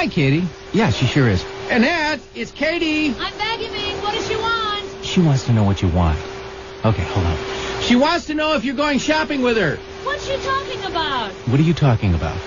Hi, Katie. Yeah, she sure is. Annette, it's Katie. I'm vacuuming. What does she want? She wants to know what you want. Okay, hold on. She wants to know if you're going shopping with her. What's she talking about? What are you talking about?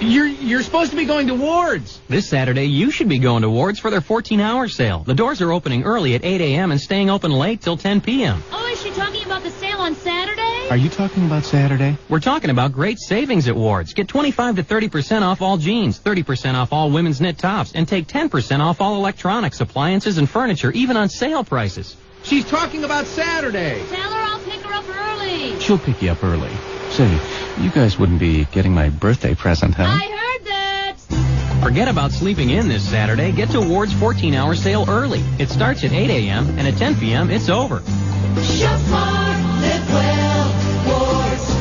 You're supposed to be going to Ward's. This Saturday, you should be going to Ward's for their 14-hour sale. The doors are opening early at 8 a.m. and staying open late till 10 p.m. Oh, is she talking about the sale on Saturday? Are you talking about Saturday? We're talking about great savings at Ward's. Get 25 to 30% off all jeans, 30% off all women's knit tops, and take 10% off all electronics, appliances, and furniture, even on sale prices. She's talking about Saturday. Tell her I'll pick her up early. She'll pick you up early. Say, you guys wouldn't be getting my birthday present, huh? I heard that. Forget about sleeping in this Saturday. Get to Ward's 14-hour sale early. It starts at 8 a.m. and at 10 p.m. it's over. Shop smart, live well, Ward's.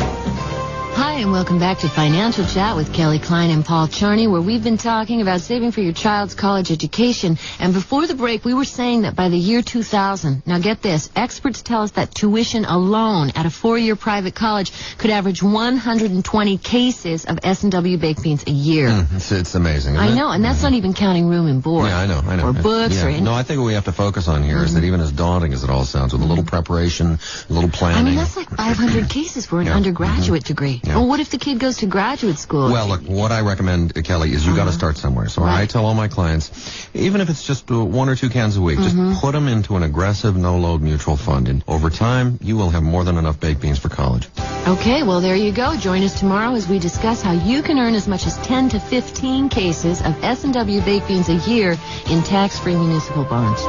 Hi, and welcome back to Financial Chat with Kelly Klein and Paul Charney, where we've been talking about saving for your child's college education. And before the break, we were saying that by the year 2000, now get this, experts tell us that tuition alone at a 4-year private college could average 120 cases of S&W baked beans a year. It's amazing, isn't I it? know, and that's not even counting room and board. Yeah, I know. Or books or anything. No, I think what we have to focus on here is that even as daunting as it all sounds, with a little preparation, a little planning. I mean, that's like 500 cases for an undergraduate degree. Yeah. Well, what if the kid goes to graduate school? Well, look, what I recommend, Kelly, is you got to start somewhere. So Right. I tell all my clients, even if it's just 1 or 2 cans a week, just put them into an aggressive, no-load mutual fund. And over time, you will have more than enough baked beans for college. Okay, well, there you go. Join us tomorrow as we discuss how you can earn as much as 10 to 15 cases of S&W baked beans a year in tax-free municipal bonds.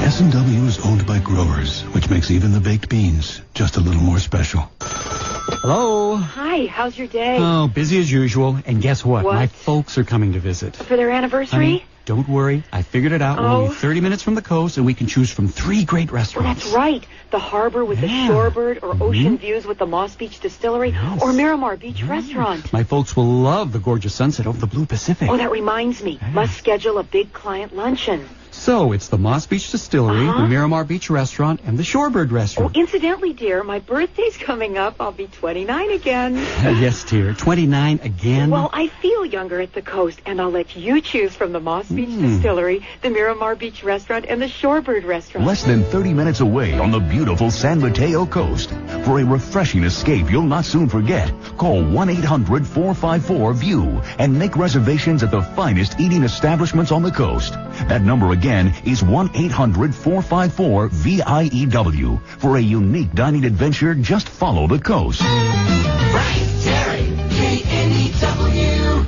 S&W is owned by growers, which makes even the baked beans just a little more special. Hello. Hi, how's your day? Oh, busy as usual. And guess what? What? My folks are coming to visit. For their anniversary? Honey, don't worry. I figured it out. We're only 30 minutes from the coast, and we can choose from 3 great Well, restaurants. that's right. The harbor with the Yeah. shorebird, or ocean views with the Moss Beach Distillery, or Miramar Beach Restaurant. My folks will love the gorgeous sunset over the blue Pacific. Oh, that reminds me. Must schedule a big client luncheon. So it's the Moss Beach Distillery, the Miramar Beach Restaurant, and the Shorebird Oh, Restaurant. incidentally, dear, my birthday's coming up. I'll be 29 again. Yes, dear. 29 again. Well, I feel younger at the coast, and I'll let you choose from the Moss Beach Distillery, the Miramar Beach Restaurant, and the Shorebird Restaurant. Less than 30 minutes away on the beautiful San Mateo coast. For a refreshing escape you'll not soon forget, call 1-800-454-VIEW and make reservations at the finest eating establishments on the coast. That number again is 1-800-454-VIEW. For a unique dining adventure, just follow the coast. Frank, Terry, KNEW.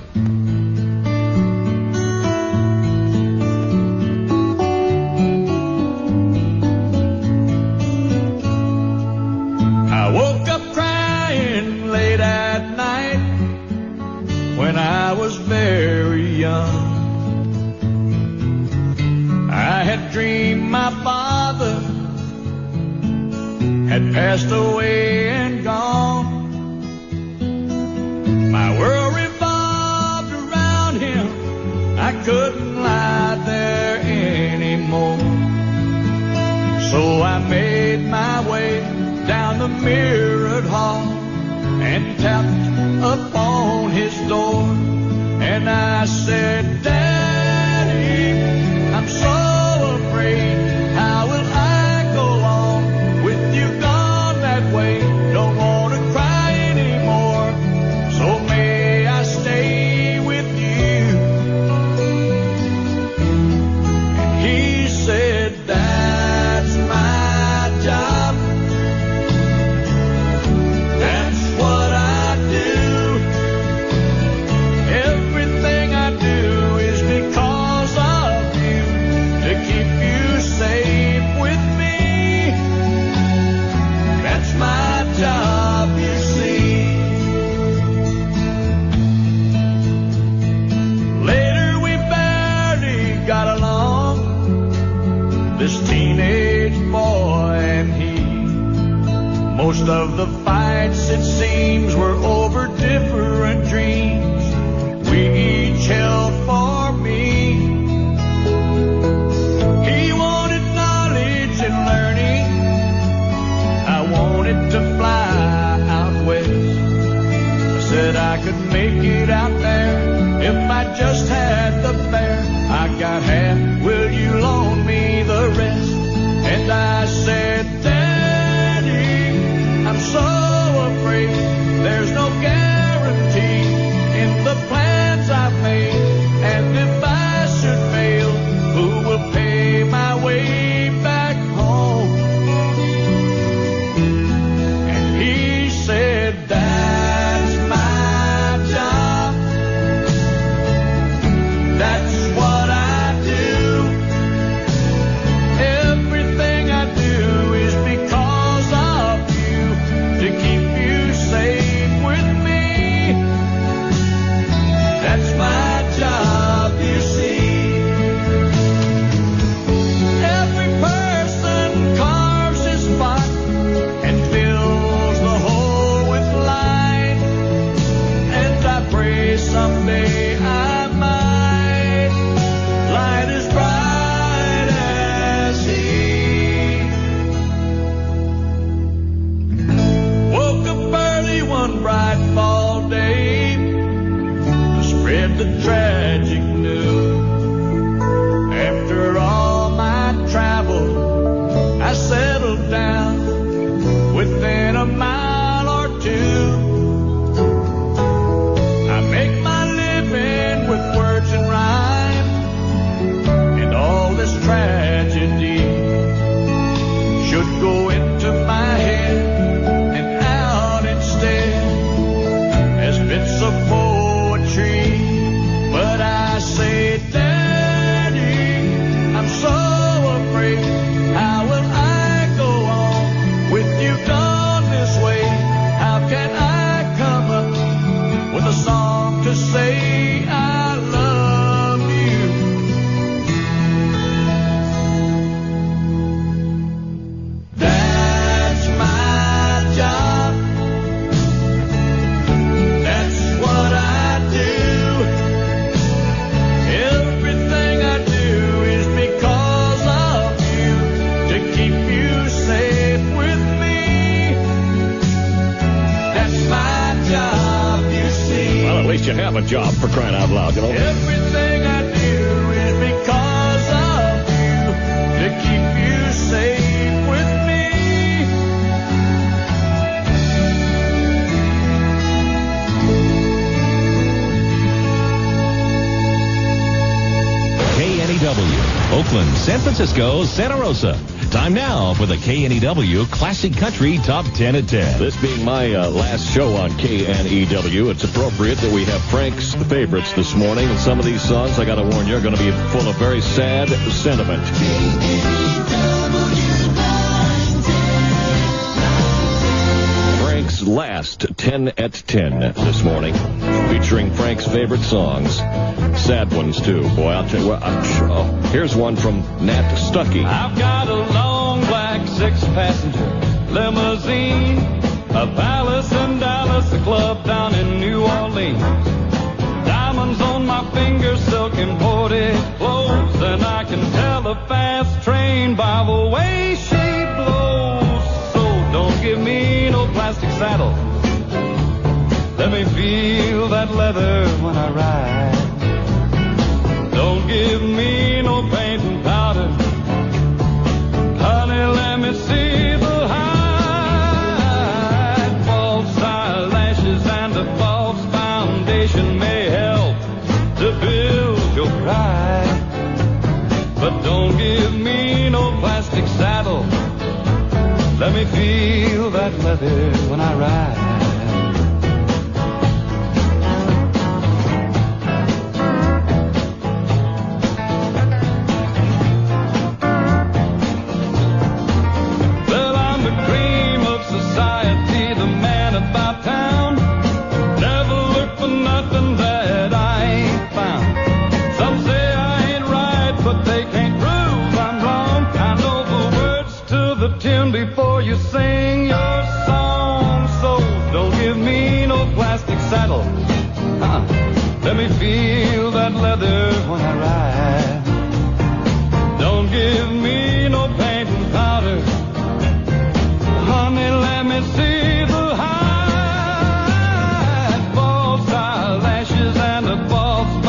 I woke up crying late at night when I was very young. I had dreamed my father had passed away and gone. My world revolved around him. I couldn't lie there anymore. So I made my way down the mirrored hall and tapped upon his door. And I said, Daddy, I'm so afraid. How will I go on with you gone that way? Don't want to cry anymore. So may I stay with you? And he said, that's my job. That's what I do. Everything I do is because of you, to keep you safe with me. That's my job, you see. Later we barely got along, this teenage boy and he. Most of the fights, it seems, were over different dreams we each held for me. He wanted knowledge and learning. I wanted to fly out west. I said I could make it out there If I just had the fare, I got half. Will you loan me the rest? And I said, Daddy, I'm so afraid there's no guarantee in the plans I've made. And if I should fail, who will pay my way back home? And he said, that's my job. That's what I do. Everything I do is because of you, to keep you safe with me. That's my job, you see. Every person carves his spot and fills the hole with line. And I pray someday I might light as bright as he. Woke up early one bright fall day to spread the tragic news. After all my travel, I settled down within a mile or two. I make my living with words and rhyme, and all this tragedy should go into my head and out instead as bits of poetry. But I say, Daddy, I'm so afraid. How will I go on with you gone this way? How can I come up with a song to say I love you? That's my job. That's what I do. Everything I do is because of you, to keep you safe with me. That's my job, you see. Well, at least you have a job, for crying out loud, you know. Everything I do is because of you, to keep you safe with me. KNEW, Oakland, San Francisco, Santa Rosa. Time now for the KNEW Classic Country Top 10 at 10. This being my last show on KNEW, it's appropriate that we have Frank's favorites this morning. And some of these songs, I got to warn you, are going to be full of very sad sentiment. Frank's last 10 at 10 this morning, featuring Frank's favorite songs. Sad ones, too. Boy, I'll tell you what. Here's one from Nat Stuckey. I've got a long black six-passenger limousine, a palace in Dallas, a club down in New Orleans. Diamonds on my fingers, silk imported clothes, and I can tell a fast train by the way she blows. So don't give me no plastic saddle. Let me feel that leather when I ride. Don't give me no paint and powder. Honey, let me see the hide. False eyelashes and a false foundation may help to build your pride. But don't give me no plastic saddle. Let me feel that leather when I ride. Before you sing your song, so don't give me no plastic saddle. Let me feel that leather when I ride. Don't give me no paint and powder. Honey, let me see the hide. False eyelashes and a false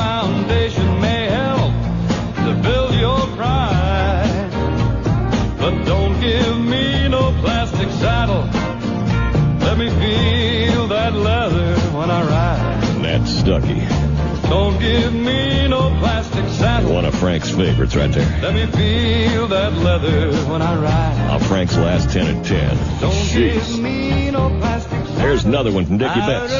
Let me feel that leather when I ride. Nat Stuckey. Don't give me no plastic saddle. One of Frank's favorites right there. Let me feel that leather when I ride. Frank's last 10 at 10. Don't give me no plastic saddle. Here's another one from Dickie Betts.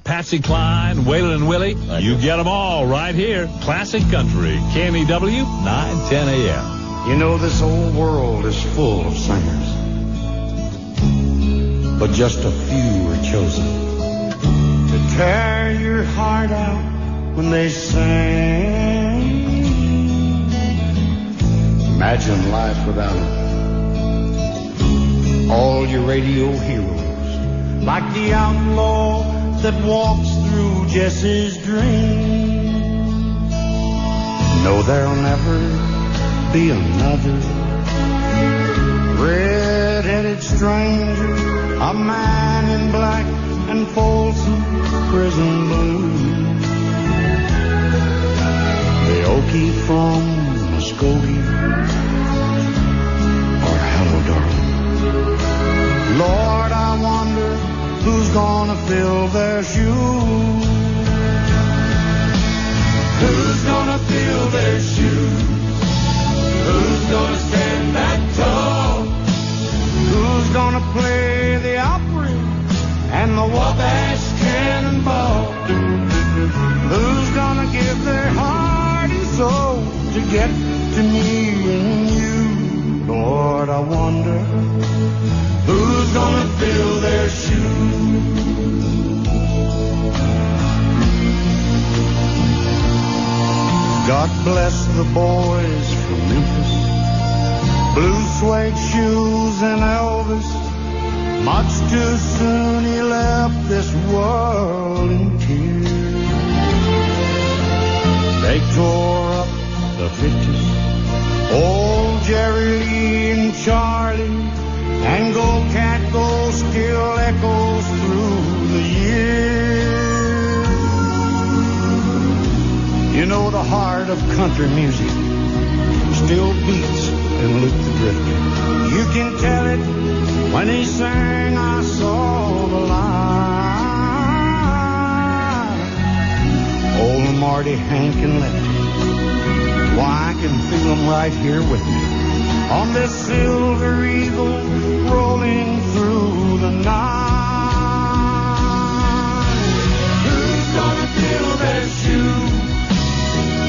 Patsy Cline, Waylon and Willie. You get them all right here. Classic Country, KNEW, 910 a.m. You know this old world is full of singers, but just a few are chosen to tear your heart out when they sing. Imagine life without them. All your radio heroes, like the outlaw that walks through Jesse's dream. know there'll never be another red-headed stranger, a man in black and Folsom prison blue. The Okie from Muskogee, or hello, darling. Lord, I wonder who's gonna fill their shoes. Who's gonna fill their shoes? Who's gonna stand that tall? Who's gonna play the Opry and the Wabash Cannonball? Who's gonna give their heart and soul to get to me and you? Lord, I wonder who's gonna fill their shoes. God bless the boys from Memphis, blue suede shoes and Elvis. Much too soon he left this world in tears. They tore up the 50s, old Jerry Lee and Charlie, and Go Cat Go still echoes through the years. You know the heart of country music still beats in Luke the Drifter. You can tell it when he sang I Saw the Light. Old Marty, Hank, and Lefty, why, I can feel them right here with me on this silver eagle rolling through the night. Who's gonna fill their shoes?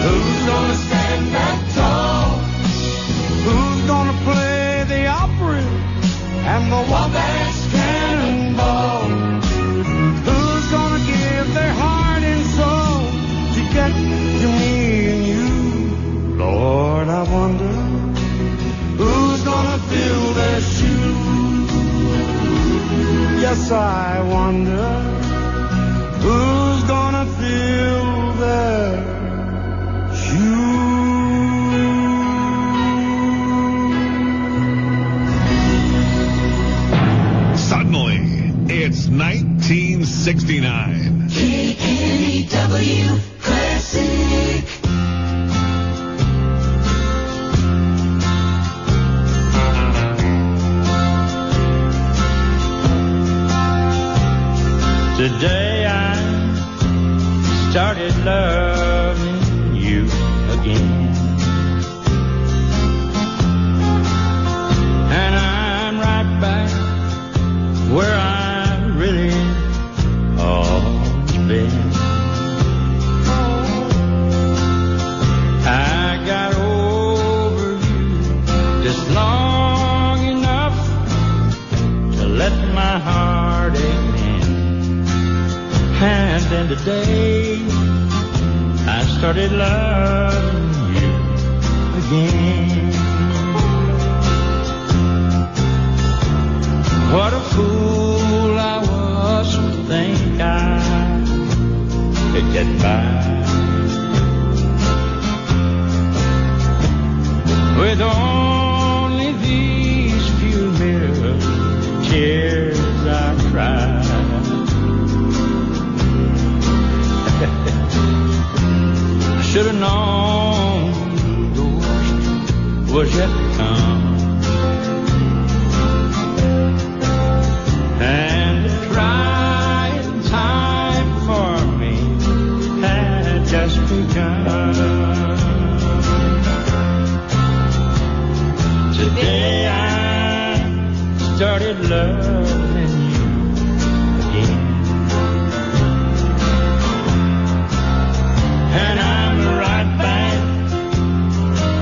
Who's gonna stand that tall? Who's gonna play the Opry and the Wabash Cannonball? Who's gonna give their heart and soul to get to me and you? Lord, I wonder who's gonna fill their shoes. Yes, I wonder who's gonna fill their shoes. Suddenly, it's 1969. KNEW Classic. Today I started loving you again, and I'm right back where I really always been. I got over you just long enough to let my heart ache. And then today I started loving you again. What a fool I was to think I could get by with only these few mere tears I cried. I should have known the worst was yet to come, and the trying time for me had just begun. Today I started loving you again. And I'm right back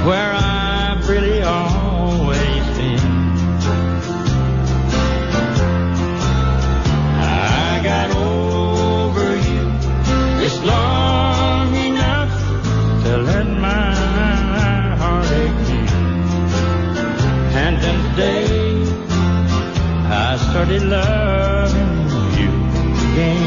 where I've really always been. I got over you just long enough to let my heart ache. And then today I started loving you again.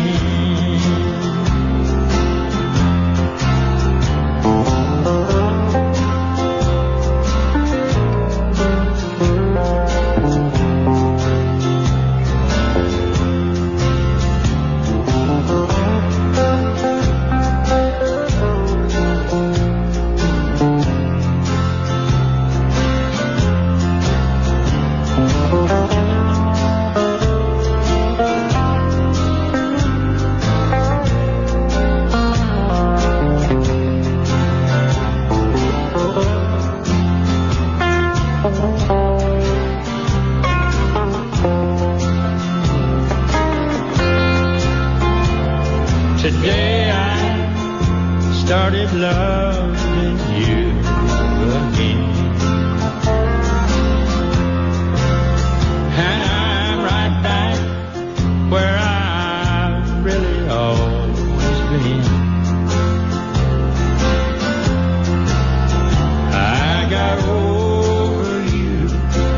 over you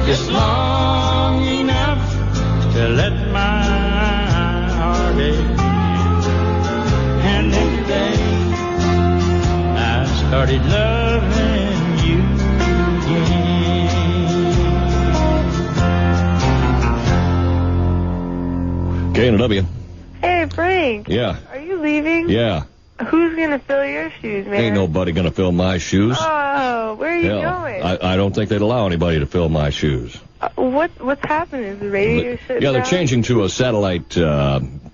just long enough to let my heart ache. And then today I started loving you again. K&W. Hey, Frank. Yeah. Are you leaving? Yeah. Who's going to fill your shoes, man? Ain't nobody gonna fill my shoes. Oh, where are you Hell, going? I don't think they'd allow anybody to fill my shoes. What's happening? Is the radio shutting Yeah, they're down? changing to a satellite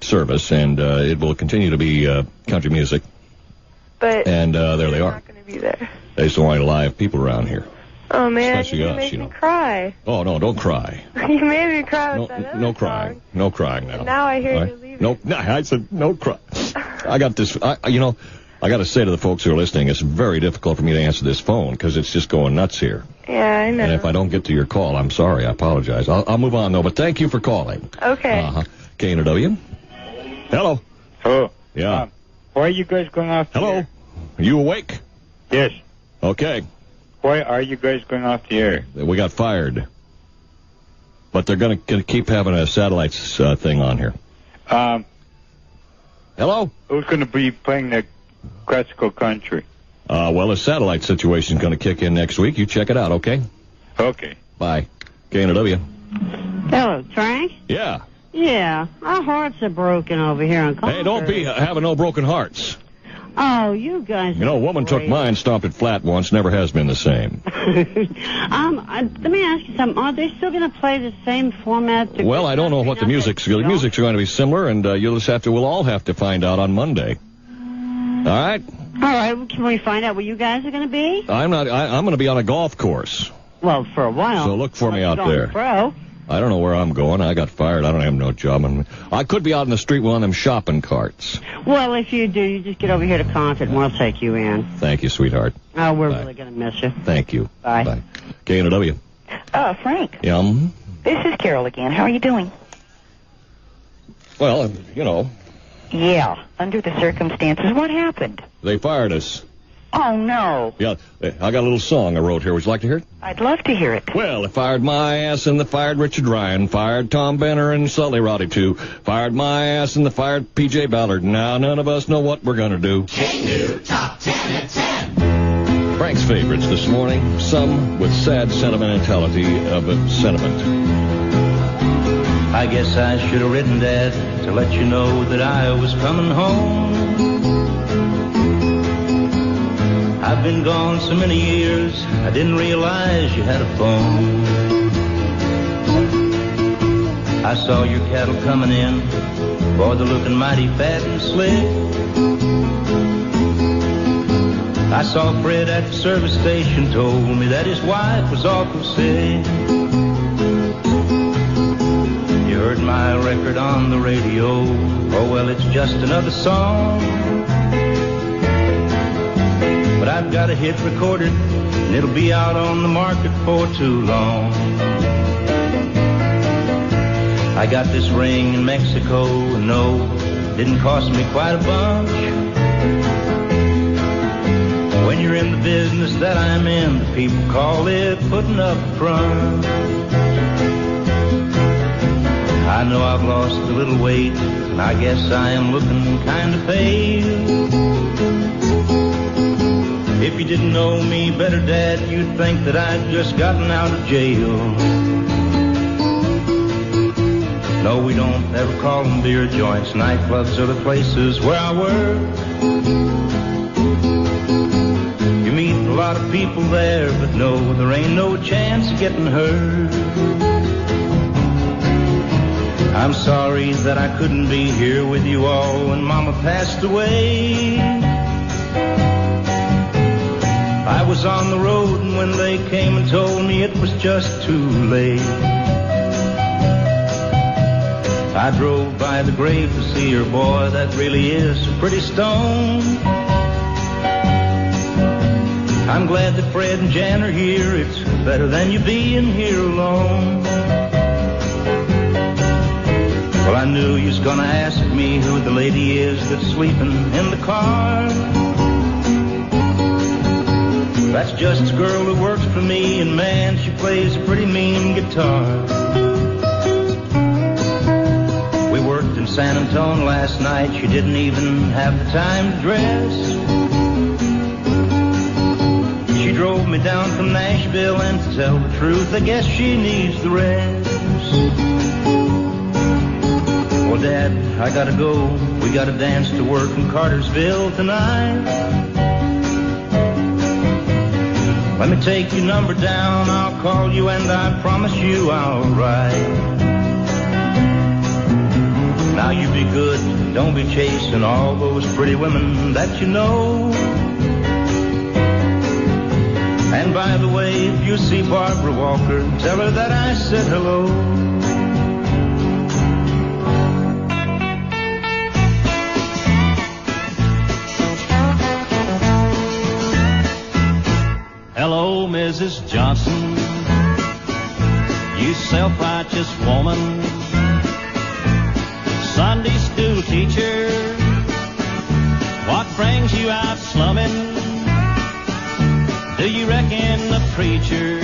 service, and it will continue to be country music. But And there they are. not going to be there. They just don't want any live people around here. Oh, man, Especially you us, make you me know. cry. Oh, no, don't cry. You made me cry with that No other crying. No crying now. And now I hear All you right? leaving. No, I said no cry. I got this. I got to say to the folks who are listening, it's very difficult for me to answer this phone because it's just going nuts here. Yeah, I know. And if I don't get to your call, I'm sorry. I apologize. I'll move on, though. But thank you for calling. Okay. K&W. Hello. Hello. Yeah. Why are you guys going off the Hello. air? Are you awake? Yes. Okay. Why are you guys going off the air? We got fired. But they're going to keep having a satellites thing on here. Hello? Who's going to be playing the classical country? Well, the satellite situation's going to kick in next week. You check it out, okay? Okay. Bye. K&W. Hello, Frank? Yeah. Yeah, our hearts are broken over here on Concord. Hey, don't be having no broken hearts. Oh, you guys. You know, a woman took mine, stomped it flat once, never has been the same. Let me ask you something. Are they still going to play the same format? Well, I don't know what the music's going to be similar, and we'll all have to find out on Monday. All right? All right, well, can we find out where you guys are going to be? I'm going to be on a golf course. Well, for a while. So look for me out Going there. Pro. I don't know where I'm going. I got fired. I don't have no job. I could be out in the street with one of them shopping carts. Well, if you do, you just get over here to Concord and we'll take you in. Thank you, sweetheart. Oh, we're Bye. really going to miss you. Thank you. Bye. Bye. K&W. Frank, Yum. this is Carol again. How are you doing? Well, you know, Yeah, under the circumstances. What happened? they fired us. Oh, no. Yeah, I got a little song I wrote here. Would you like to hear it? I'd love to hear it. Well, they fired my ass and they fired Richard Ryan, fired Tom Benner and Sully Rowdy too, fired my ass and they fired P.J. Ballard. Now none of us know what we're gonna do. K-New Top 10 at 10. Frank's favorites this morning, some with sad sentimentality of sentiment. I guess I should have written, Dad, to let you know that I was coming home. I've been gone so many years, I didn't realize you had a phone. I saw your cattle coming in, boy, they're looking mighty fat and slick. I saw Fred at the service station, told me that his wife was awful sick. You heard my record on the radio, oh well, it's just another song. But I've got a hit recorded, and it'll be out on the market for too long. I got this ring in Mexico, and no, it didn't cost me quite a bunch. When you're in the business that I'm in, the people call it putting up a front. I know I've lost a little weight, and I guess I am looking kind of pale. If you didn't know me better, Dad, you'd think that I'd just gotten out of jail. No, we don't ever call them beer joints. Nightclubs are the places where I work. You meet a lot of people there, but no, there ain't no chance of getting hurt. I'm sorry that I couldn't be here with you all when Mama passed away. I was on the road, and when they came and told me it was just too late, I drove by the grave to see her. Boy, that really is a pretty stone. I'm glad that Fred and Jan are here. It's better than you being here alone. Well, I knew you was gonna ask me who the lady is that's sleeping in the car. That's just a girl who works for me, and man, she plays a pretty mean guitar. We worked in San Antonio last night. She didn't even have the time to dress. She drove me down from Nashville, and to tell the truth, I guess she needs the rest. Well, Dad, I gotta go. We got a dance to work in Cartersville tonight. Let me take your number down, I'll call you, and I promise you I'll write. Now you be good, don't be chasing all those pretty women that you know. And by the way, if you see Barbara Walker, tell her that I said hello. Hello, Mrs. Johnson, you self-righteous woman, Sunday school teacher, what brings you out slumming? Do you reckon the preacher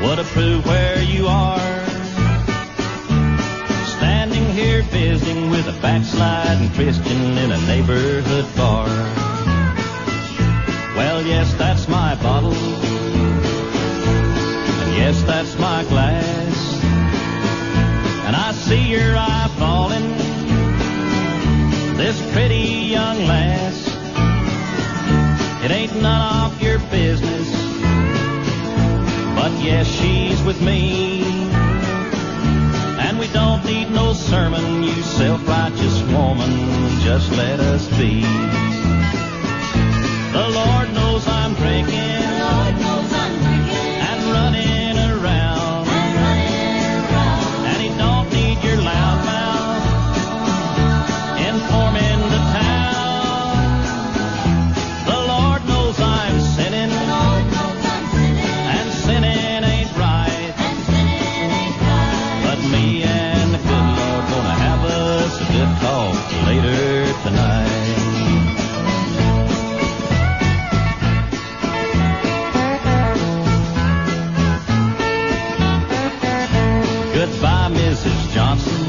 would approve where you are? Standing here visiting with a backsliding Christian in a neighborhood bar. Well, yes, that's my bottle, and yes, that's my glass, and I see your eye falling, this pretty young lass. It ain't none of your business, but yes, she's with me, and we don't need no sermon, you self-righteous woman, just let us be. The Lord knows I'm drinking, and running around, and He don't need your loud mouth informing the town. The Lord knows I'm sinning, and sinning ain't right, but me and the good Lord gonna have us a good talk later tonight. Goodbye, Mrs. Johnson,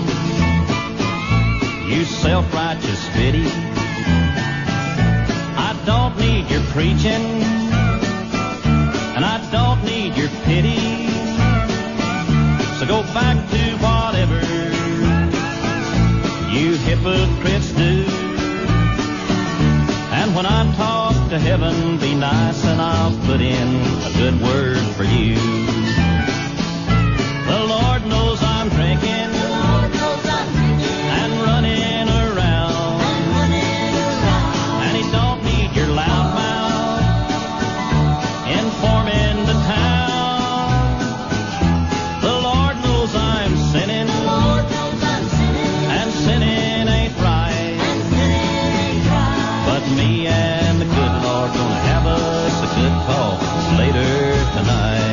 you self-righteous biddy. I don't need your preaching, and I don't need your pity. So go back to whatever you hypocrites do. And when I talk to heaven, be nice and I'll put in a good word for you. The Lord knows I'm drinking, and running around, and He don't need your loud mouth informing the town. The Lord knows I'm sinning, and sinning ain't right, but me and the good Lord gonna have us a good talk later tonight.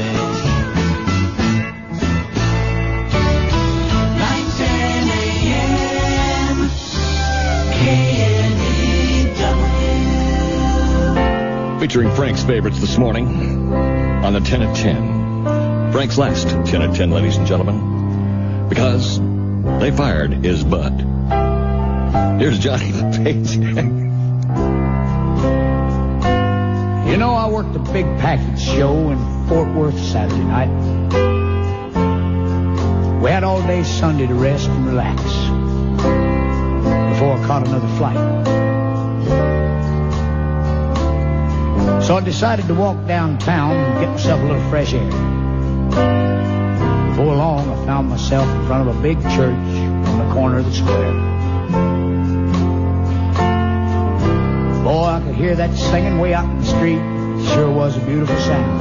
Featuring Frank's favorites this morning on the 10 at 10. Frank's last 10 at 10, ladies and gentlemen, because they fired his butt. Here's Johnny the Paycheck. You know, I worked a big package show in Fort Worth Saturday night. We had all day Sunday to rest and relax before I caught another flight. So I decided to walk downtown and get myself a little fresh air. Before long, I found myself in front of a big church on the corner of the square. Boy, I could hear that singing way out in the street. It sure was a beautiful sound.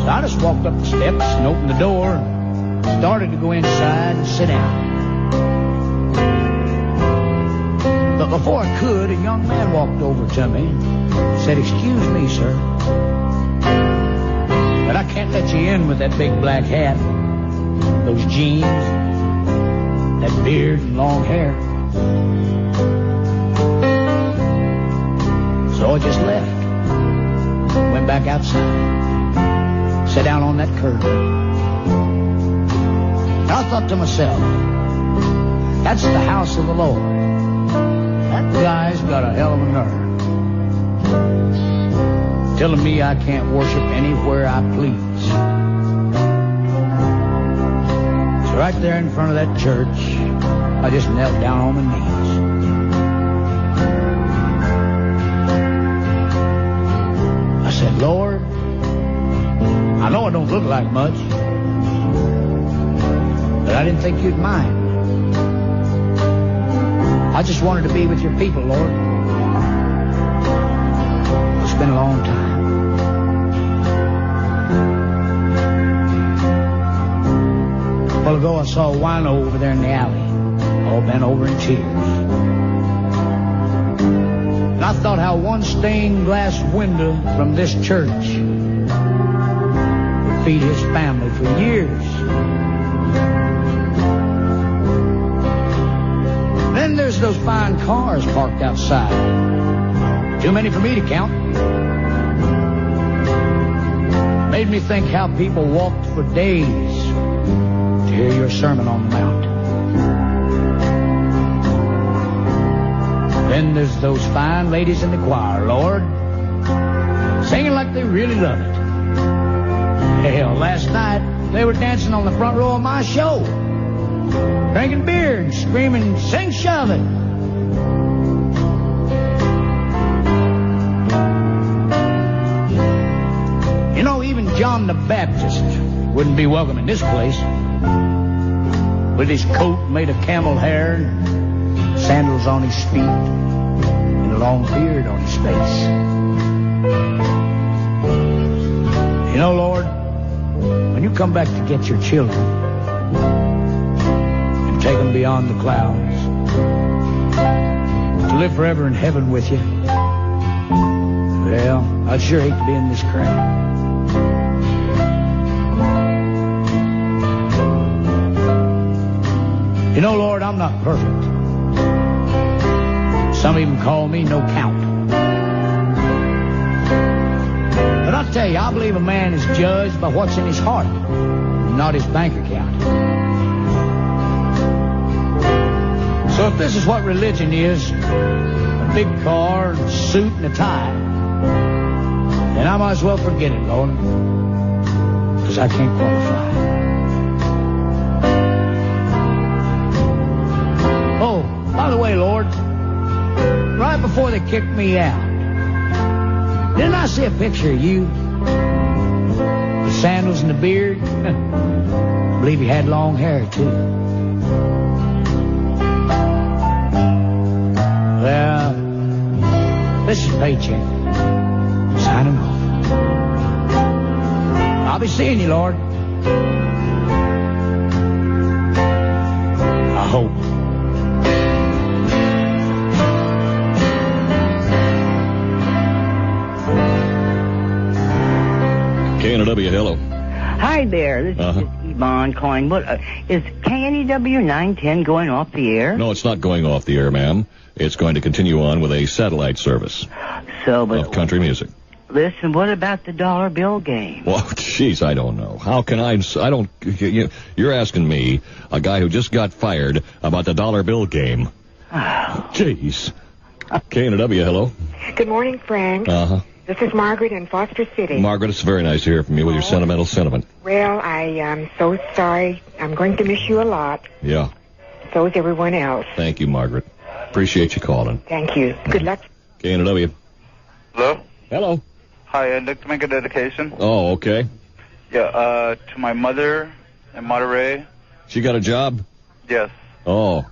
So I just walked up the steps and opened the door and started to go inside and sit down. But before I could, a young man walked over to me and said, "Excuse me, sir, but I can't let you in with that big black hat, those jeans, that beard and long hair." So I just left. Went back outside. Sat down on that curb. And I thought to myself, that's the house of the Lord. That guy's got a hell of a nerve. Telling me I can't worship anywhere I please. So right there in front of that church, I just knelt down on my knees. I said, Lord, I know I don't look like much, but I didn't think you'd mind. I just wanted to be with your people, Lord. It's been a long time. A while ago, I saw a wino over there in the alley, all bent over in tears. And I thought how one stained glass window from this church would feed his family for years. Then there's those fine cars parked outside. Too many for me to count. Made me think how people walked for days to hear your Sermon on the Mount. Then there's those fine ladies in the choir, Lord, singing like they really love it. Hell, last night they were dancing on the front row of my show, drinking beer and screaming, sing shove it. You know, even John the Baptist wouldn't be welcome in this place. With his coat made of camel hair and sandals on his feet and a long beard on his face. You know, Lord, when you come back to get your children and take them beyond the clouds to live forever in heaven with you, well, I'd sure hate to be in this crowd. You know, Lord, I'm not perfect. Some even call me no count. But I'll tell you, I believe a man is judged by what's in his heart, not his bank account. So if this is what religion is, a big car, a suit, and a tie, then I might as well forget it, Lord, because I can't qualify. Oh, by the way, Lord, right before they kicked me out, didn't I see a picture of you? The sandals and the beard? I believe you had long hair, too. Well, this is paycheck. Signing off. I'll be seeing you, Lord. I hope. KNW, hello. Hi there. This is Yvonne calling. Is KNEW 910 going off the air? No, it's not going off the air, ma'am. It's going to continue on with a satellite service of country music. Listen, what about the dollar bill game? Well, jeez, I don't know. How can I don't... You're asking me, a guy who just got fired, about the dollar bill game. Jeez. KNW, hello. Good morning, Frank. This is Margaret in Foster City. Margaret, it's very nice to hear from you with your sentimental sentiment. Well, I am so sorry. I'm going to miss you a lot. Yeah. So is everyone else. Thank you, Margaret. Appreciate you calling. Thank you. Good luck. KNW. Hello? Hello. Hi, I'd like to make a dedication. Oh, okay. Yeah, to my mother in Monterey. She got a job? Yes. Oh.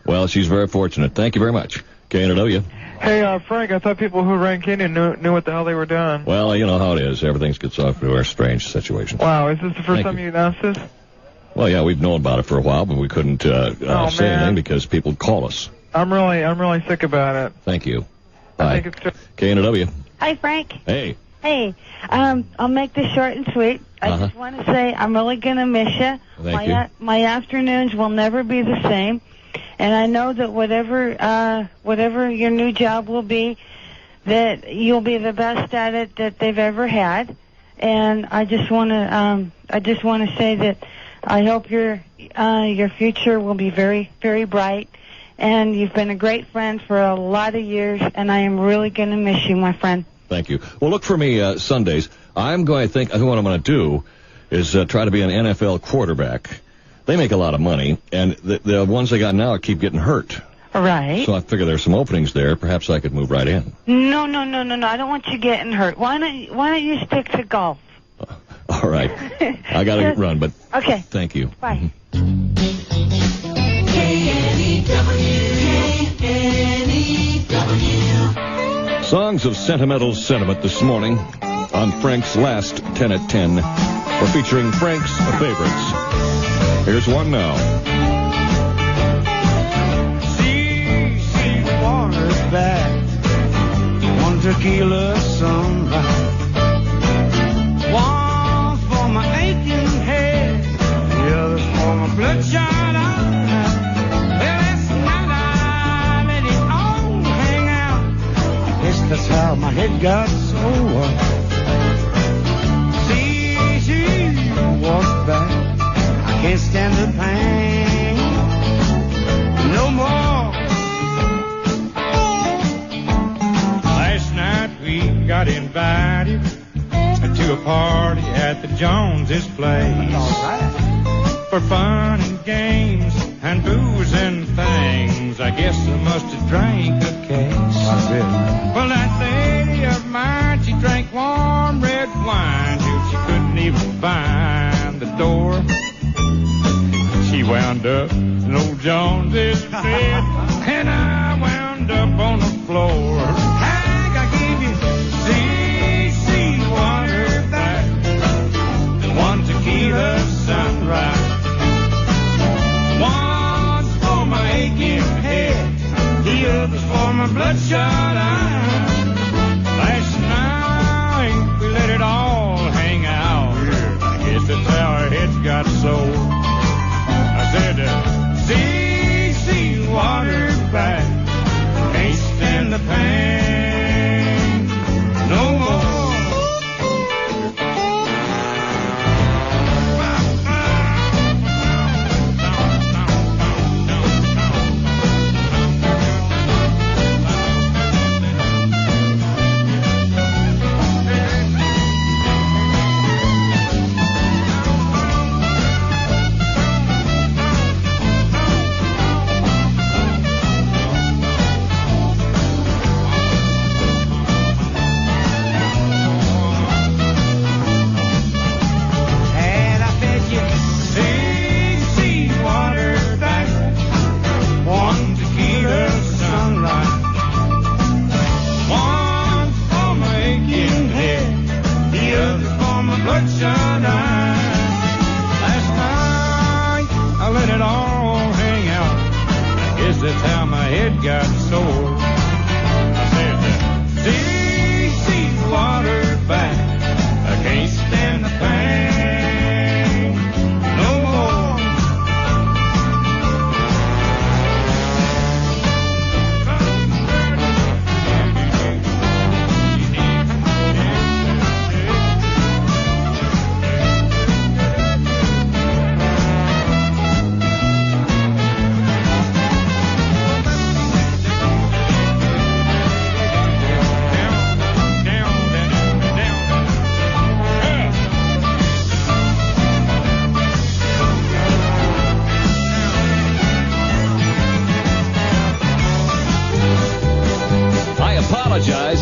Well, she's very fortunate. Thank you very much. KNW. Hey, Frank, I thought people who ran Canyon knew what the hell they were doing. Well, you know how it is. Everything gets off to a strange situation. Wow, is this the first time you announced this? Well, yeah, we've known about it for a while, but we couldn't say anything because people call us. I'm really sick about it. Thank you. Bye. KNW. Hi, Frank. Hey. Hey, I'll make this short and sweet. I just want to say I'm really going to miss you. Thank you. My afternoons will never be the same. And I know that whatever your new job will be, that you'll be the best at it that they've ever had. And I just want to say that I hope your future will be very, very bright. And you've been a great friend for a lot of years, and I am really going to miss you, my friend. Thank you. Well, look for me Sundays. I think what I'm going to do is try to be an NFL quarterback. They make a lot of money, and the ones they got now keep getting hurt. Right. So I figure there's some openings there. Perhaps I could move right in. No. I don't want you getting hurt. Why don't you stick to golf? All right. I got to run, but okay. Thank you. Bye. Songs of sentimental sentiment this morning on Frank's last 10 at 10. We're featuring Frank's favorites. Here's one now. See the water's back. One tequila sunrise. One's for my aching head. The other's for my bloodshot eyes. Well, last night I let it all hang out. Guess that's how my head got so See, she walks back. I can't stand the pain no more. Last night we got invited to a party at the Joneses' place. For fun and games and booze and things. I guess I must have drank a case. Well, that lady of mine, she drank warm red wine till she couldn't even find the door. She wound up in old Jones's bed, and I wound up on the floor. Hank, I gave you CC water back, one tequila sunrise. One's for my aching head, the other's for my bloodshot eyes. Last night we let it all hang out. I guess that's how our heads got sore. I said, CC water back, can't stand the pain no more.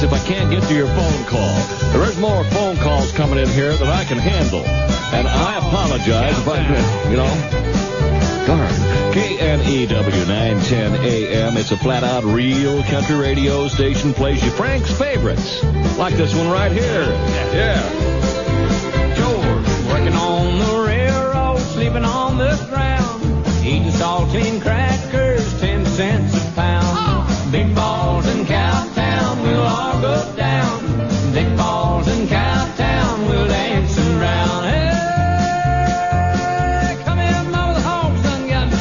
If I can't get to your phone call, there is more phone calls coming in here that I can handle, and I apologize if I, darn. KNEW 910 AM. It's a flat-out real country radio station. Plays you Frank's favorites, like this one right here. Yeah. George, working on the railroad, sleeping on the ground, eating saltine crackers, 10 cents a pound. Big balls in Cowtown, we'll all go down. Big balls in Cowtown, we'll dance around. Hey, come in, mama, the hogs done got me.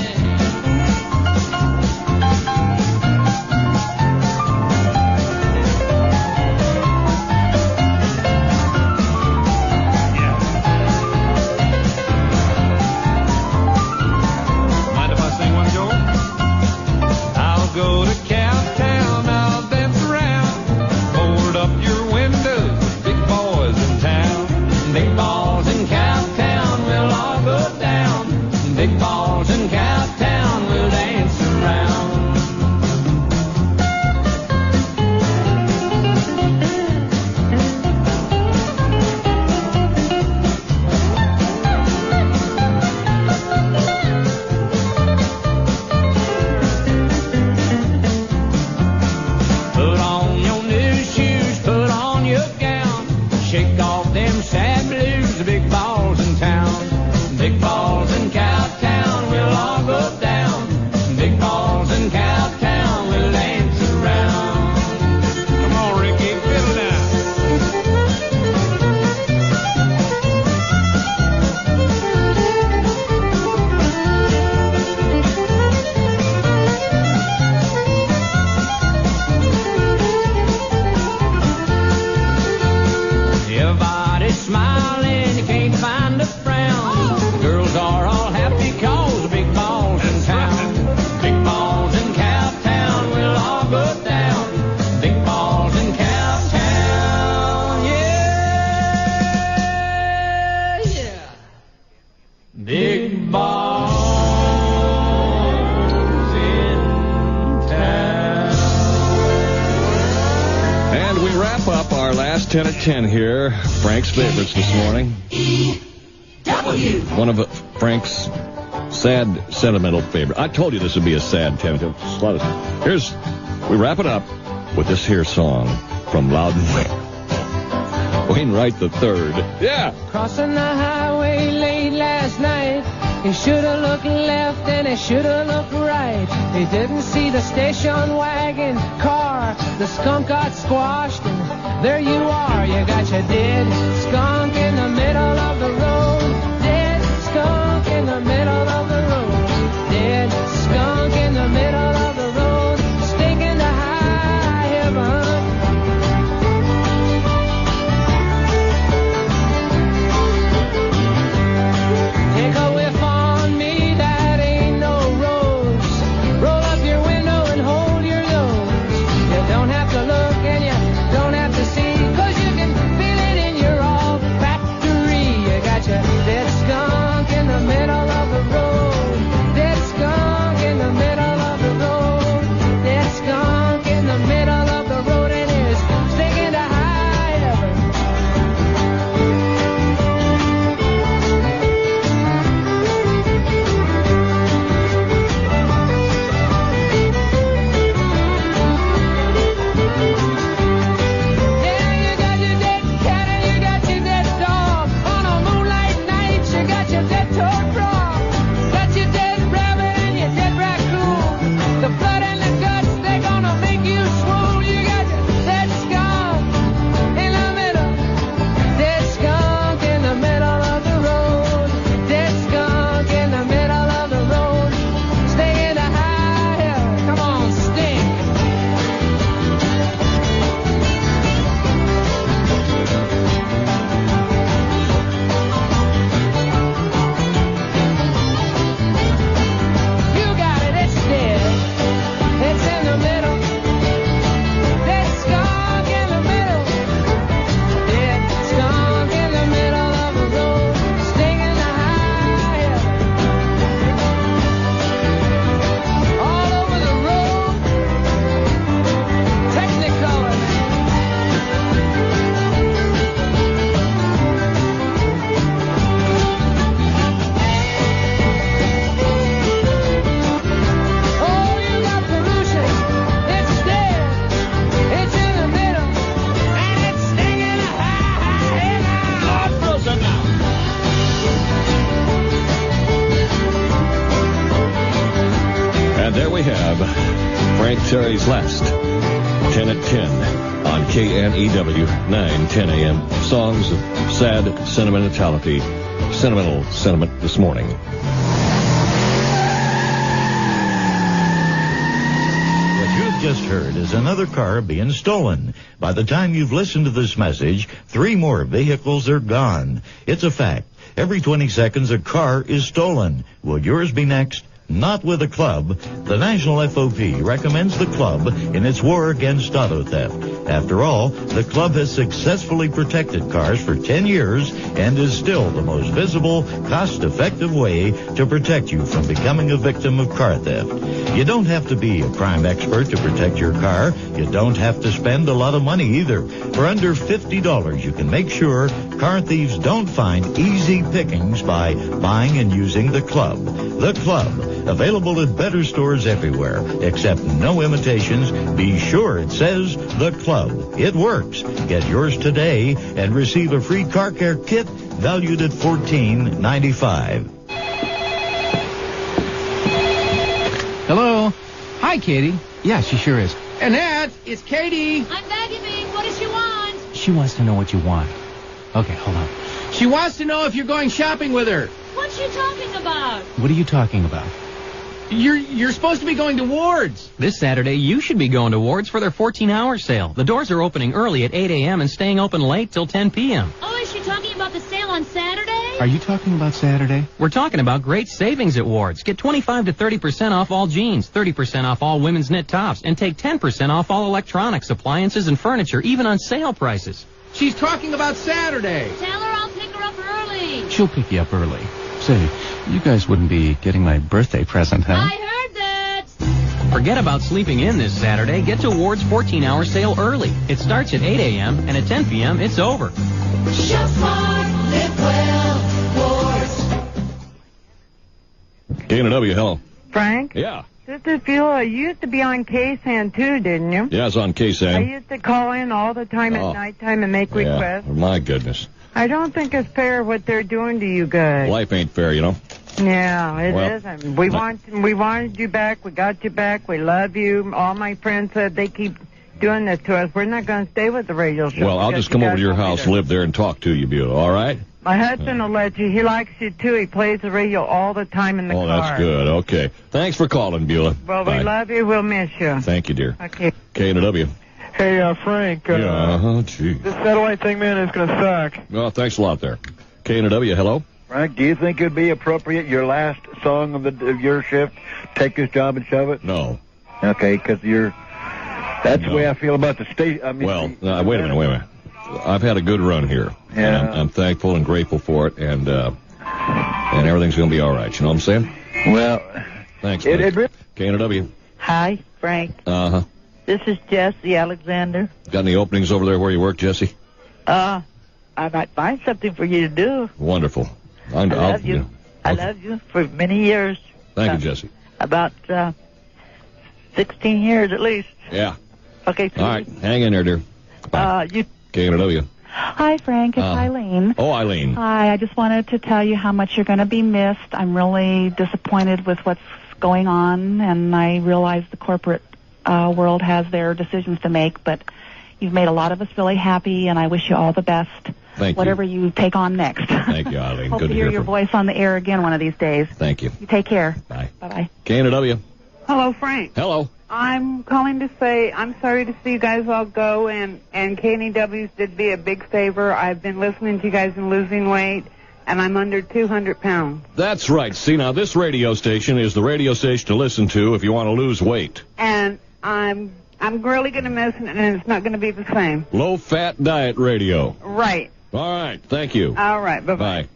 shake off them sad blues. The big balls in town, big balls in Cowtown, we'll all go down. Big balls in Cowtown, we'll dance around. Come on, Ricky, fiddle now. Everybody's smiling, you can't find a frown. Girls are all happy 'cause big balls in town. Big balls in Cowtown, we'll all go down. Big balls in Cowtown, yeah, yeah. Big balls in town. And we wrap up our last 10 at 10 here. Frank's favorites this morning. One of Frank's sad, sentimental favorites. I told you this would be a sad 10. We wrap it up with this here song from Loudon Wainwright III. Yeah. Crossing the highway late last night. He should have looked left and he should have looked right. He didn't see the station wagon car. The skunk got squashed and there you are. You got your dead skunk in the middle of the road. Dead skunk in the middle of the road. Dead skunk in the middle of the road. Stinking to high heaven. Take a whiff on me, that ain't no rose. Roll up your window and hold your nose. You don't have to look and you don't have to see, 'cause you can feel it in your olfactory. You got your dead skunk in the middle of the road. Dead skunk in the middle of the road. Dead skunk in the middle of the road, and it's stinking to high heaven. Yeah, you got your dead cat and you got your dead dog. On a moonlight night, you got your dead toad frog. Got your dead rabbit and your dead raccoon. The blood and the guts, they're gonna make you swoon. You got your dead skunk in the middle. Dead skunk in the middle of the road. Dead skunk in the middle of the road. Stay in the high hill. Come on, stink. You got it, it's dead. It's in the middle. Dead skunk in the middle. Dead skunk in the middle of the road. Stinging the high hill. All over the road. Technicolor. Oh, you got pollution. It's dead. It's in the middle. And it's stinging a high heaven. All frozen now. And there we have Frank Terry's last 10 at 10 on KNEW 9:10 a.m. Songs of sad sentimentality, sentimental sentiment this morning. What you've just heard is another car being stolen. By the time you've listened to this message, 3 more vehicles are gone. It's a fact. Every 20 seconds, a car is stolen. Will yours be next? Not with a club. The National FOP recommends the club in its war against auto theft. After all, the club has successfully protected cars for 10 years and is still the most visible, cost-effective way to protect you from becoming a victim of car theft. You don't have to be a crime expert to protect your car. You don't have to spend a lot of money either. For under $50, you can make sure car thieves don't find easy pickings by buying and using the club. The club. Available at better stores everywhere, except no imitations. Be sure it says The Club. It works. Get yours today and receive a free car care kit valued at $14.95. Hello? Hi, Katie. Yeah, she sure is. Annette, it's Katie. I'm vacuuming. What does she want? She wants to know what you want. Okay, hold on. She wants to know if you're going shopping with her. What's she talking about? What are you talking about? You're supposed to be going to Ward's. This Saturday, you should be going to Ward's for their 14-hour sale. The doors are opening early at 8 a.m. and staying open late till 10 p.m. Oh, is she talking about the sale on Saturday? Are you talking about Saturday? We're talking about great savings at Ward's. Get 25 to 30% off all jeans, 30% off all women's knit tops, and take 10% off all electronics, appliances, and furniture, even on sale prices. She's talking about Saturday. Tell her I'll pick her up early. She'll pick you up early. Say, you guys wouldn't be getting my birthday present, huh? I heard that. Forget about sleeping in this Saturday. Get to Ward's 14-hour sale early. It starts at 8 a.m. and at 10 p.m. it's over. Shop smart, live well, Ward's. K&W, hello. Frank? Yeah. This is Beulah. You used to be on KSAN too, didn't you? Yeah, it's on KSAN. I used to call in all the time at nighttime and make requests. My goodness. I don't think it's fair what they're doing to you guys. Life ain't fair, you know. Yeah, it isn't. We wanted you back. We got you back. We love you. All my friends said they keep doing this to us. We're not going to stay with the radio show. Well, I'll just come over to your house, live there, and talk to you, Beulah, all right? My husband will let you. He likes you, too. He plays the radio all the time in the car. Oh, that's good. Okay. Thanks for calling, Beulah. Well, Bye. we love you. We'll miss you. Thank you, dear. Okay. K&W. Hey, Frank. Gee. This satellite thing, man, is going to suck. Well, thanks a lot there. K&W, hello? Frank, do you think it'd be appropriate, your last song of your shift, Take This Job and Shove It? No. Okay, because that's the way I feel about the state. I mean, wait a minute. I've had a good run here. Yeah. And I'm thankful and grateful for it, and everything's going to be all right. You know what I'm saying? Well, thanks, K&W. Hi, Frank. Uh-huh. This is Jesse Alexander. Got any openings over there where you work, Jesse? I might find something for you to do. Wonderful. I love you. I love you for many years. Thank you, Jesse. About 16 years at least. Yeah. Okay. All right. Hang in there, dear. Bye. K&W. Hi, Frank. It's Eileen. Oh, Eileen. Hi. I just wanted to tell you how much you're going to be missed. I'm really disappointed with what's going on, and I realize the corporate world has their decisions to make, but you've made a lot of us really happy, and I wish you all the best. Thank you. Whatever you take on next. Thank you, Eileen. Hope Good to to hear hear your from voice on the air again one of these days. Thank you. You take care. Bye. Bye-bye. K&W. Hello, Frank. Hello. I'm calling to say I'm sorry to see you guys all go, and KNEW's did me a big favor. I've been listening to you guys and losing weight, and I'm under 200 pounds. That's right. See, now, this radio station is the radio station to listen to if you want to lose weight. And I'm really going to miss it, and it's not going to be the same. Low-fat diet radio. Right. All right. Thank you. All right. Bye-bye. Bye.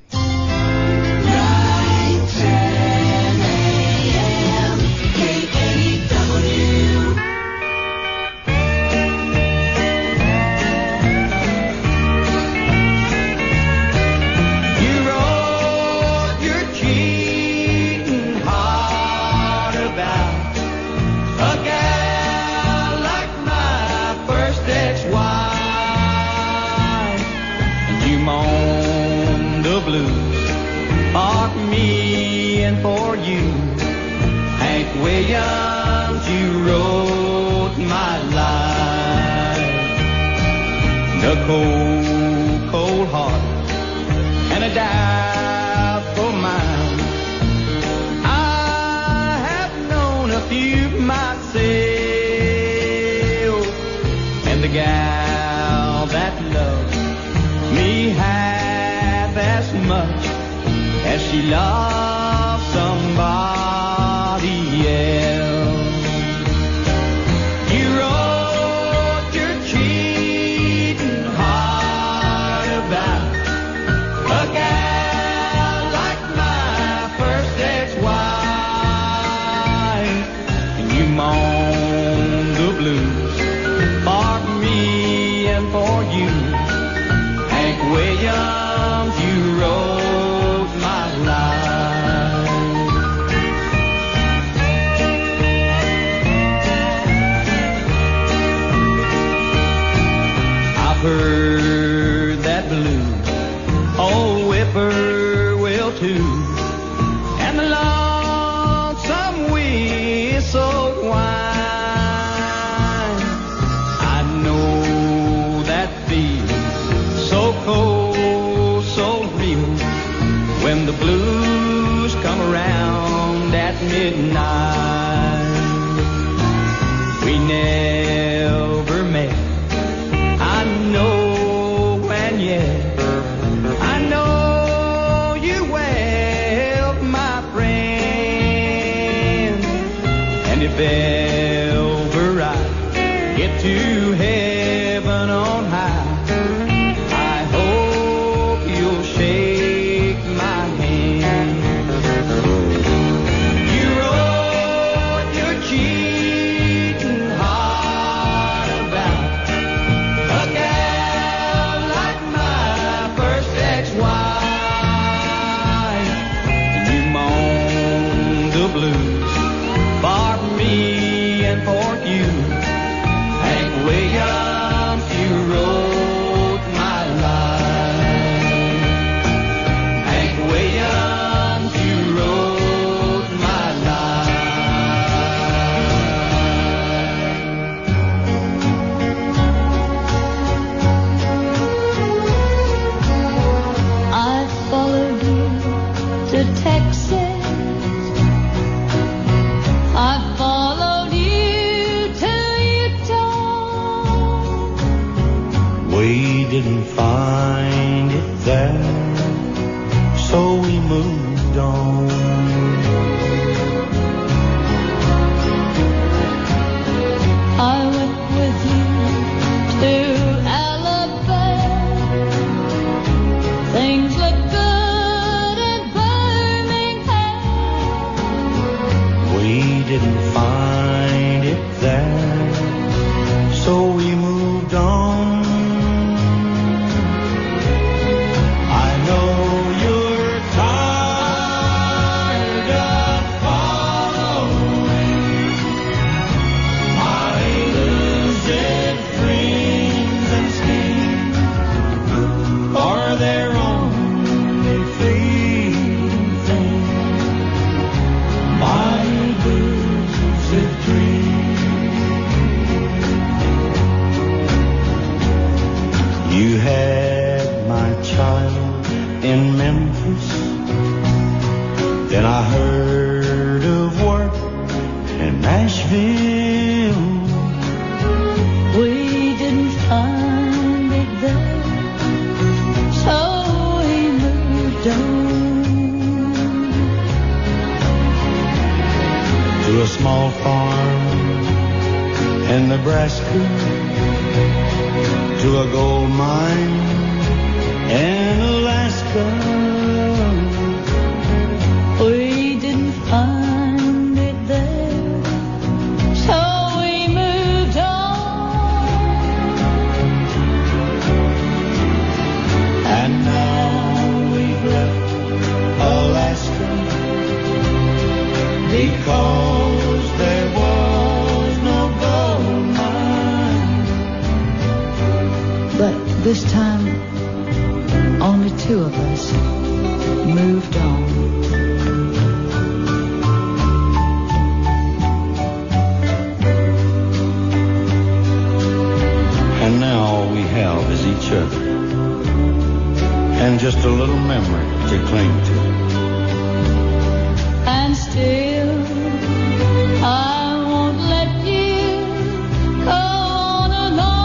Williams, you wrote my life. The cold, cold heart and a doubtful mind. I have known a few myself, and the gal that loved me half as much as she loved somebody. too, and the lonesome whistle whine. I know that feeling so cold, so real, when the blues come around at midnight. We never met, I know, and yet I know you well, my friend. And if ever I get to heaven on high, I hope you'll shake my hand. You wrote your cheating heart about a gal like my first ex-wife, and you moaned the blues for me and for you. Hank Williams, you wrote my life. Hank Williams, you wrote my I followed you to Texas. I followed you to Utah. We didn't find it there, so we moved on. I went with you to Alabama. Things look good in Birmingham. We didn't find it there, so we moved on. I know you're tired of following my lucid dreams and schemes, for they're only fleeting things. My lucid dreams. You had my child in Memphis, then I heard of work in Nashville. We didn't find it there, so we moved on. To a small farm in Nebraska, to a gold mine in Alaska. We didn't find it there, so we moved on. And now we've left Alaska because there was no gold mine. But this time, only two of us moved on. And now all we have is each other, and just a little memory to cling to. And still, I won't let you go on alone.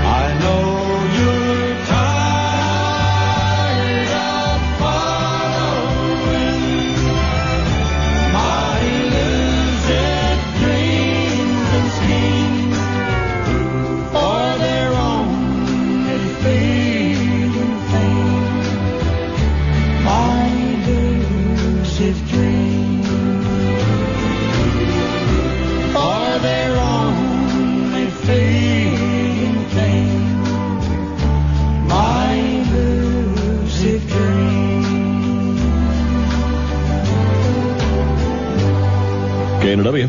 I know you're tired of following my lucid dreams and schemes, for their only fleeting things. My lucid dreams, for their only fleeting things. My lucid dreams. KNW.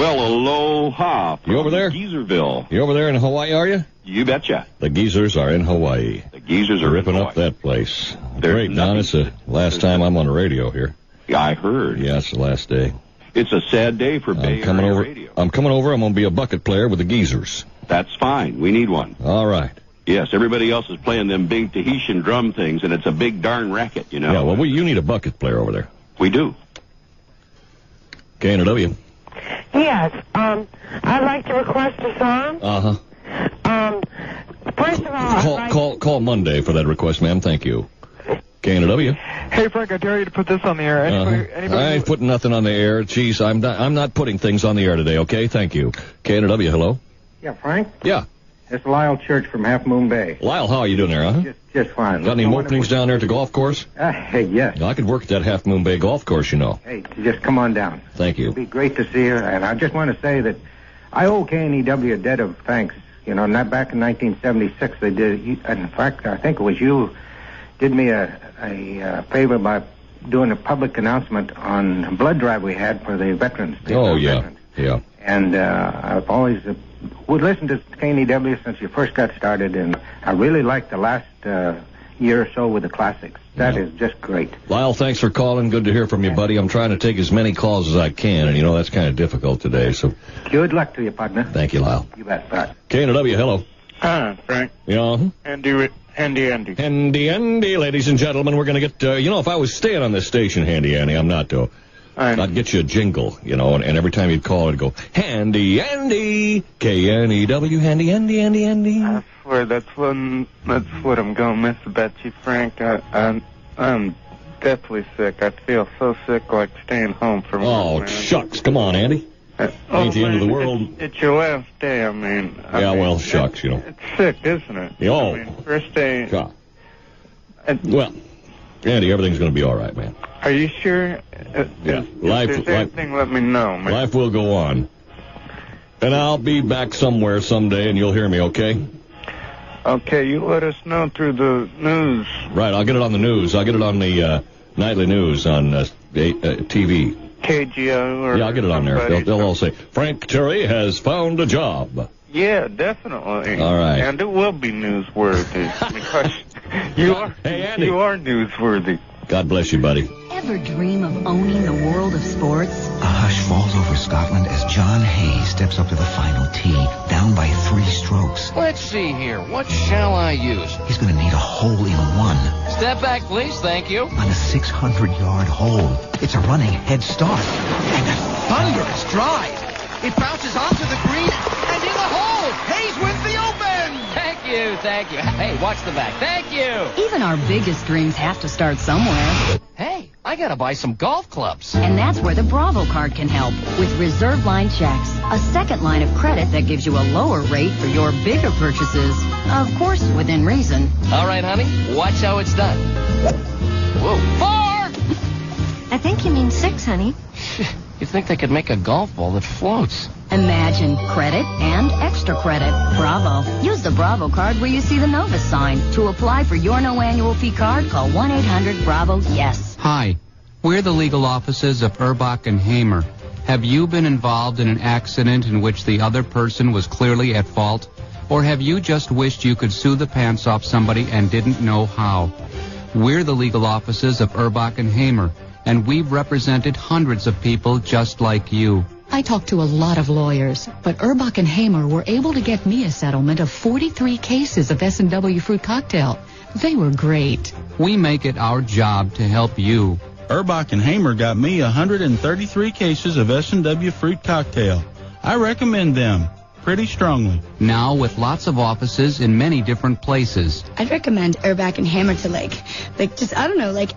Well, aloha. You over there? Geezerville. You over there in Hawaii, are you? You betcha. The Geezers are in Hawaii. The Geezers are ripping in up that place. There's Great, Don. It's the last time I'm on the radio here. Yeah, I heard. Yeah, it's the last day. It's a sad day for Bay Area radio. I'm coming over. I'm going to be a bucket player with the Geezers. That's fine. We need one. All right. Yes, everybody else is playing them big Tahitian drum things, and it's a big darn racket, you know. Yeah, well, you need a bucket player over there. We do. KNW. Yes, I'd like to request a song. Uh-huh. First of all, Call Monday for that request, ma'am. Thank you. KNW. Hey, Frank, I dare you to put this on the air. Anybody I ain't putting nothing on the air. Jeez, I'm not putting things on the air today, okay? Thank you. KNW, hello? Yeah, Frank? Yeah. It's Lyle Church from Half Moon Bay. Lyle, how are you doing there, huh? Just fine. Got any openings down there at the golf course? Hey, yes. I could work at that Half Moon Bay golf course, you know. Hey, just come on down. Thank you. It'd be great to see you, and I just want to say that I owe KNEW a debt of thanks. You know, not back in 1976, they did. In fact, I think it was you did me a favor by doing a public announcement on a blood drive we had for the veterans. Oh, yeah, yeah. And I've always would listen to KNEW since you first got started, and I really like the last year or so with the classics. That is just great. Lyle, thanks for calling. Good to hear from you, buddy. I'm trying to take as many calls as I can, and you know that's kind of difficult today. So, good luck to you, partner. Thank you, Lyle. You bet. Bye. KNW, hello. Hi, Frank. Yeah. Handy, ladies and gentlemen. We're going to get, if I was staying on this station, Handy Andy, I'm not, though. I'd get you a jingle, and every time you'd call, it'd go, Handy Andy, KNEW, Handy Andy. I swear, that's what I'm going to miss about you, Frank. I'm deathly sick. I feel so sick like staying home from work. Oh, shucks. Come on, Andy. Ain't the end of the world. It's your last day, I mean. Well, shucks, It's sick, isn't it? Oh. First day. God. Well, Andy, everything's going to be all right, man. Are you sure? Yeah. If there's anything, let me know, man. Life will go on. And I'll be back somewhere someday, and you'll hear me, okay? Okay, you let us know through the news. Right, I'll get it on the news. I'll get it on the nightly news on TV. KGO or yeah, I'll get it on there. They'll all say, Frank Terry has found a job. Yeah, definitely. All right. And it will be newsworthy because you are newsworthy. God bless you, buddy. Ever dream of owning the world of sports? A hush falls over Scotland as John Hayes steps up to the final tee, down by 3 strokes. Let's see here. What shall I use? He's going to need a hole-in-one. Step back, please. Thank you. On a 600-yard hole. It's a running head start. And a thunderous drive. It bounces onto the green and in the hole. Hayes wins the Open. Thank you. Hey, watch the back. Thank you. Even our biggest dreams have to start somewhere. Hey, I gotta buy some golf clubs. And that's where the Bravo card can help. With Reserve Line Checks, a second line of credit that gives you a lower rate for your bigger purchases. Of course, within reason. All right, honey, watch how it's done. Whoa, 4! I think you mean 6, honey. You'd think they could make a golf ball that floats. Imagine credit and extra credit. Bravo. Use the Bravo card where you see the Novus sign. To apply for your no annual fee card, call 1-800-BRAVO-YES. Hi, we're the legal offices of Erbach and Hamer. Have you been involved in an accident in which the other person was clearly at fault? Or have you just wished you could sue the pants off somebody and didn't know how? We're the legal offices of Erbach and Hamer, and we've represented hundreds of people just like you. I talked to a lot of lawyers, but Erbach and Hamer were able to get me a settlement of 43 cases of S&W fruit cocktail. They were great. We make it our job to help you. Erbach and Hamer got me 133 cases of S&W fruit cocktail. I recommend them pretty strongly. Now with lots of offices in many different places. I'd recommend Erbach and Hamer to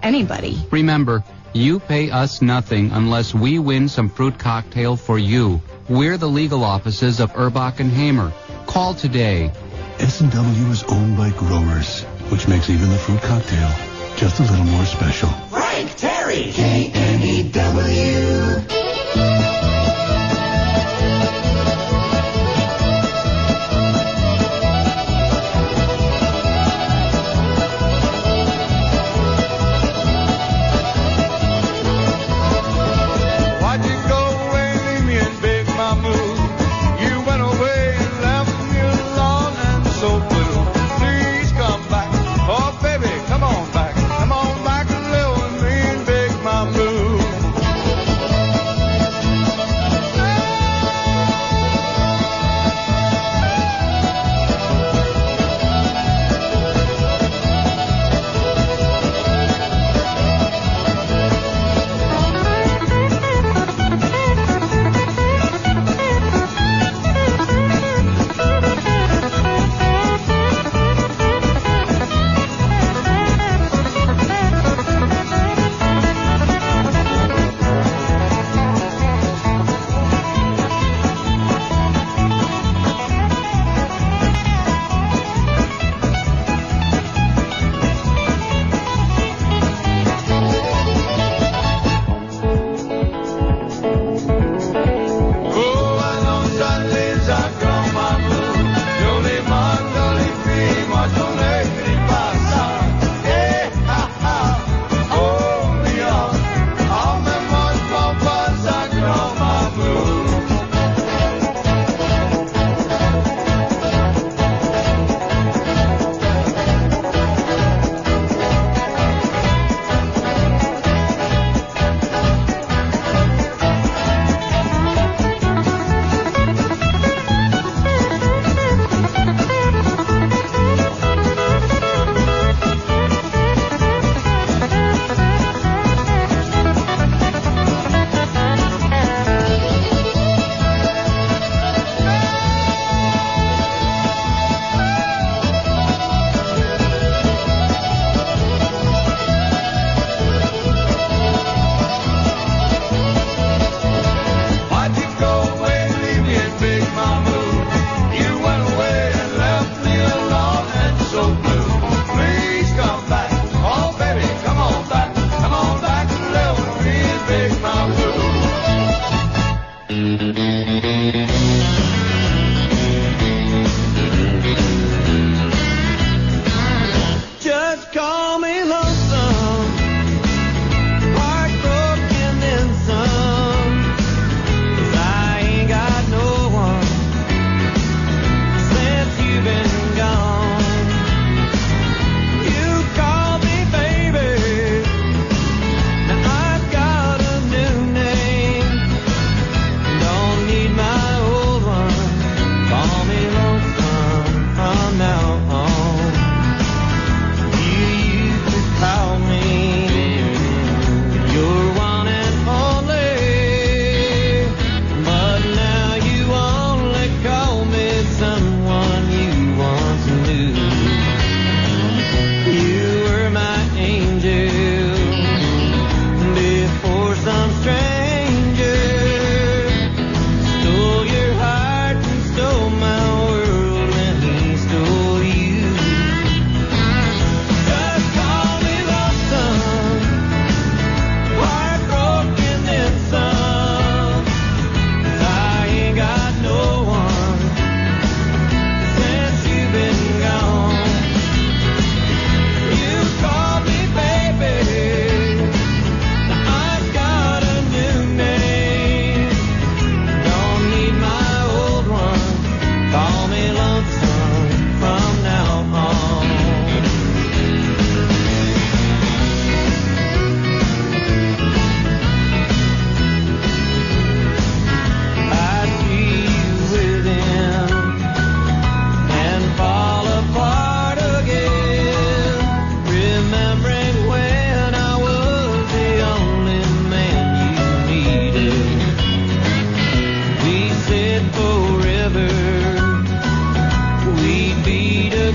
anybody. Remember, you pay us nothing unless we win some fruit cocktail for you. We're the legal offices of Erbach and Hamer. Call today. S&W is owned by growers, which makes even the fruit cocktail just a little more special. Frank Terry, KNEW.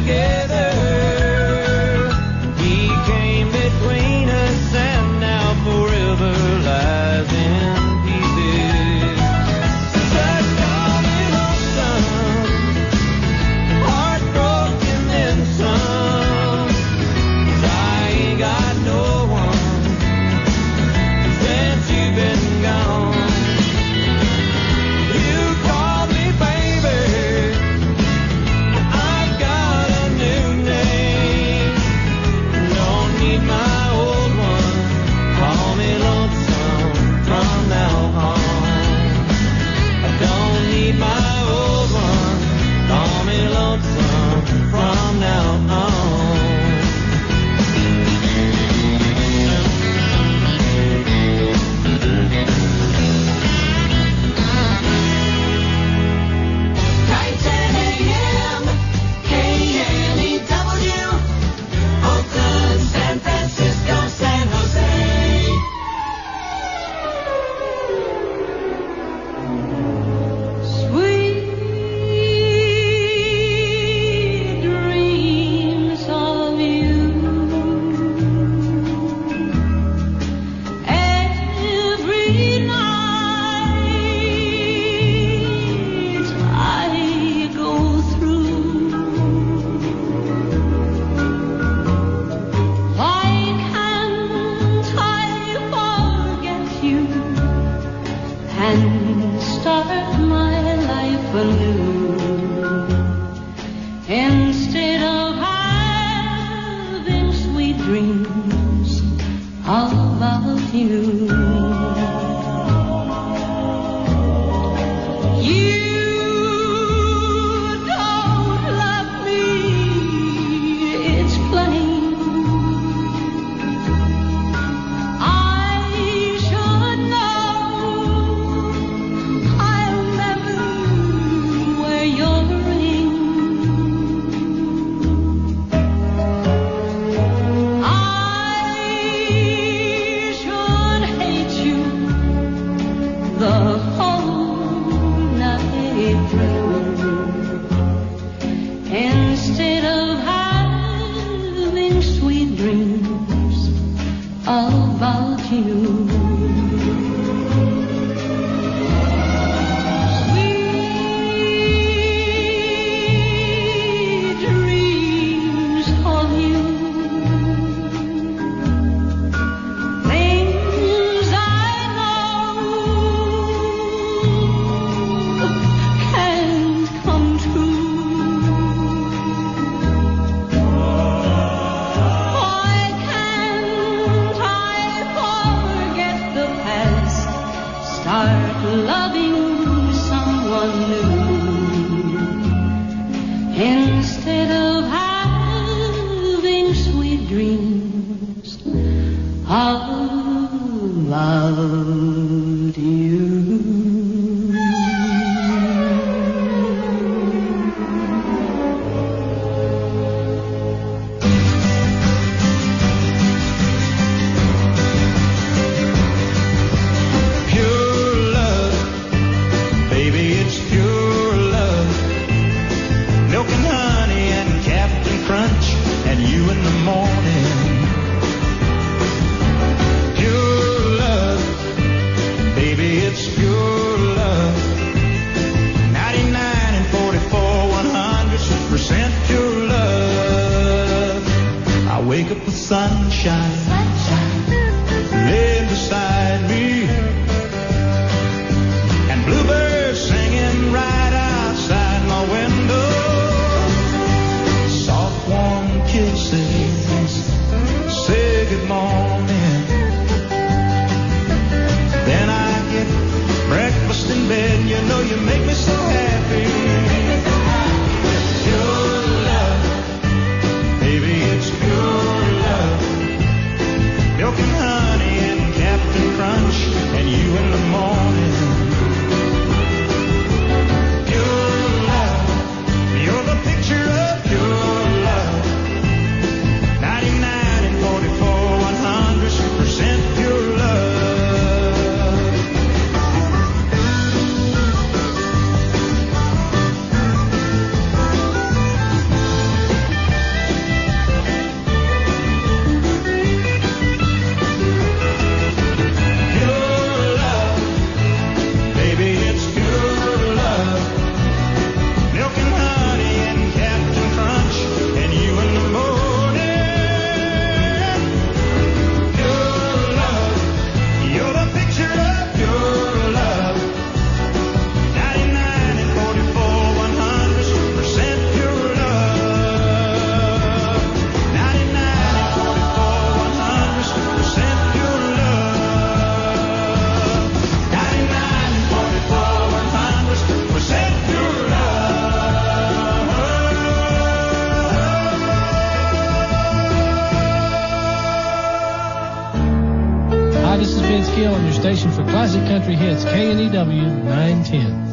together. He came between us and now forever lies in pieces. Just call me lonesome, heartbroken and some. 'Cause I ain't got no one since you've been gone. You call me baby, I've got a new name. Don't need my old one, call me lonesome from now on. I don't need my old one, call me lonesome from now on. Titan AM, KNEW, Oakland, San Francisco, San Jose. Sweet dreams of you. Every night I go through. Why can't I forget you and start my life anew? Instead of having sweet dreams about you. You don't love me, it's plain. I should know. I'll never wear your ring. I should hate you the whole night through. Instead of having sweet dreams about you. Sweet dreams of you. Things I know can't come true. Why can't I forget the past? Start loving someone new. Instead of having sweet dreams about you. Pure love, baby, it's pure love. Milk and honey and Captain Crunch and you in the morning. Pure love, baby, it's pure love. 99 and 44, 100% pure love. I wake up with sunshine, laying beside me, and bluebirds singing right outside my window. Soft warm kisses say good morning. Then I get breakfast in bed. You know you make me so happy. Pure love, baby, it's pure love. station for classic country hits, KNEW 910.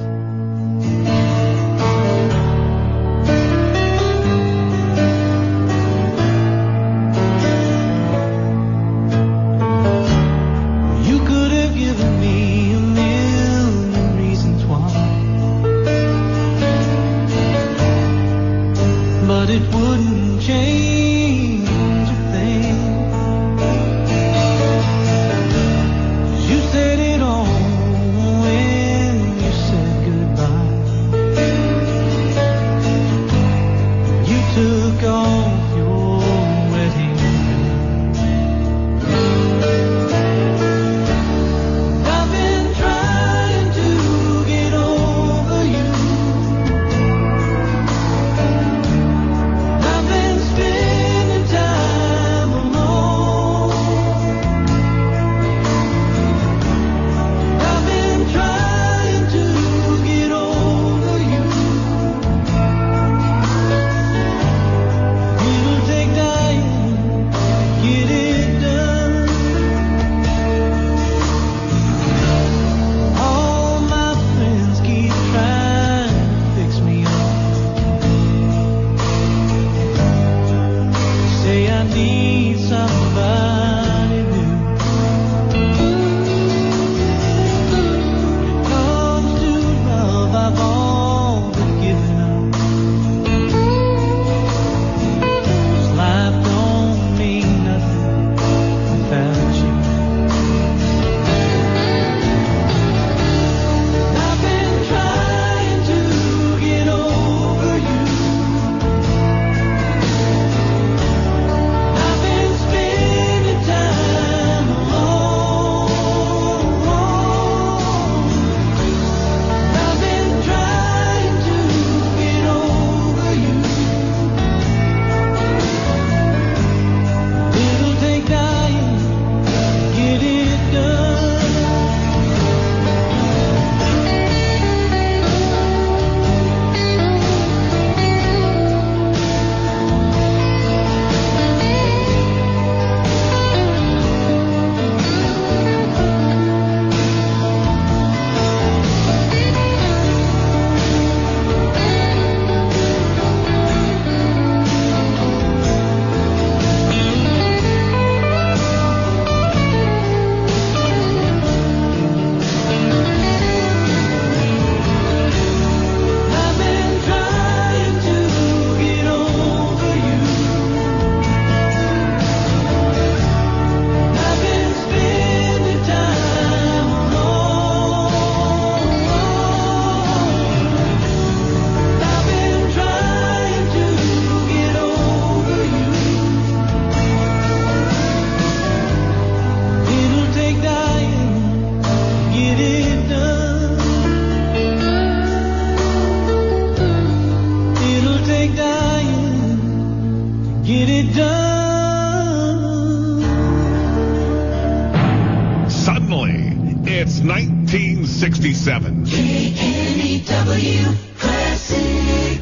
It's 1967. KNEW Classic.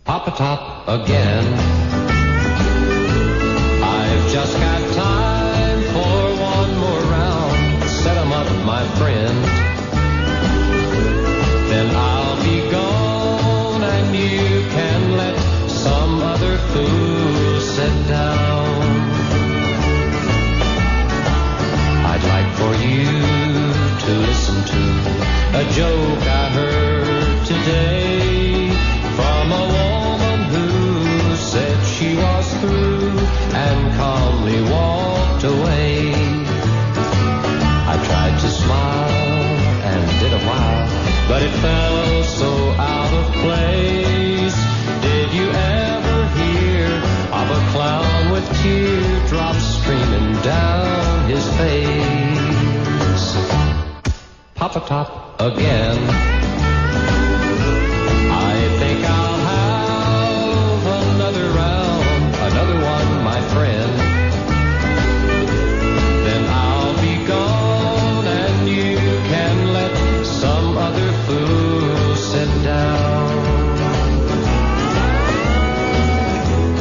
Papa Top again. I've just got time for one more round. Set 'em up, my friend. Then I'll be gone and you can let some other fool sit down. I'd like for you to listen to a joke I heard today from a woman who said she was through and calmly walked away. I tried to smile and did a while, but it felt so out of place. Did you ever hear of a clown with teardrops streaming down his face? Papa Top again. I think I'll have another round, another one, my friend. Then I'll be gone and you can let some other fool sit down.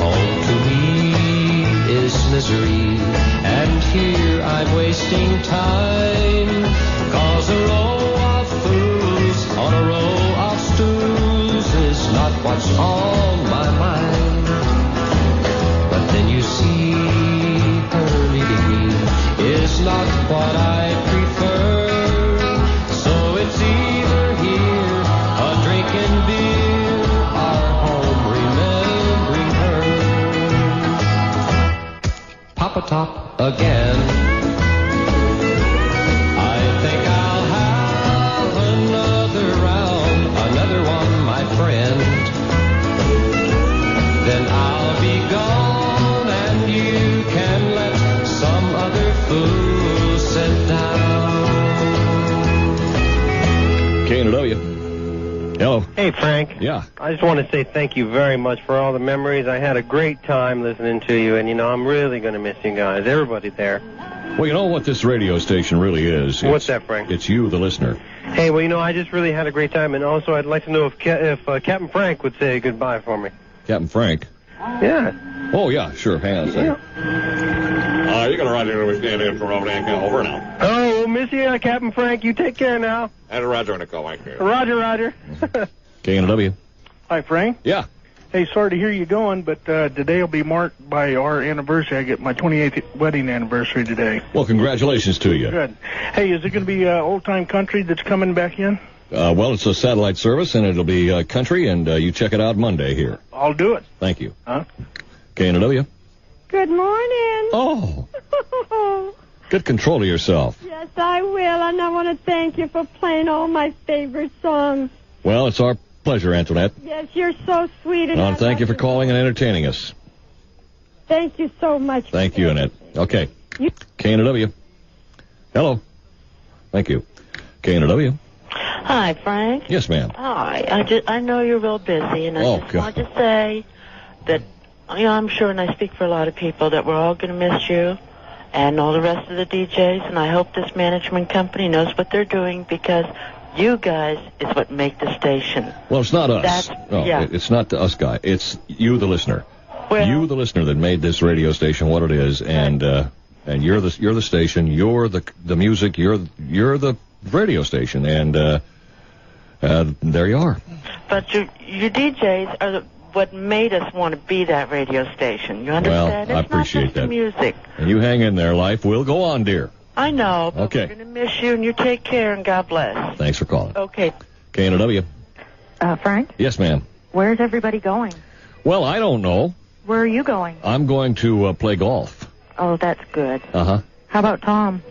Home to me is misery and here I'm wasting time. 'Cause a row of fools on a row of stools is not what's on my mind. But then you see her leaving me is not what I prefer. So it's either here, a drinking beer, or home remembering her. Papa Top again. I think I'll have another round, another one, my friend. Then I'll be gone and you can let some other fool sit down. K&W. Hello. Hey, Frank. Yeah. I just want to say thank you very much for all the memories. I had a great time listening to you, and, you know, I'm really going to miss you guys, everybody there. Well, you know what this radio station really is? What's that, Frank? It's you, the listener. Hey, well, you know, I just really had a great time, and also I'd like to know if Captain Frank would say goodbye for me. Captain Frank? Yeah. Oh, yeah, sure. Hang on a second. You're going to ride here with stand in for over now. Oh, we'll miss you, Captain Frank. You take care now. And Roger on the call, Mike. Roger, Roger. K&W. Hi, Frank. Yeah. Hey, sorry to hear you going, but today will be marked by our anniversary. I get my 28th wedding anniversary today. Well, congratulations to you. Good. Hey, is it going to be old-time country that's coming back in? Well, it's a satellite service, and it'll be country, and you check it out Monday here. I'll do it. Thank you. Huh? K&W. Good morning. Oh. Get control of yourself. Yes, I will, and I want to thank you for playing all my favorite songs. Well, it's our pleasure, Antoinette. Yes, you're so sweet. And Thank you for calling and entertaining us. Thank you so much. Thank you, Annette. Okay. K&W. Hello. Thank you. K&W. Hi, Frank. Yes, ma'am. Hi. I know you're real busy, and I just God. want to say that, you know, I'm sure, and I speak for a lot of people, that we're all going to miss you and all the rest of the DJs, and I hope this management company knows what they're doing, because you guys is what make the station. Well, it's not us. It's not us, guy. It's you, the listener. Well, you, the listener, that made this radio station what it is, and you're the station. You're the music. You're the radio station, and there you are. But your DJs are what made us want to be that radio station. You understand? Well, I it's not appreciate just the that. music. And you hang in there. Life will go on, dear. I know, but Okay. we're going to miss you, and you take care, and God bless. Thanks for calling. Okay. K&W. Frank, Yes, ma'am. where's everybody going? Well, I don't know. Where are you going? I'm going to play golf. Oh, that's good. Uh-huh. How about Tom?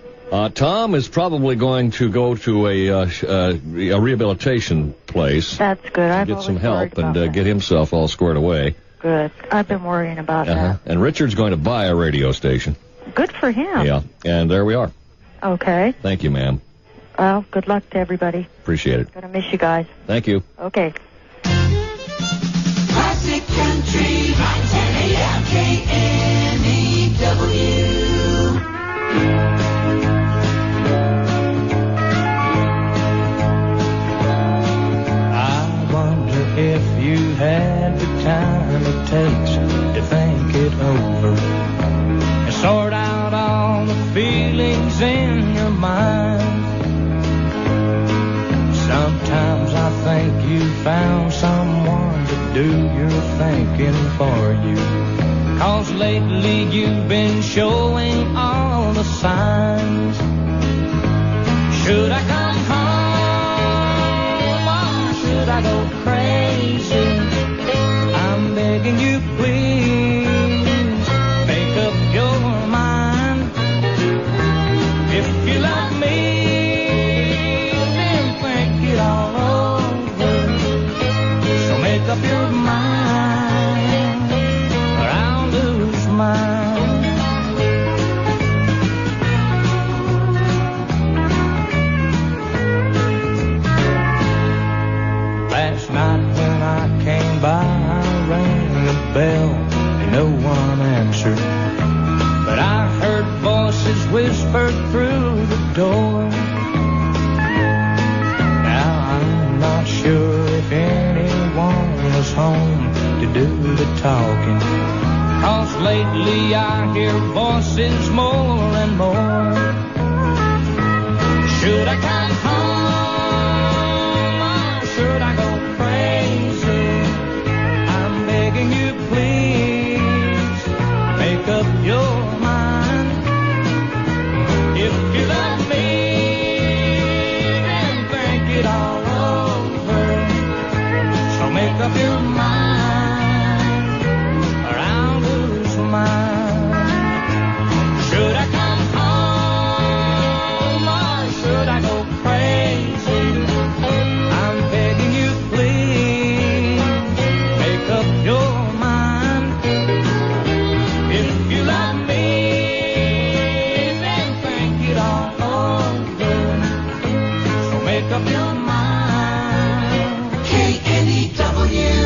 Tom is probably going to go to a rehabilitation place. That's good. I've Get some always worried help and about that. get himself all squared away. Good. I've been worrying about that. And Richard's going to buy a radio station. Good for him. Yeah, and there we are. Okay. Thank you, ma'am. Well, good luck to everybody. Appreciate it. Gonna miss you guys. Thank you. Okay. Classic Country 910 AM KNEW. I wonder if you had the time it takes to think it over and sort out all the feelings in your mind. Sometimes I think you found someone to do your thinking for you, 'cause lately you've been showing all the signs. Should I come home or should I go crazy? I'm begging you, please, make up your mind. If you love me, then think it all over. So make up your mind, or I'll lose mine. Last night when I came by, I rang the bell and no one answered. But I heard voices whispered through the door. Now I'm not sure if anyone was home to do the talking, 'Cause lately I hear voices more and more. Should I come home or should I go crazy? I'm begging you, please, make up your mind. If you love me, then think it all over. So make up your mind, or I'll lose mine. Should I come home or should I go crazy? I'm begging you, please, make up your mind. If you love me, then think it all over. So make up your mind. K-N-E-W.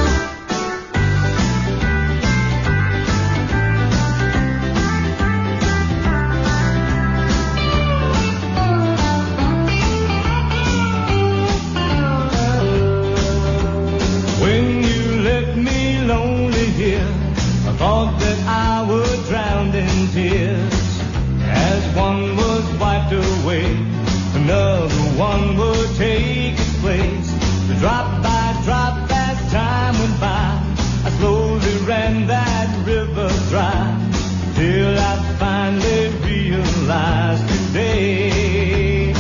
When you left me lonely here, I thought that I would drown in tears. As one was wiped away, another one would take its place. Drop by drop as time went by, I slowly ran that river dry, till I finally realized today.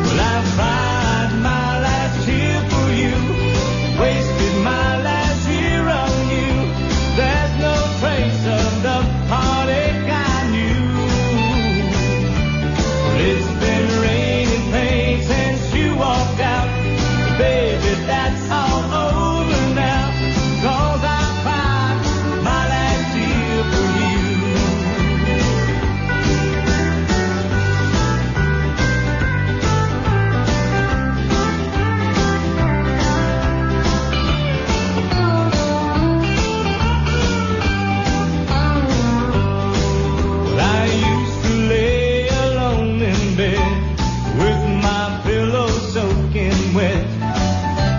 Well, I cried my last tear for you, wasted my last year on you. There's no trace of the heartache I knew. Well, it's been raining pain since you walked out. Baby, that's all over now. 'Cause I cried my last tear for you. Well, I used to lay alone in bed with my pillow soaking wet.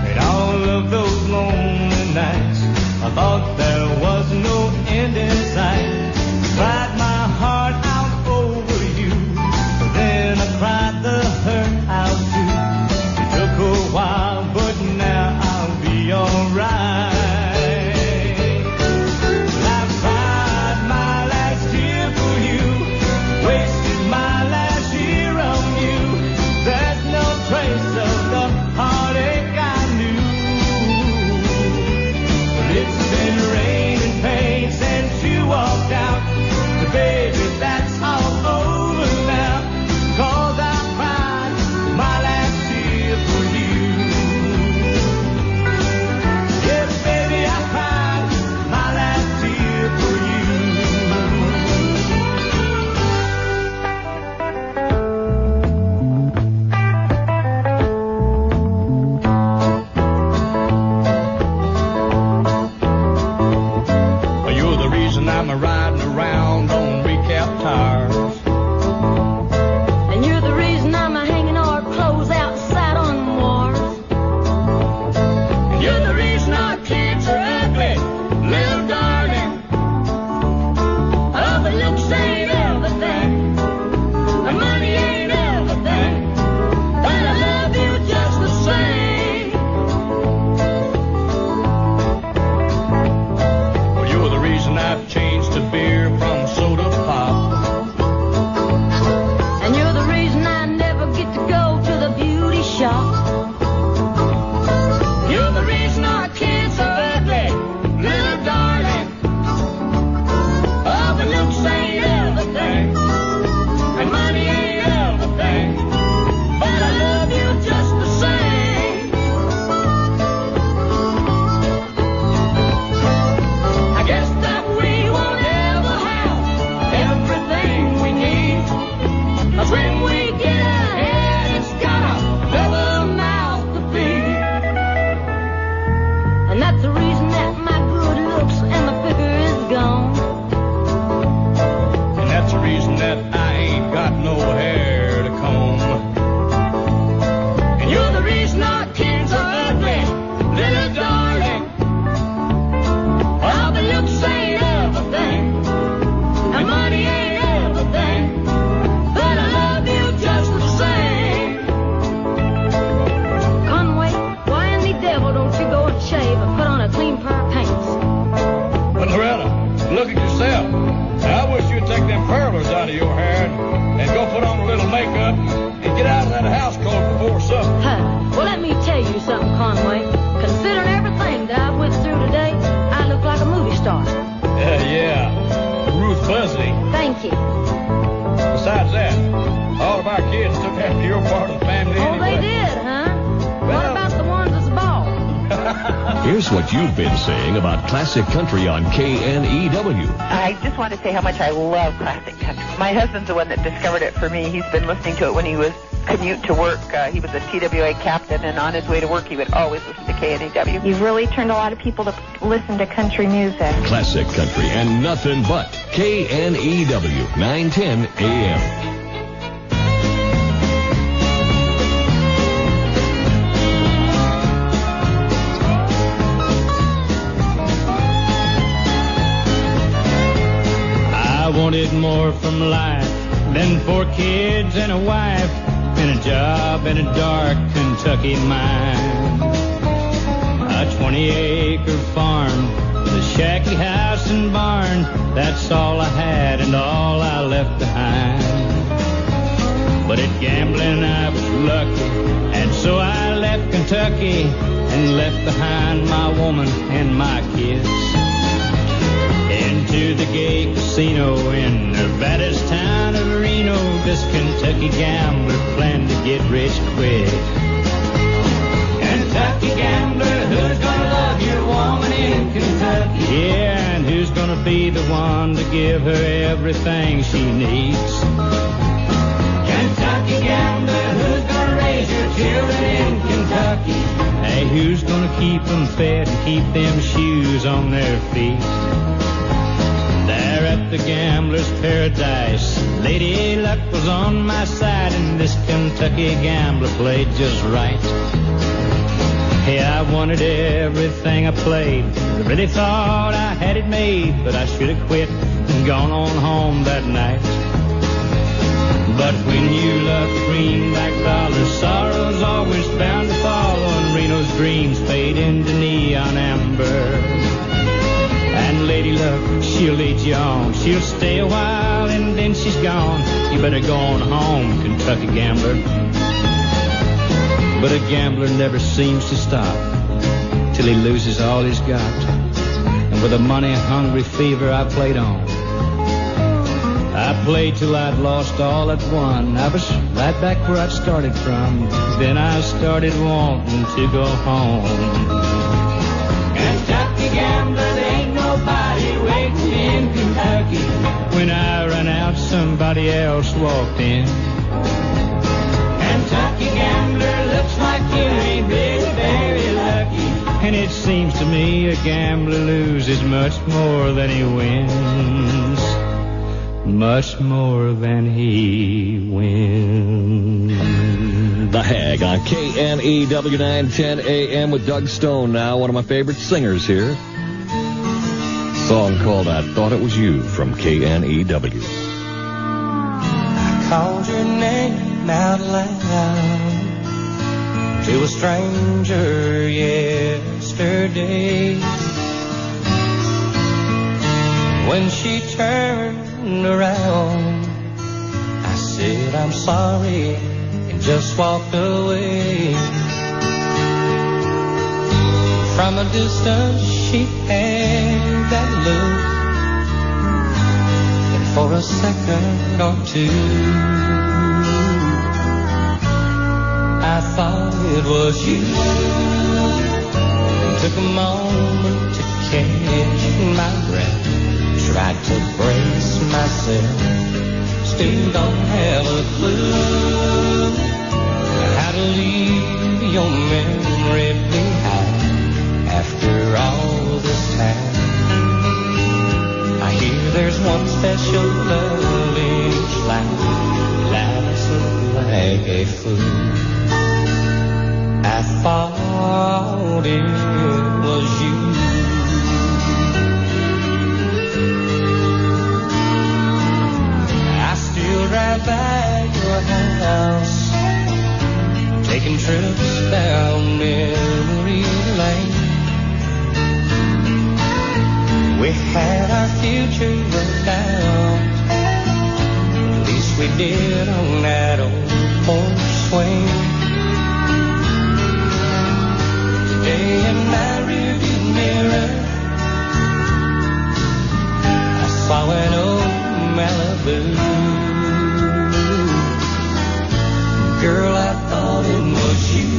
And all of those lonely nights, I thought there was no end in sight. Cried my heart out over you, but then I cried the hurt out too. It took a while, but now I'll be alright. Well, I've cried my last tear for you, wasted my last year on you. There's no trace of the heartache I knew. But it's been raining pain since you walked out. But baby, that's all over now. 'Cause I cried my last tear for you. Yes, baby, I cried my last tear for you. Well, you're the reason I'm riding around on recap tires. And you're the reason I'm hanging our clothes outside on wharf. And you're the reason our kids are ugly, little darling. Oh, but looks ain't everything. And money ain't everything. But I love you just the same. Well, you're the reason I've changed to beer from soda us what you've been saying about classic country on KNEW. I just want to say how much I love classic country. My husband's the one that discovered it for me. He's been listening to it when he was commute to work. He was a TWA captain, and on his way to work, he would always listen to KNEW. You've really turned a lot of people to listen to country music. Classic country and nothing but KNEW 910 AM. I wanted more from life than 4 kids and a wife and a job in a dark Kentucky mine. A 20-acre farm with a shacky house and barn. That's all I had and all I left behind. But at gambling I was lucky, and so I left Kentucky and left behind my woman and my kids. Into the gay casino in Nevada's town of Reno, this Kentucky gambler planned to get rich quick. Kentucky gambler, who's gonna love your woman in Kentucky? Yeah, and who's gonna be the one to give her everything she needs? Kentucky gambler, who's gonna raise your children in Kentucky? Hey, who's gonna keep them fed and keep them shoes on their feet? There at the gambler's paradise, Lady Luck was on my side, and this Kentucky gambler played just right. Hey, I wanted everything I played. I really thought I had it made, but I should have quit and gone on home that night. But when you love greenback dollars, sorrow's always bound to follow, and Reno's dreams fade into neon amber. And Lady Luck, she'll lead you on. She'll stay a while and then she's gone. You better go on home, Kentucky gambler. But a gambler never seems to stop till he loses all he's got. And with a money-hungry fever, I played on. I played till I'd lost all at one. I was right back where I'd started from. Then I started wanting to go home. Kentucky gambler, there ain't nobody waiting in Kentucky. When I ran out, somebody else walked in. Kentucky gambler, looks like you ain't really very lucky. And it seems to me a gambler loses much more than he wins. Much more than he wins. The Hag on KNEW 910 AM with Doug Stone now, one of my favorite singers here. Song called I Thought It Was You from KNEW. I called your name out loud to a stranger yesterday. When she turned around, I said I'm sorry and just walked away. From a distance she had that look, and for a second or two I thought it was you. It took a moment to catch my breath, tried to brace myself, still don't have a clue how to leave your memory behind. After all this time, I hear there's one special love in each life, lies like a fool. I thought it was you. I still drive by your house, taking trips down memory lane. We had our future worked out, at least we did on that old porch swing. Today in my rearview mirror, I saw an old Malibu. Girl, I thought it was you.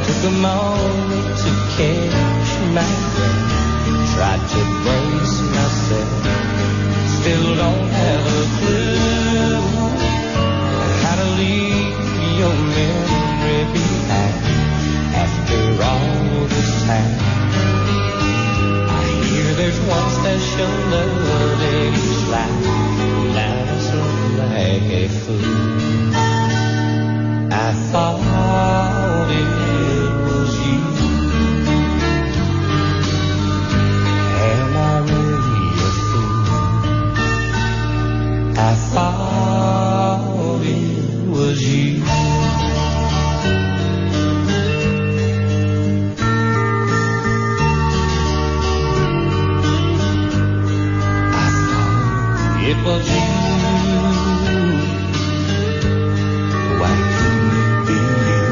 Took a moment to breath. Tried to brace myself, still don't have a clue how to leave your memory behind after all this time. I hear there's one special love in each life. Now I look like a fool. I thought it was you. Am I really a fool? I thought it was you. I thought it was you. Why couldn't it be you?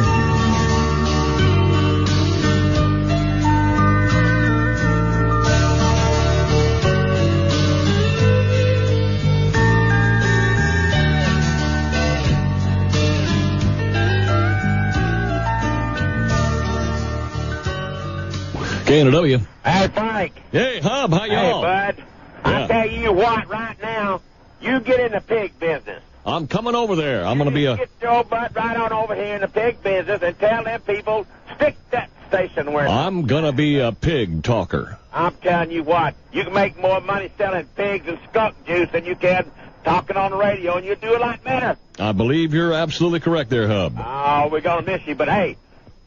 K&W. Hey, Frank. Hey, Hub, how y'all? Hey, bud. I tell you what, right now, you get in the pig business. I'm coming over there. I'm going to be a... Get your butt right on over here in the pig business and tell them people, stick that station where... I'm going to be a pig talker. I'm telling you what, you can make more money selling pigs and skunk juice than you can talking on the radio, and you'll do a lot better. I believe you're absolutely correct there, Hub. Oh, we're going to miss you, but hey,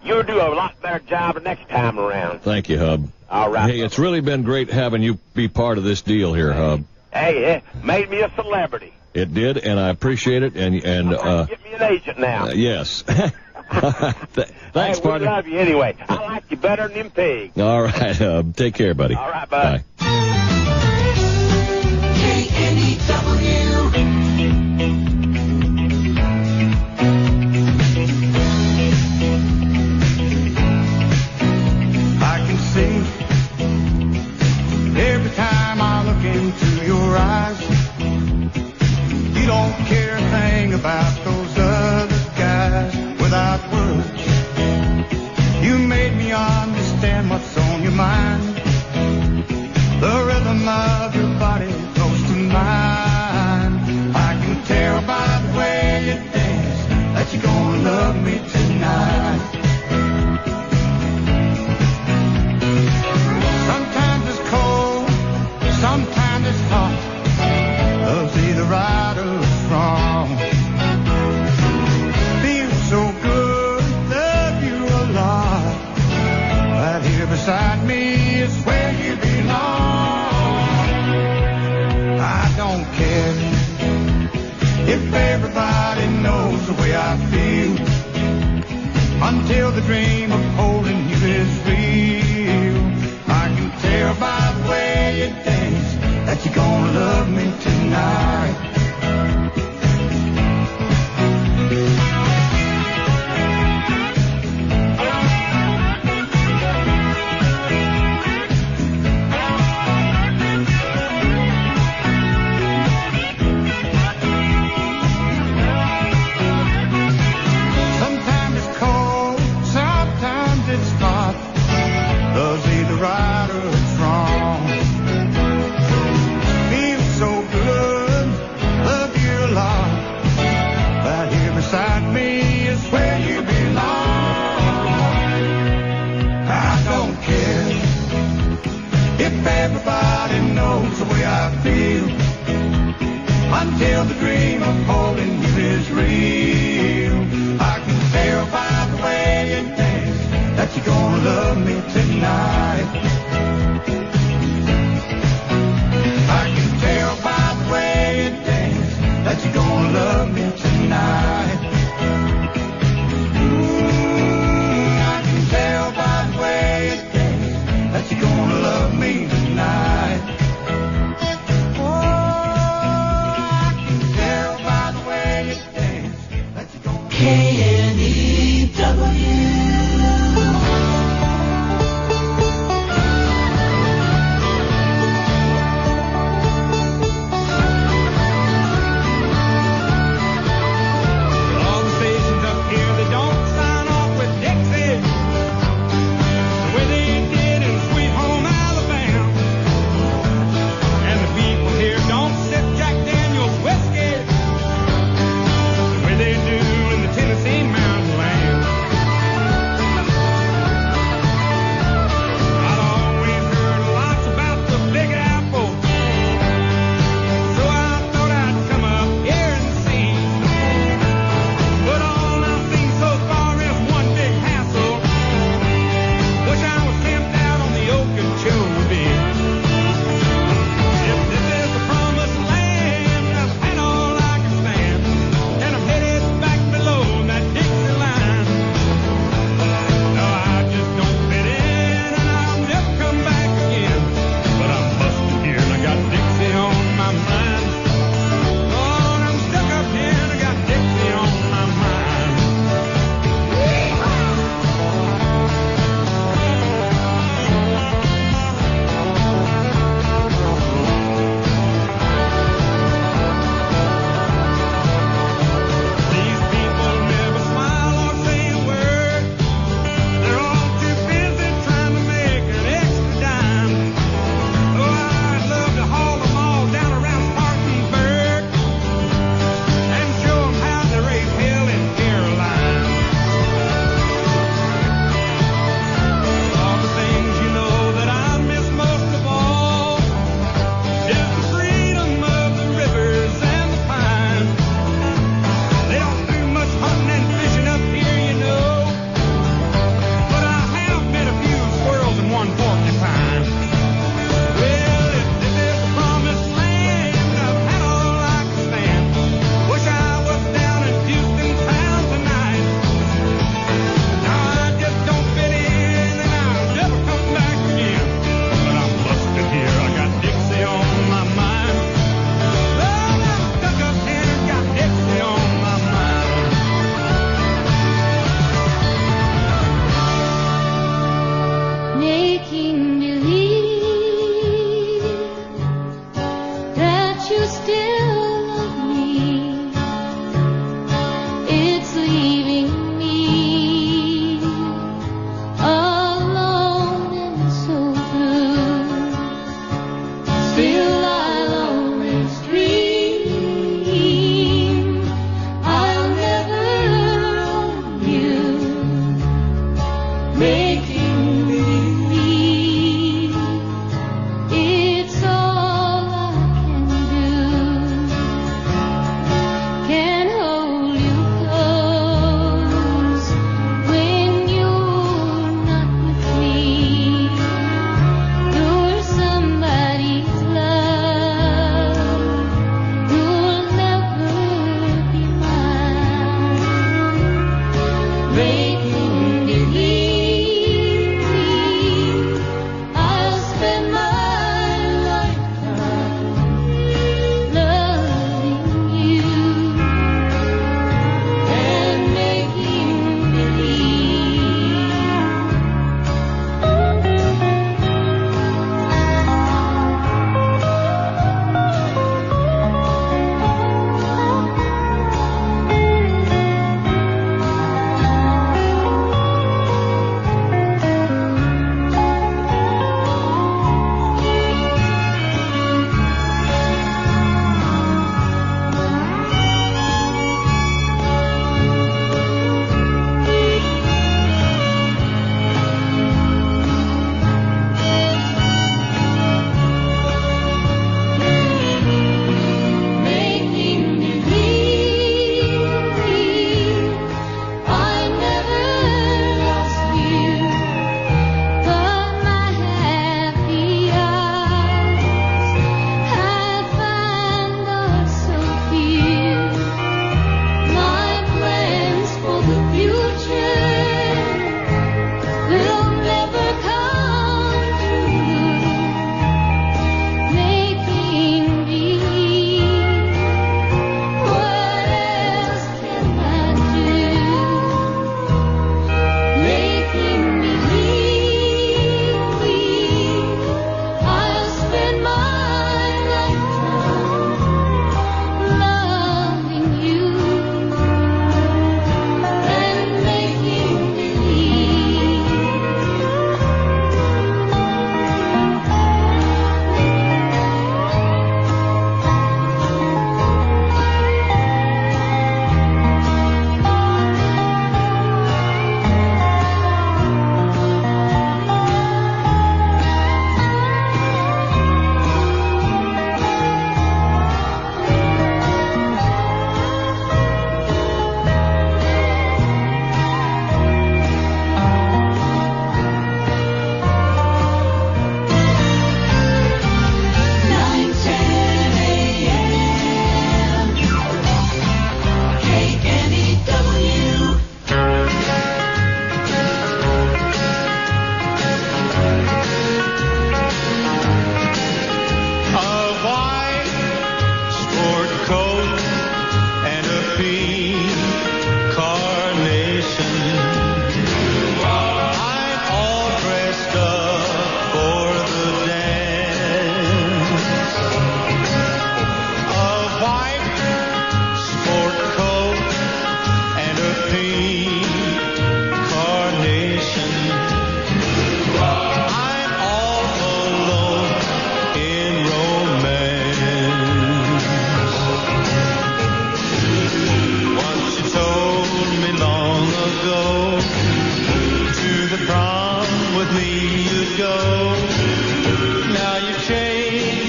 you'll do a lot better job the next time around. Thank you, Hub. All right. Hey, it's really been great having you be part of this deal here, Hub. Hey, it made me a celebrity. It did, and I appreciate it. And get me an agent now. Yes. Thanks, we partner. love you anyway. I like you better than them pigs. All right, Hub. Take care, buddy. All right, bud. Bye. I can see every time I look into your eyes, you don't care a thing about those other guys. Without words, you made me understand what's on your mind. The rhythm of your body close to mine. I can tell by the way you dance that you're gonna love me tonight. Sometimes it's cold, sometimes it's hot. Love's either right or it's wrong. Feels so good, love you a lot. Right here beside me is where you belong. I don't care if everybody knows the way I feel, until the dream of holding you is real. I can tell by the way you dance that you're gonna love me tonight. Sometimes it's cold, sometimes it's hot. Love's either right or it's wrong. Feels so good, love you a lot. Right here beside me is where you belong. I don't care if everybody knows the way I feel, until the dream of holding you is real. I can tell by the way you dance that you're gonna love me tonight. I can tell by the way you dance that you're gonna love me tonight. I can tell by the way you dance that you're gonna love me tonight. Oh, I can tell by the way you dance that you're gonna K-N-E-W. All the stations up here, they don't sign off with Dixie the way they did in Sweet Home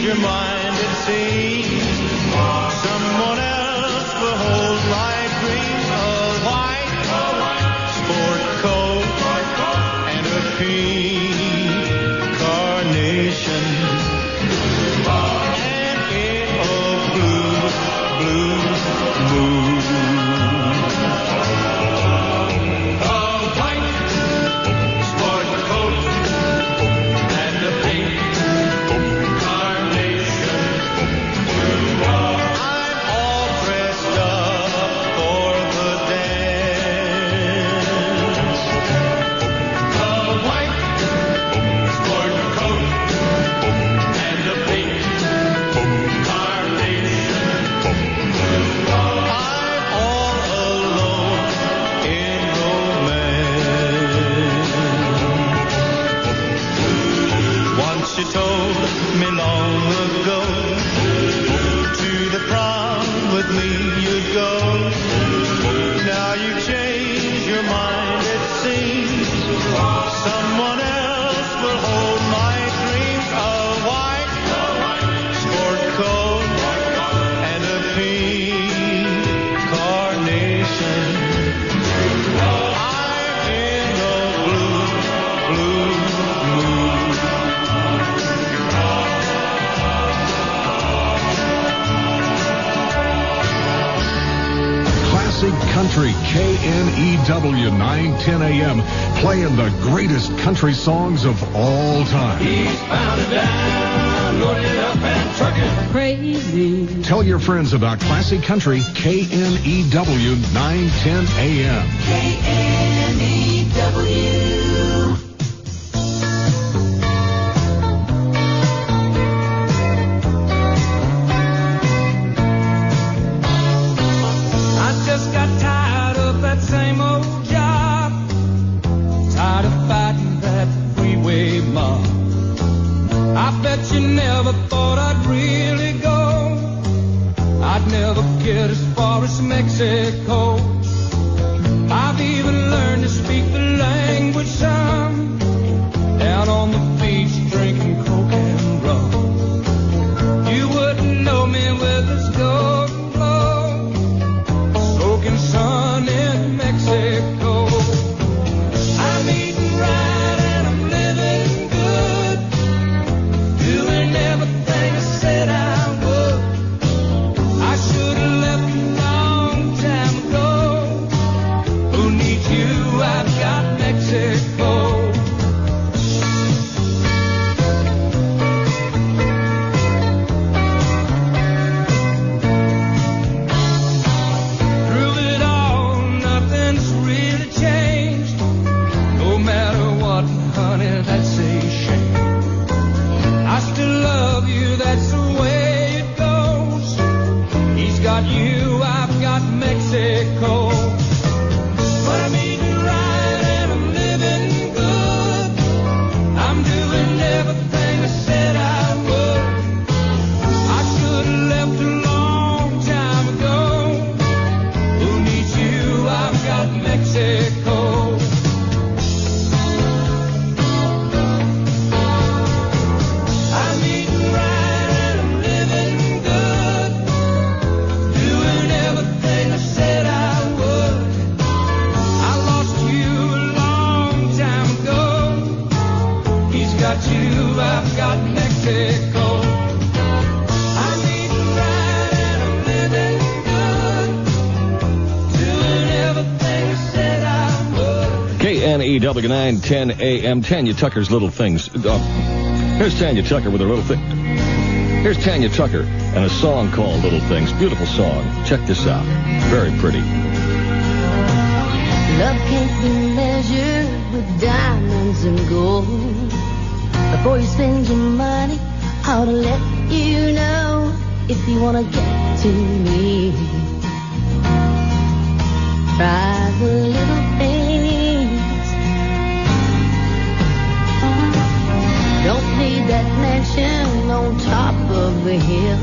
your mind, it seems. Someone else will hold my dreams. A white sport coat and a pink carnation. And in a blue moon. A white sport coat and a pink carnation. I'm all dressed up for the dance. A white sport coat and a pink carnation. I'm all alone in romance. Once you told me long ago, to the prom with me you'd go. Now you change your mind, it seems. Someone else will hold my dreams. A white sport coat and a pink carnation. I'm in the blue mood. Classic Country, KNEW 910 AM, playing the greatest country songs of all time. Eastbound and down, loaded up and trucking. Crazy. Tell your friends about Classic Country, KNEW 910 AM. KNEW. I just got tired of that same old job. Tired of fighting that freeway mob. I bet you never thought I'd really go. I'd never get as far as Mexico. I've even learned to speak the language some. Down on the beach drinking coke and rum. You wouldn't know me with this golden glow. Soaking sun in Mexico. I'm eating right and I'm living good. Doing everything I said I would. I should have left a long time ago. Who needs you? I've got Mexico. Through it all, nothing's really changed. No matter what, honey, that's a shame. I still love you, that's the way it goes. He's got you, I've got Mexico. But I'm eating right and I'm living good. I'm doing everything I said I would. I should have left a long time ago. Who needs you? I've got Mexico. I'm eating right and I'm living good. Doing everything I said I would. I lost you a long time ago. He's got you, I've got Mexico. I'm eating right and I'm living good. Doing everything I said I would. KNEW 910 AM. Tanya Tucker's Little Things. Here's Tanya Tucker with her Little Thing. Here's Tanya Tucker and a song called Little Things. Beautiful song. Check this out. Very pretty. Love can't be measured with diamonds and gold. Before you spend your money, I ought to let you know if you want to get to me. Try the little things. Don't need that mansion on top of the hill.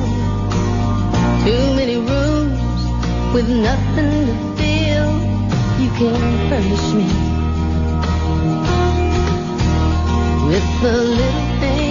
Too many rooms with nothing to fill. You can furnish me with the little things.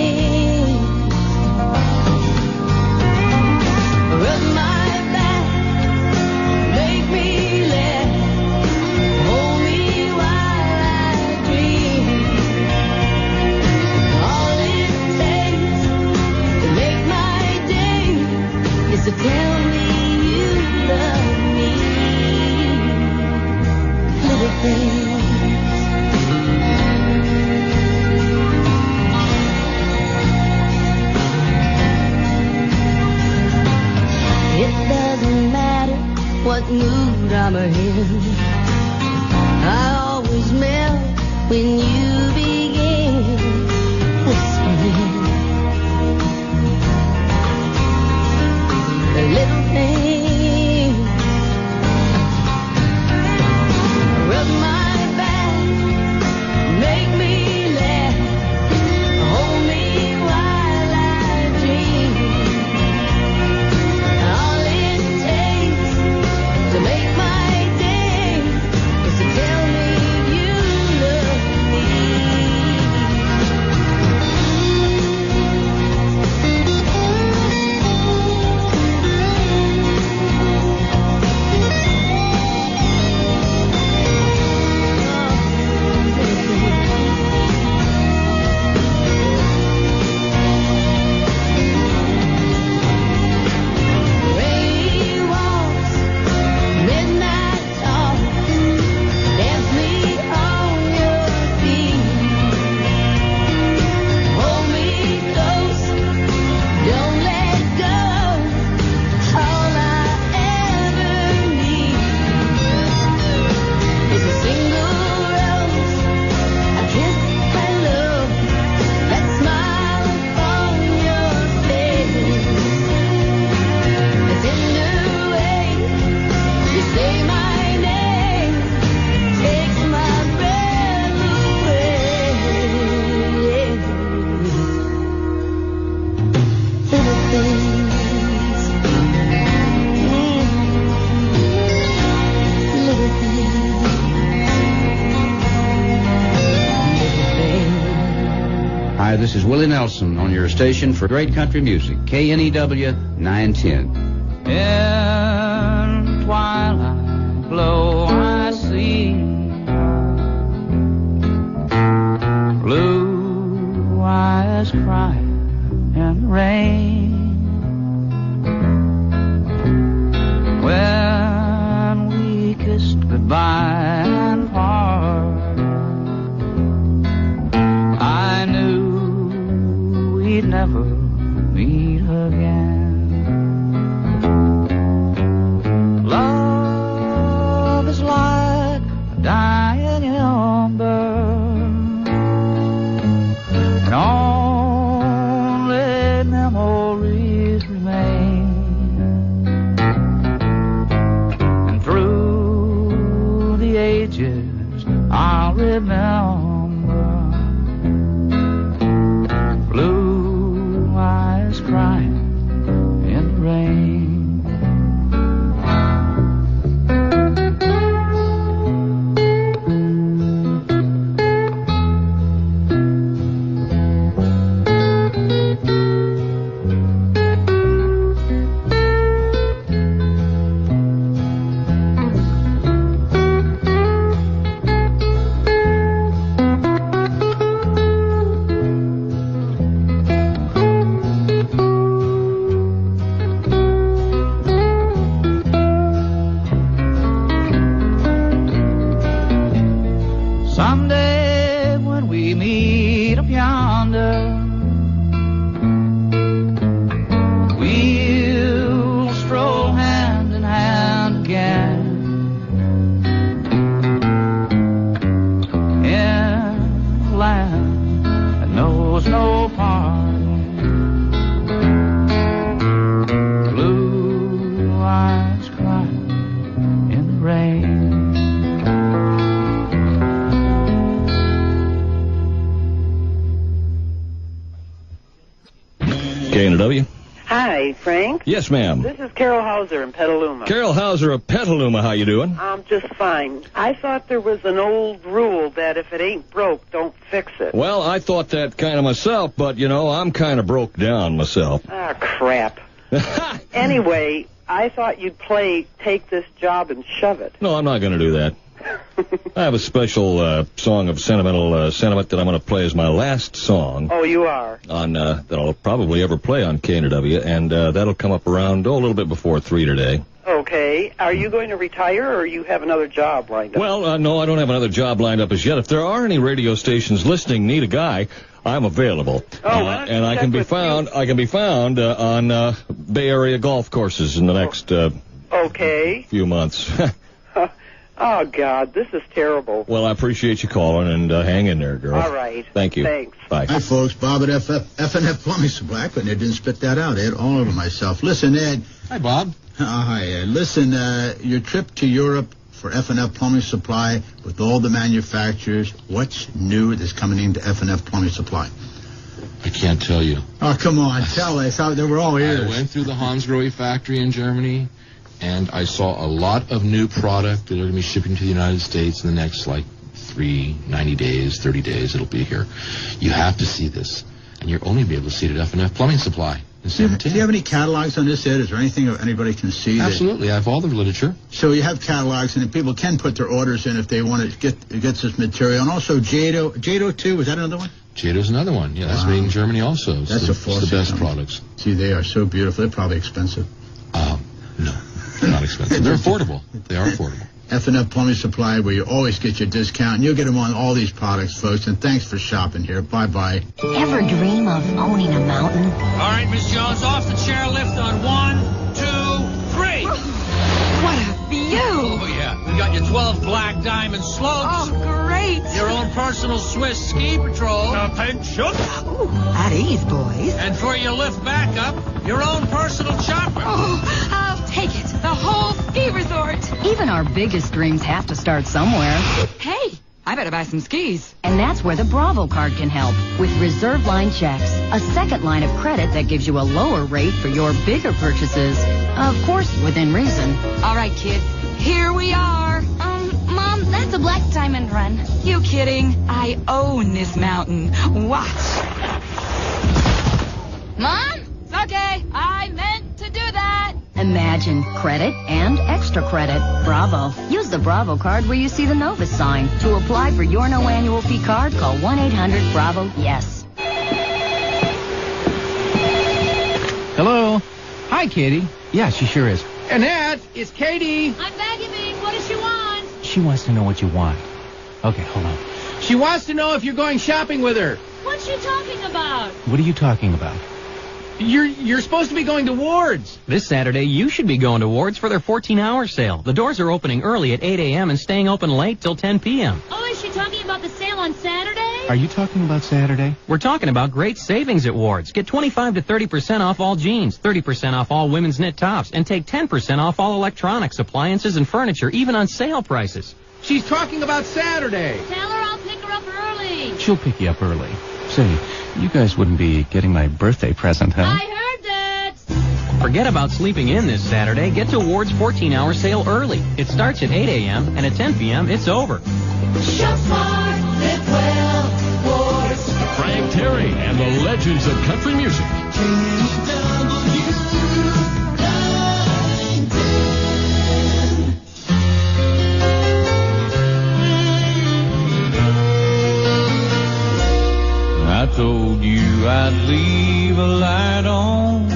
what mood I'm in. I always melt when you begin whispering a little thing. Rub my back, make me laugh, hold me while I dream. All it takes to make my day is to tell me you love me. Rainy walks, midnight talk, dance me on your feet. Hold me close, don't let go. All I ever need is a single rose, a kiss and love, that smile upon your face. The tender way you say my name takes my breath away. Little things, little things. Hi, this is Willie Nelson on your station for great country music, KNEW 910. In twilight glow I see blue eyes crying in the rain. When we kissed goodbye and part, I knew we'd never meet again. Love is like a dying ember, and only memories remain. And through the ages I'll remember blue eyes crying in the rain. Someday when we meet up yonder, we'll stroll hand in hand again in a land that knows no parting. Blue eyes crying in the rain. KNW? Hi, Frank. Yes, ma'am. This is Carol Hauser in Petaluma. Carol Hauser of Petaluma, how you doing? I'm just fine. I thought there was an old rule that if it ain't broke, don't fix it. Well, I thought that kind of myself, but, you know, I'm kind of broke down myself. Ah, crap. Anyway, I thought you'd play Take This Job and Shove It. No, I'm not going to do that. I have a special song of sentimental sentiment that I'm going to play as my last song. Oh, you are? On that I'll probably ever play on KNW, and that'll come up around, a little bit before 3 today. Okay. Are you going to retire, or you have another job lined up? Well, no, I don't have another job lined up as yet. If there are any radio stations listening, need a guy, I'm available. And I can be found on Bay Area golf courses in the next Okay. Few months. Oh, God, this is terrible. Well, I appreciate you calling, and hang in there, girl. All right. Thank you. Thanks. Bye. Hi, folks. Bob at FNF Plumbing Supply. But I didn't spit that out, Ed. All over myself. Listen, Ed. Hi, Bob. Hi, Ed. Listen, your trip to Europe for FNF Plumbing Supply with all the manufacturers, what's new that's coming into FNF Plumbing Supply? I can't tell you. Oh, come on. Tell us. They were all ears. I went through the Hansgrohe factory in Germany, and I saw a lot of new product that are going to be shipping to the United States in the next, 90 days, 30 days. It'll be here. You have to see this, and you're only be able to see it at FNF Plumbing Supply in San Mateo. Do you have any catalogs on this, Ed? Is there anything anybody can see? Absolutely. I have all the literature. So you have catalogs, and people can put their orders in if they want to get this material. And also Jado 2, was that another one? Jado's another one. Yeah, that's made in Germany also. That's it's the best products. See, they are so beautiful. They're probably expensive. No, they're not expensive. They're affordable. They are affordable. FNF Plumbing Supply, where you always get your discount, and you'll get them on all these products, folks. And thanks for shopping here. Bye-bye. Ever dream of owning a mountain? All right, Miss Jones, off the chairlift on 1, 2, 3. What a view! Oh, yeah. We got your 12 black diamond slopes. Oh, great. Your own personal Swiss ski patrol. Attention. Ooh, at ease, boys. And for your lift backup, your own personal chopper. Oh, I'll take it. The whole ski resort. Even our biggest dreams have to start somewhere. Hey, I better buy some skis. And that's where the Bravo card can help with Reserve Line checks, a second line of credit that gives you a lower rate for your bigger purchases. Of course, within reason. All right, kids, here we are. Mom, that's a black diamond run. You kidding? I own this mountain. Watch. Mom? It's okay. I meant to do that. Imagine credit and extra credit. Bravo. Use the Bravo card where you see the Novus sign. To apply for your no annual fee card, call 1-800-BRAVO-YES. Hello. Hi, Katie. Yeah, she sure is. Annette, it's Katie. I'm vacuuming. What does she want? She wants to know what you want. Okay, hold on. She wants to know if you're going shopping with her. What's she talking about? What are you talking about? You're supposed to be going to Ward's. This Saturday, you should be going to Ward's for their 14-hour sale. The doors are opening early at 8 a.m. and staying open late till 10 p.m. Oh, is she talking about the sale on Saturday? Are you talking about Saturday? We're talking about great savings at Ward's. Get 25 to 30% off all jeans, 30% off all women's knit tops, and take 10% off all electronics, appliances, and furniture, even on sale prices. She's talking about Saturday. Tell her I'll pick her up early. She'll pick you up early. Say, you guys wouldn't be getting my birthday present, huh? I heard that. Forget about sleeping in this Saturday. Get to Ward's 14-hour sale early. It starts at 8 a.m. and at 10 p.m. it's over. Shop smart, live well, Ward's. Frank Terry and the legends of country music. I told you I'd leave a light on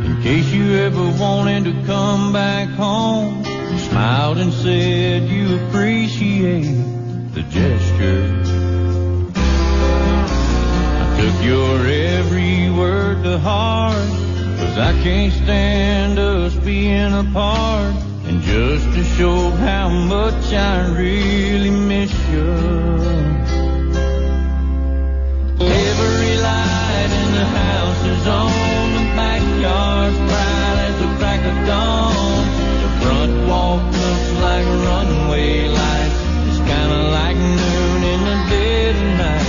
in case you ever wanted to come back home. You smiled and said you appreciate the gesture. I took your every word to heart, 'cause I can't stand us being apart. And just to show how much I really miss you, every light in the house is on, the backyard's bright as the crack of dawn. The front walk looks like runway lights, it's kinda like noon in the dead of night.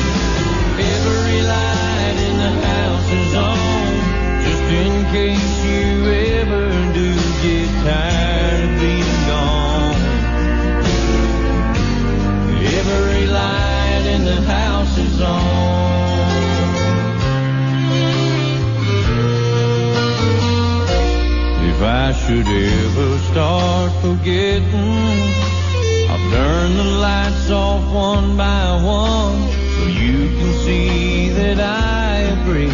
Every light in the house is on, just in case you ever do get tired of being gone. Every light in the house is on. If I should ever start forgetting, I'll turn the lights off one by one, so you can see that I agree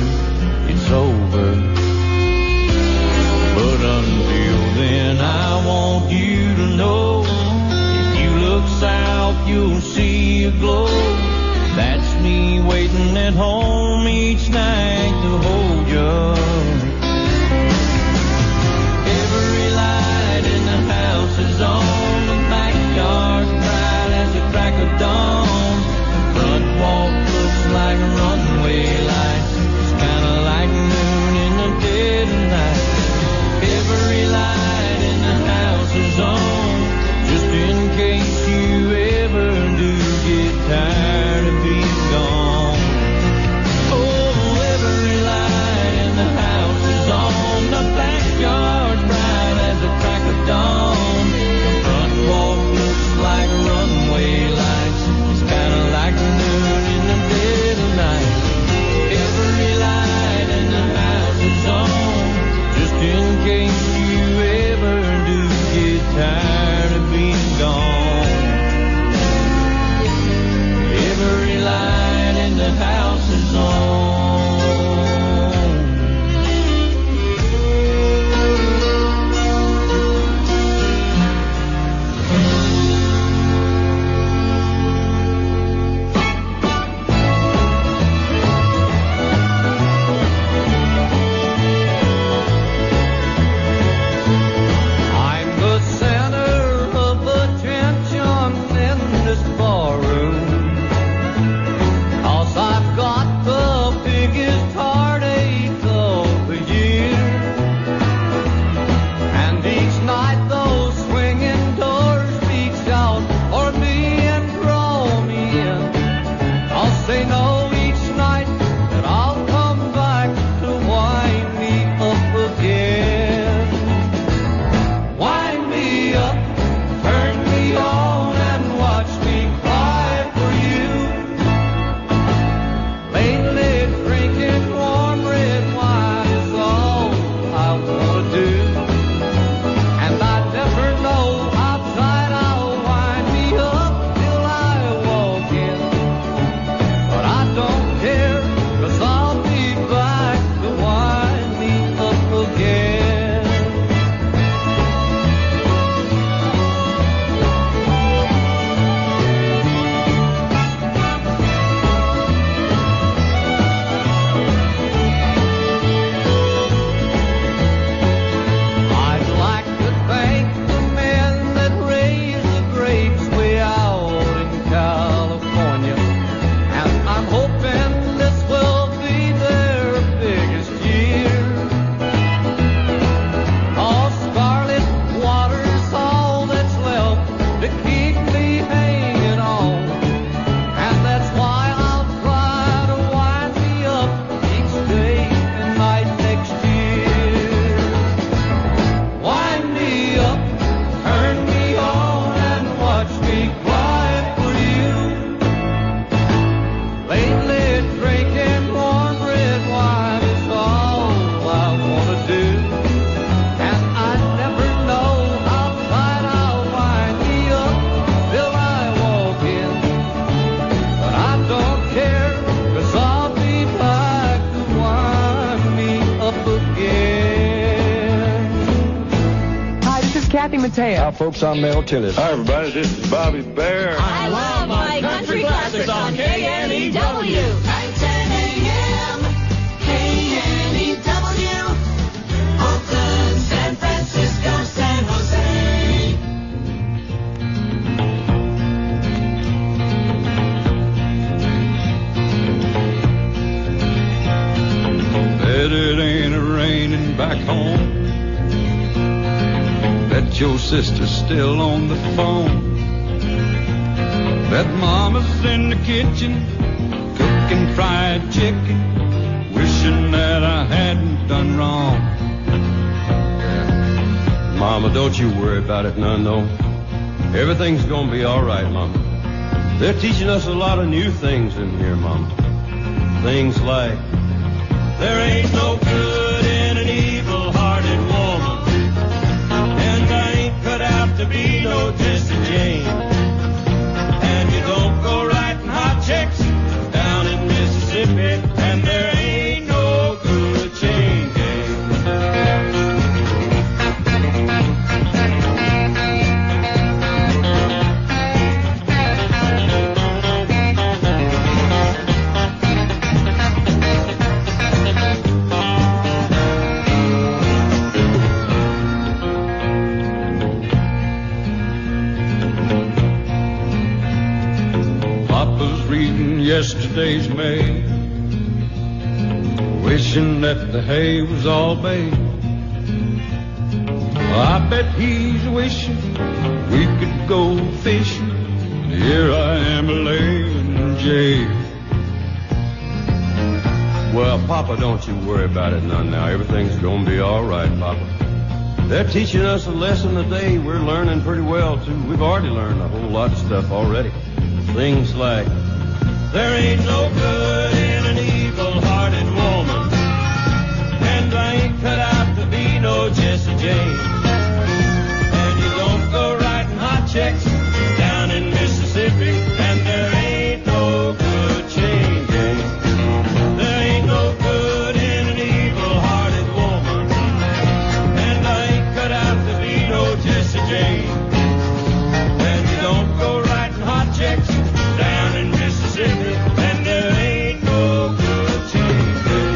it's over. But until then, I want you to know, if you look south, you'll see a glow. That's me waiting at home each night to hold you. Every light in the Kathy Mateo. Hi, folks. I'm Mel Tillis. Hi, everybody. This is Bobby Bear. I love my country classics on KNEW. 9:10 a.m. KNEW. Oakland, San Francisco, San Jose. Bet it ain't a-raining back home. Bet your sister's still on the phone. Bet mama's in the kitchen cooking fried chicken, wishing that I hadn't done wrong. Yeah. Mama, don't you worry about it none, though. Everything's gonna be all right, Mama. They're teaching us a lot of new things in here, Mama. Things like, there ain't no good in an evil-hearted woman, and I ain't cut out to be no Jesse Jane. And you don't go writing hot checks down in Mississippi, and there ain't no good chain gang. Yesterday's mail, wishing that the hay was all baked. I bet he's wishing we could go fishing. Here I am laying in jail. Well, Papa, don't you worry about it none now. Everything's gonna be all right, Papa. They're teaching us a lesson a day. We're learning pretty well, too. We've already learned a whole lot of stuff already. Things like, there ain't no good in an evil-hearted woman, and I ain't cut out to be no Jesse Jane. And you don't go writing hot checks down in Mississippi, and there ain't no good chain gang. There ain't no good in an evil-hearted woman, and I ain't cut out to be no Jesse Jane. And you don't go writing hot checks down in Mississippi, and there ain't no good chain gang.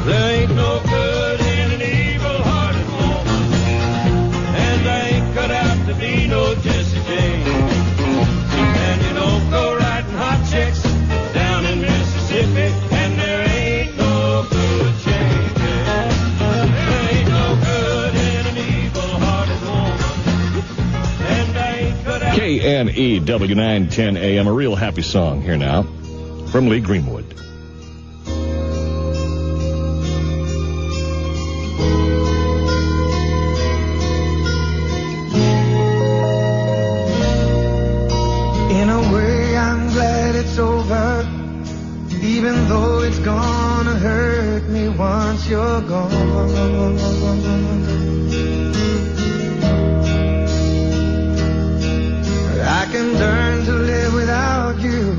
There ain't no good in an evil-hearted woman, and I ain't cut out to be no Jesse Jane. And you don't go writing hot checks down in Mississippi, and there ain't no good chain gang. There ain't no good in an evil-hearted woman, and I ain't cut out. KNEW 910 AM, a real happy song here now from Lee Greenwood. In a way, I'm glad it's over, even though it's gonna hurt me once you're gone. I can learn to live without you.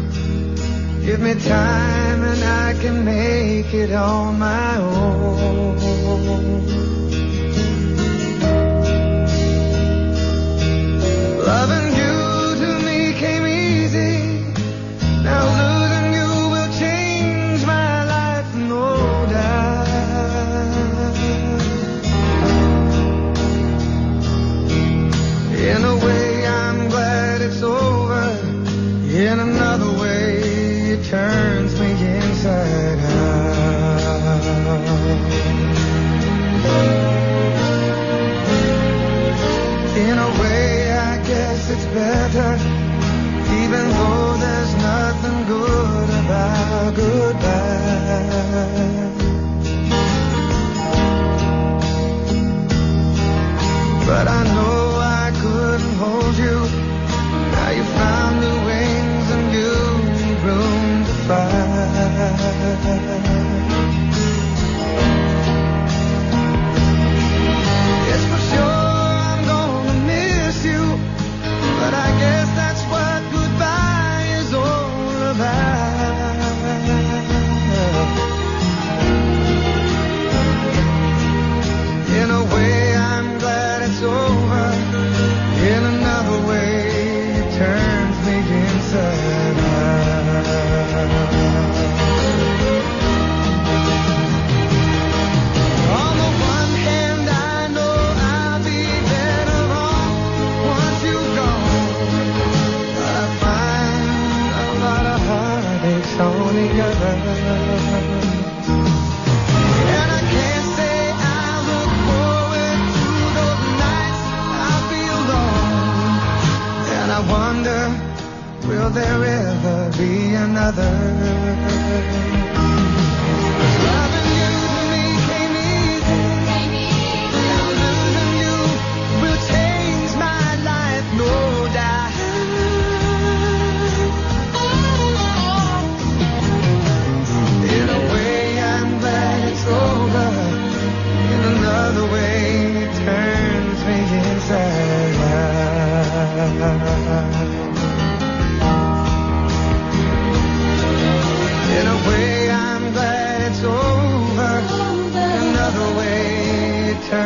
Give me time and I can make it on my own. Loving you to me came easy. Now losing you will change my life, no doubt. In a way, I'm glad it's over. In another way, it turns me inside out.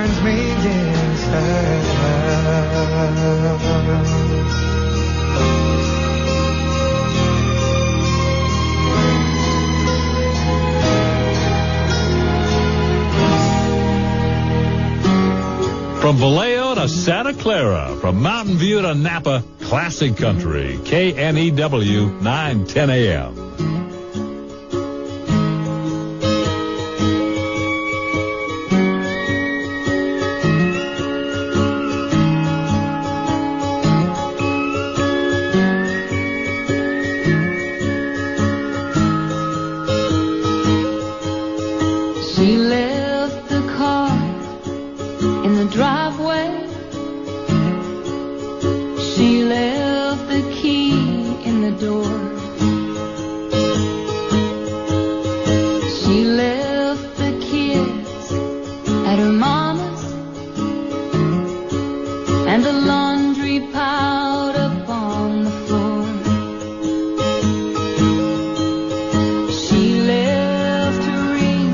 turns me inside. From Vallejo to Santa Clara, from Mountain View to Napa, classic country, KNEW 910 AM. She left the car in the driveway. She left the key in the door. She left the kids at her mama's and the laundry piled up on the floor. She left her ring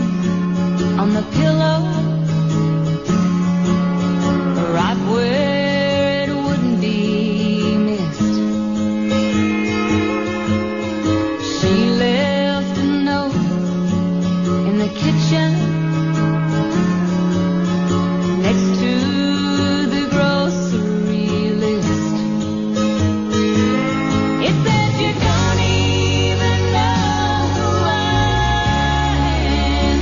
on the pillow, right where it wouldn't be missed. She left a note in the kitchen next to the grocery list. It said, "You don't even know who I am.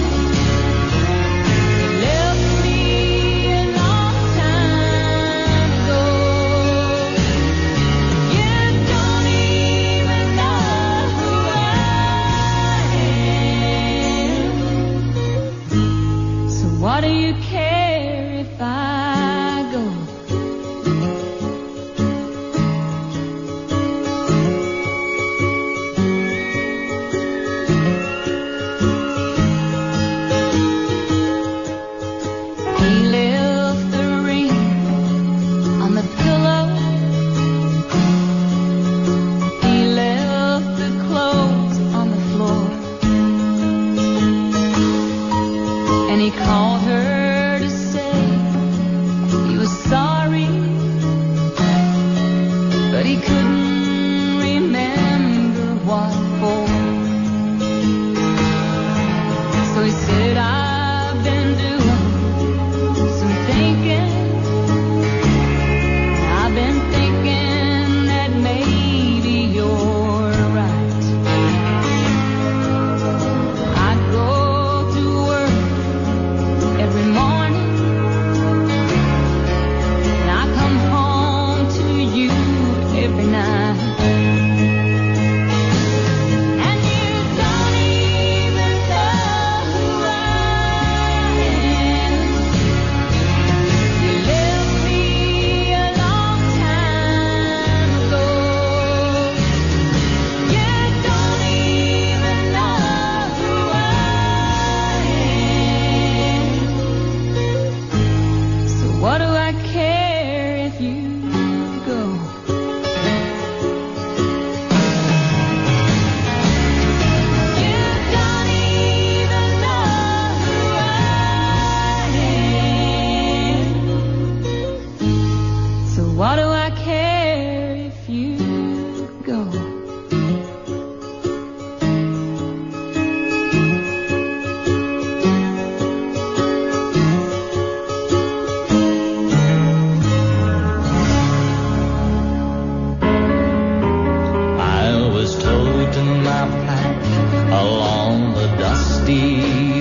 You left me a long time ago. You don't even know who I am. So what do you care if I go?" He left the ring on the pillow. He left the clothes on the floor. And he called her to say he was sorry, but he couldn't remember what for. So he said, "I've been doing some thinking. I've been thinking that maybe you're right. I go to work every morning, and I come home to you every night. And you don't even know who I am. You left me a long time ago. You don't even know who I am. So what do I care if you go?" You don't even know who I am. So what do I care if you go? I was toting my pack along the dusty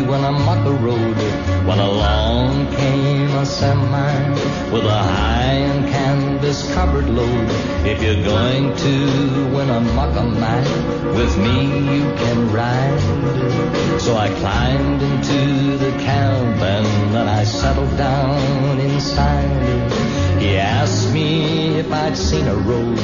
Winnemucca Road when along came a semi with a high and canvas covered load. If you're going to Winnemucca, man, with me you can ride. So I climbed into the cab and then I settled down inside. He asked me if I'd seen a road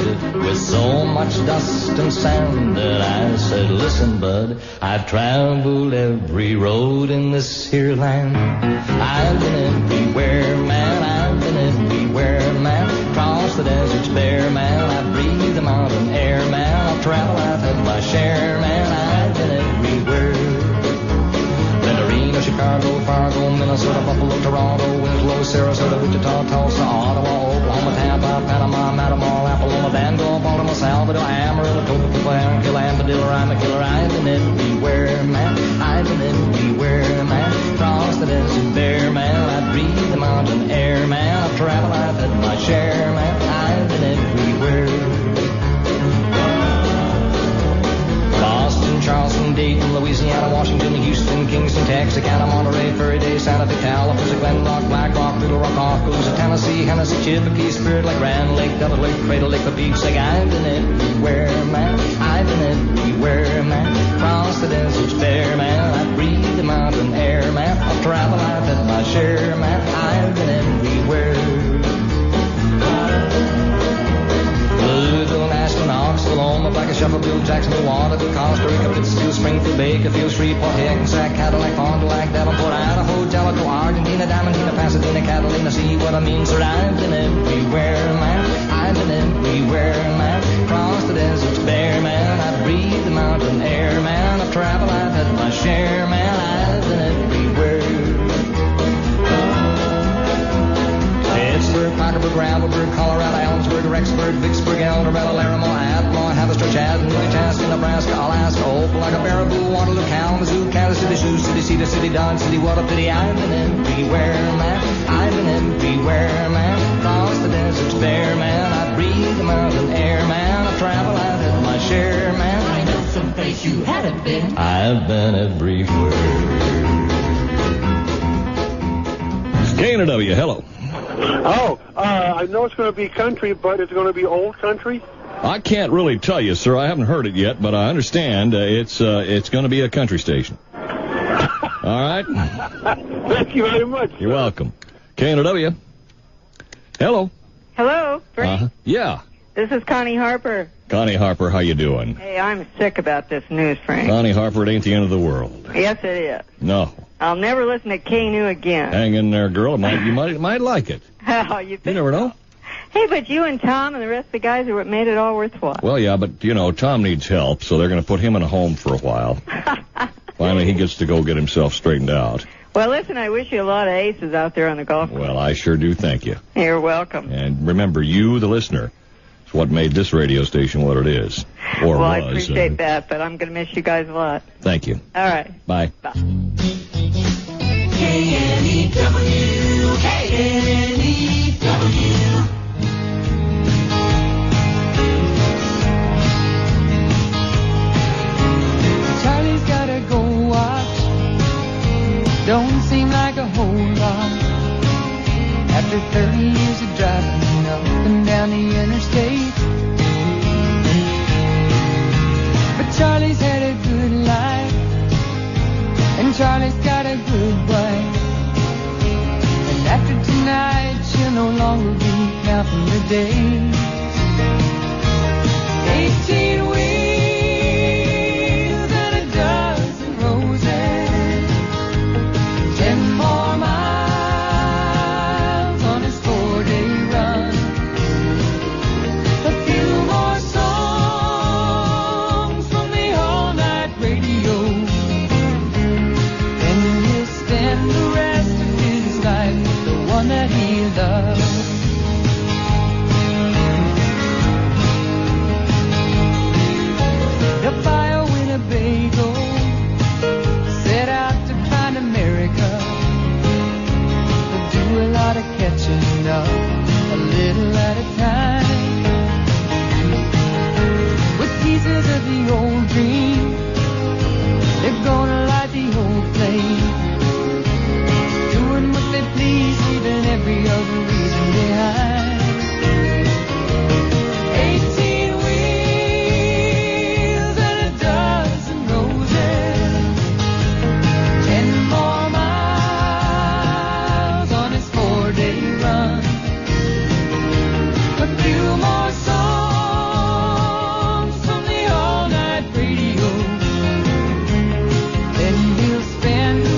with so much dust and sand, and I said, "Listen, bud, I've traveled every road in this here land. I've been everywhere, man, I've been everywhere, man. Crossed the deserts bare, man, I've breathed the mountain air, man. I've traveled, I've had my share, man, I've been everywhere. Been to Reno, Chicago, Chicago, Fargo, Minnesota, Buffalo, Toronto, Winslow, Sarasota, Wichita, Tulsa, Ottawa, Oklahoma, Tampa, Panama, Matamor, Apollo, Vandal, Baltimore, Salvador, Amarillo, Topeka, Killer, Amadillo, I'm a killer. I've been everywhere, man. I've been everywhere, man. Across the desert bare, man. I breathe the mountain air, man. I've traveled, I've had my share, man. I've been everywhere. Boston, Charleston, Dayton, Louisiana, Washington, Houston, Kingston, Texarkana, Monterey, Furry Day, Santa Fe, California, Glen Rock, Black Rock, Little Rock, Arkansas, Tennessee, Hennessy, Chippewa, Spirit Lake, Grand Lake, Double Lake, Cradle Lake, the Beach Lake. I've been everywhere, man. I've been everywhere, man. Across the deserts bare, man. I breathe the mountain air, man. I've traveled, I've had my share, man. I've been everywhere. Louisville, Ashland, Knoxville, Omaha, Black, Shuffleville, Jacksonville, Waterville, Costa Rica, Pittsfield, Springfield, Bakerfield, Shreveport, Hackensack, Cadillac, Fond du Lac, Davenport, Idaho, Jellicoe, Argentina, Diamantina, Pasadena, Catalina. See what I mean, sir? I've been everywhere, man. I've been everywhere, man. Across the deserts bare, man. I breathe the mountain air, man. I've traveled, I've had my share, man. I've been everywhere. Pittsburgh, Parkersburg, Gravelburg, Colorado, Ellensburg, Rexburg, Vicksburg, El Dorado, Laramie, Atmore, Haverstraw, Chattanooga, Chaska, Nebraska, Alaska, Opelika, Baraboo, Waterloo, Kalamazoo, Kansas City, Sioux City, Cedar City, Dodge City, Waterpity. I've been everywhere, man. I've been everywhere, man. Across the deserts bare, man. I breathe the mountain air, man. I've traveled, I've had my share, man. I know someplace you haven't been. I've been everywhere. KNW, hello. Oh, I know it's going to be country, but it's going to be old country? I can't really tell you, sir. I haven't heard it yet, but I understand it's going to be a country station. All right? Thank you very much. You're welcome. KNW. Hello. Hello, Frank. Yeah. This is Connie Harper. Connie Harper, how you doing? Hey, I'm sick about this news, Frank. Connie Harper, it ain't the end of the world. Yes, it is. No. I'll never listen to K-New again. Hang in there, girl. You might like it. Oh, you think? You never know. Hey, but you and Tom and the rest of the guys are what made it all worthwhile. Well, yeah, but, Tom needs help, so they're going to put him in a home for a while. Finally, he gets to go get himself straightened out. Well, listen, I wish you a lot of aces out there on the golf course. Well, I sure do thank you. You're welcome. And remember, you, the listener, is what made this radio station what it is. Or well, was. I appreciate that, but I'm going to miss you guys a lot. Thank you. All right. Bye. Bye. KNEW, KNEW. Charlie's gotta go watch. Don't seem like a whole lot. After 30 years of driving up and down the interstate. But Charlie's had a good life. And Charlie's got a good wife. And after tonight, she'll no longer be counting the days. 18 wheels and a dozen roses. 10 more miles on his 4-day run. A few more songs from the all-night radio. And he'll spend the rest of his life with the one that he loves. He'll buy a Winnebago, set out to find America. He'll do a lot of catching up, a little at a time. With pieces of the old dream, they're gonna light the old flame. Doing what they please, leaving every other reason behind. 18 wheels and a dozen roses. 10 more miles on his 4-day run. A few more songs from the all-night radio. Then he'll spend the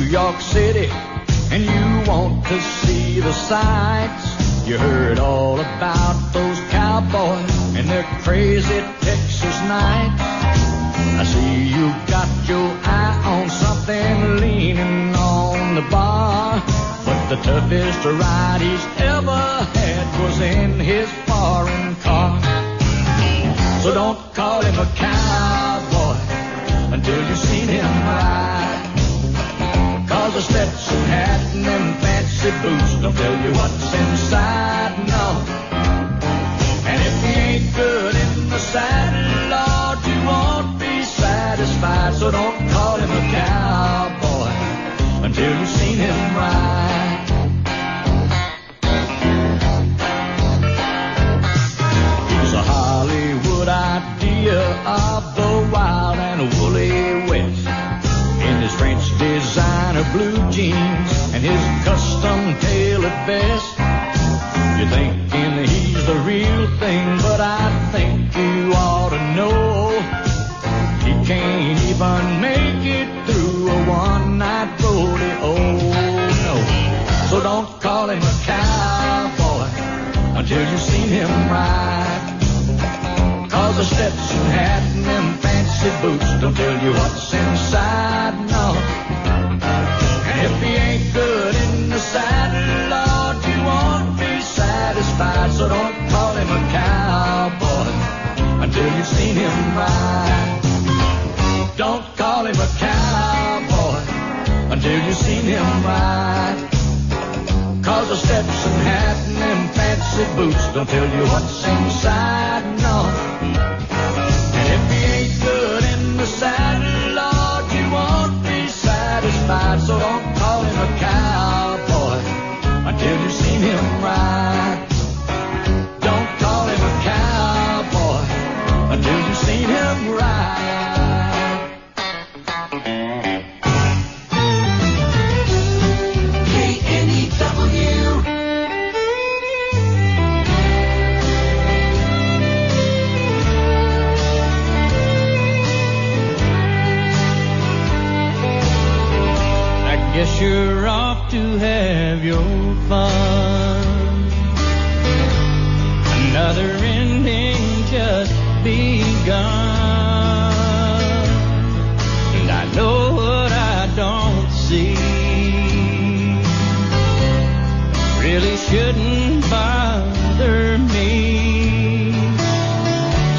York City and you want to see the sights. You heard all about those cowboys and their crazy Texas nights. I see you got your eye on something leaning on the bar, but the toughest ride he's ever had was in his foreign car. So don't call him a cowboy until you've seen him ride. 'Cause a Stetson hat and them fancy boots don't tell you what's inside, no. And if he ain't good in the saddle, Lord, you won't be satisfied. So don't call him a cowboy until you've seen him ride. He's a Hollywood idea of the wild and woolly West. In his French designer blue jeans and his custom tailored vest. You're thinking he's the real thing, but I think you ought to know he can't even make it through a one-night rodeo. No, so don't call him a cowboy until you've seen him ride. 'Cause a Stetson hat and them fancy boots don't tell you what's inside, no. And if he ain't good in the saddle, Lord, you won't be satisfied. So don't call him a cowboy until you've seen him ride. Don't call him a cowboy until you've seen him ride. 'Cause a Stetson hat and them fancy boots don't tell you what's inside, no. And if he ain't good in the saddle, Lord, you won't be satisfied. So don't call him a cowboy until you've seen him ride. Don't call him a cowboy until you've seen him ride. Guess you're off to have your fun. Another ending just begun. And I know what I don't see really shouldn't bother me.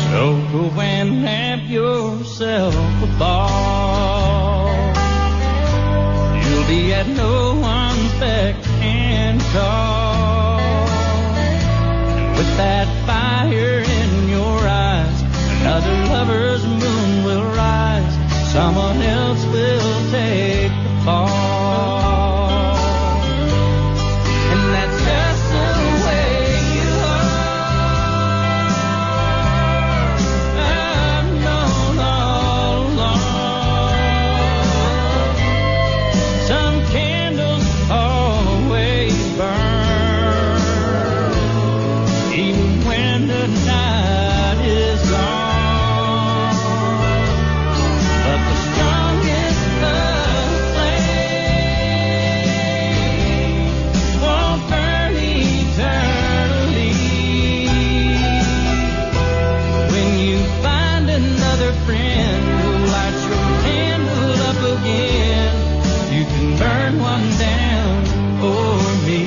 So go and have yourself a ball. You'll be at no one's beck and call. And with that fire in your eyes, another lover's moon will rise. Someone else will take the fall. And that's just the way you are. I've known all along. Some candles always burn, even when the night is gone. But the strongest love flame won't burn eternally. When you find another friend who lights your candle up again, you can burn one down for me.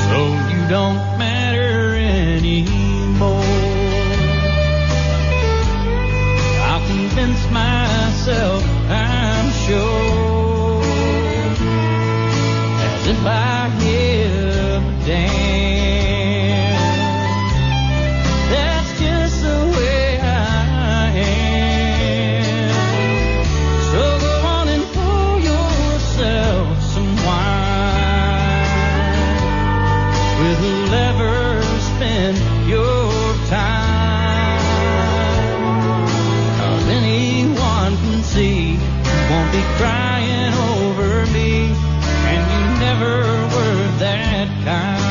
So you don't matter anymore. I'll convince myself, I'm sure, as if I give a damn. That's just the way I am. So go on and pour yourself some wine. With who'll ever spend your time. 'Cause anyone can see you won't be crying over me, and you never were that kind.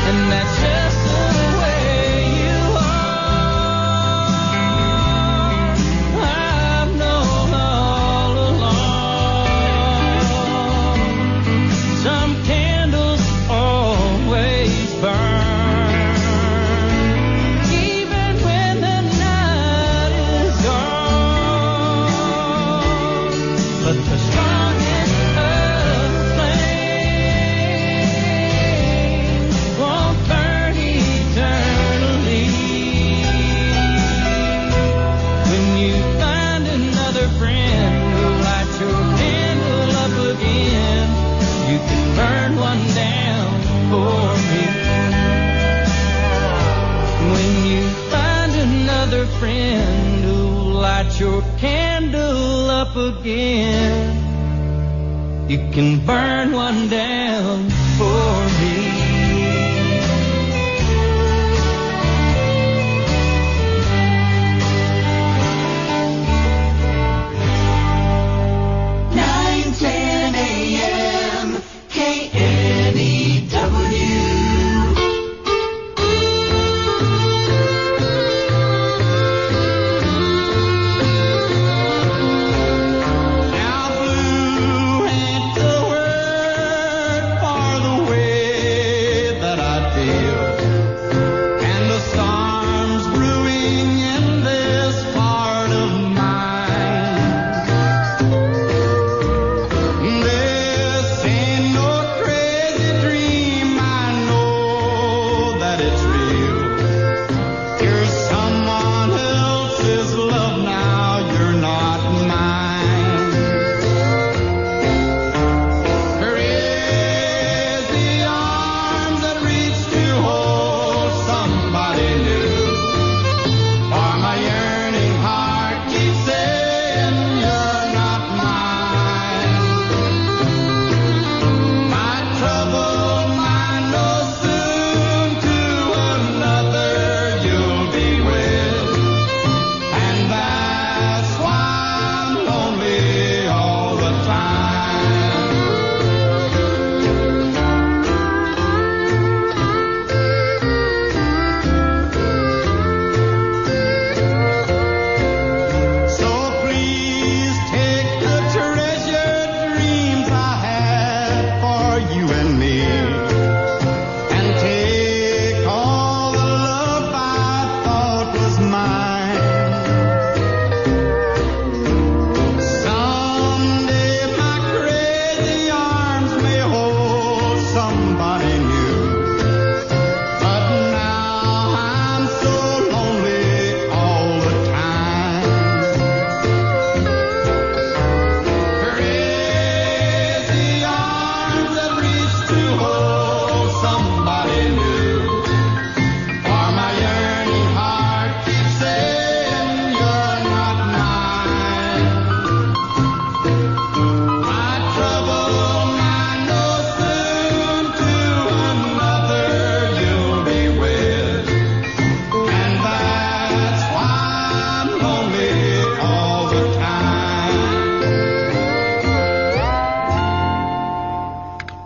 And that's just the way you are. I've known friend who'll light your candle up again. You can burn one down for me.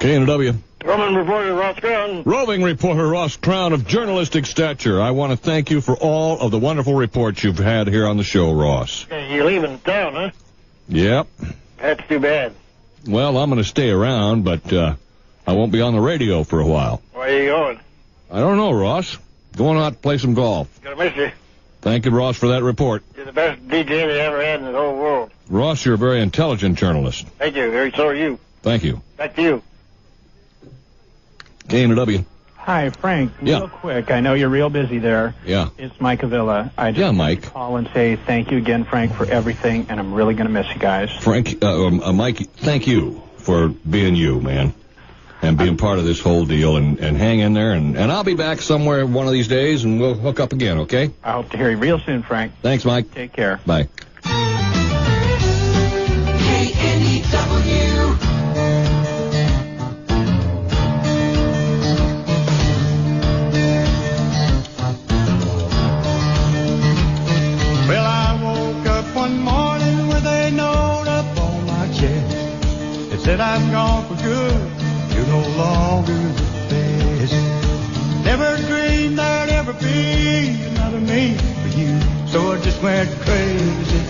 KNW. Roving reporter Ross Crown. Roving reporter Ross Crown of journalistic stature. I want to thank you for all of the wonderful reports you've had here on the show, Ross. You're leaving town, huh? Yep. That's too bad. Well, I'm going to stay around, but I won't be on the radio for a while. Where are you going? I don't know, Ross. Going out to play some golf. Gonna miss you. Thank you, Ross, for that report. You're the best DJ they ever had in the whole world. Ross, you're a very intelligent journalist. Thank you. So are you. Thank you. Back to you. KNW. Hi, Frank. Yeah. Real quick, I know you're real busy there. Yeah. It's Mike Avila. I just Mike. call and say thank you again, Frank, for everything, and I'm really going to miss you guys. Frank, Mike, thank you for being you, man, and being part of this whole deal, and hang in there, and I'll be back somewhere one of these days, and we'll hook up again, okay? I hope to hear you real soon, Frank. Thanks, Mike. Take care. Bye. KNEW. Well, I woke up one morning with a note up on my chest. It said I'm gone for good. You're no longer the best. Never dreamed there'd ever be another me for you. So I just went crazy.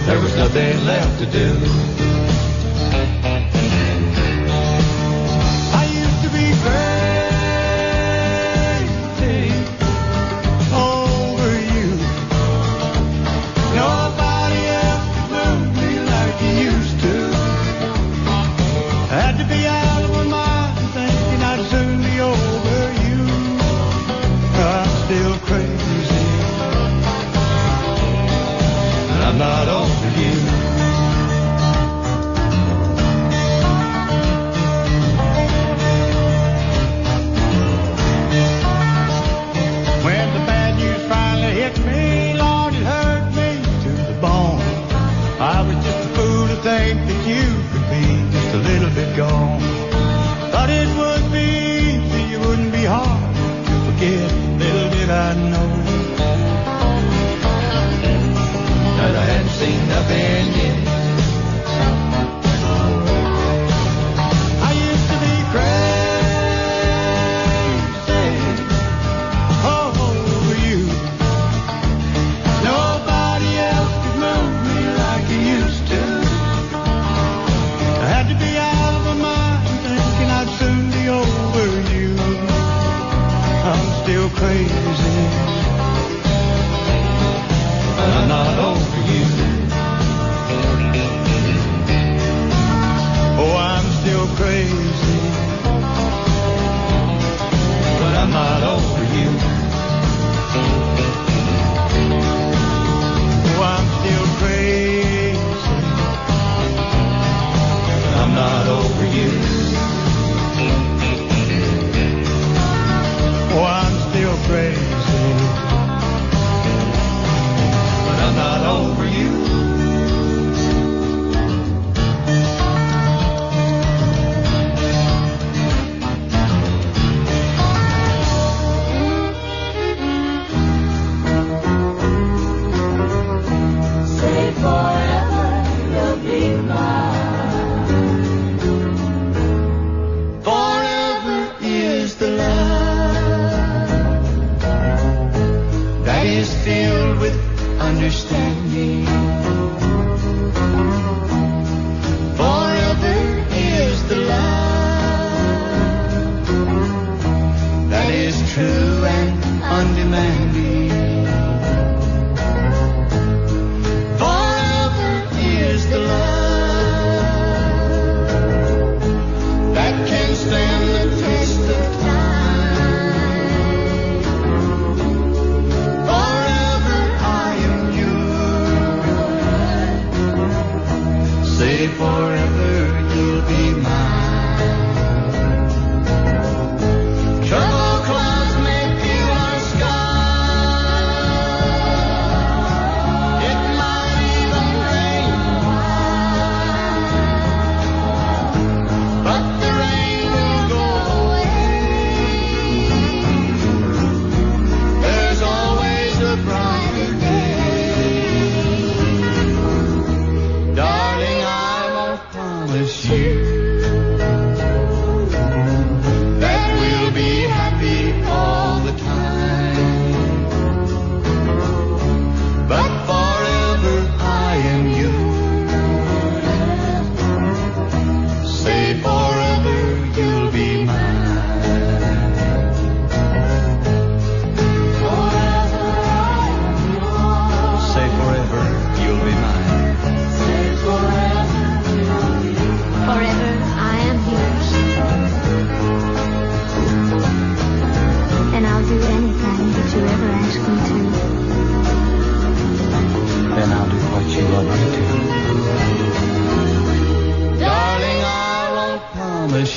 There was nothing left to do. I used to be crazy over you. Nobody else could move me like you used to. I had to be out of my mind thinking I'd soon be over you. I'm still crazy, and I'm not over you.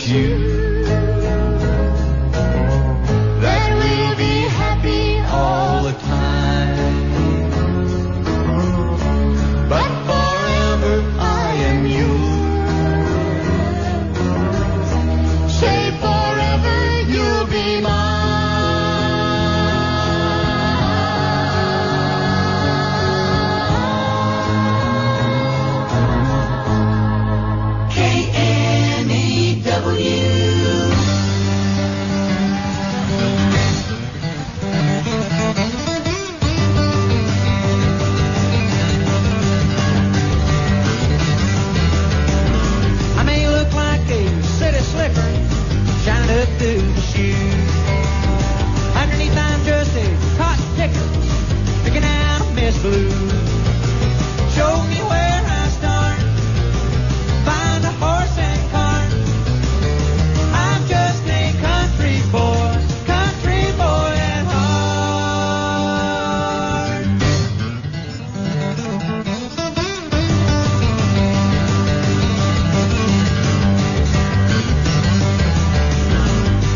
you, that we'll be happy all the time. But forever I am yours. Say forever you'll be mine. I may look like a city slicker shining up through the shoes. Underneath I'm just a cotton picker picking out a Miss Blue. Show me where I start, find a horse and cart. I'm just a country boy at heart.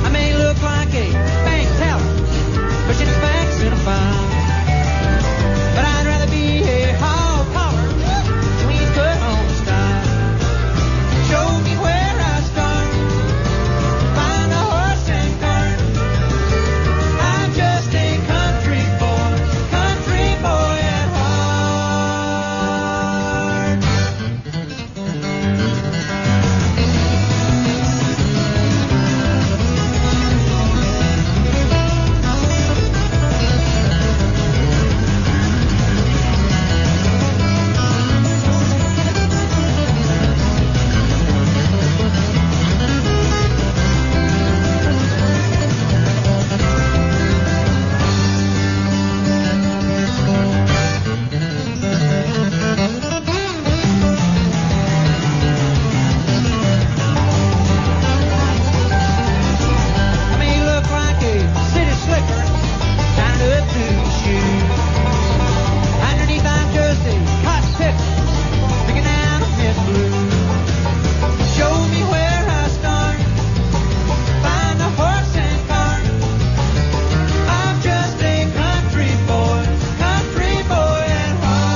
I may look like a bank teller, pushing his facts in a file, but I'd rather be a hall caller, clean cut home style. Show me where I start, find a horse and cart. I'm just a country boy at heart. I may look like a city slicker, tied up to the shoes. Underneath I'm just a cotton picker, picking out a Miss Blue. Show me where I start, find a horse and cart. I'm just a country boy at heart.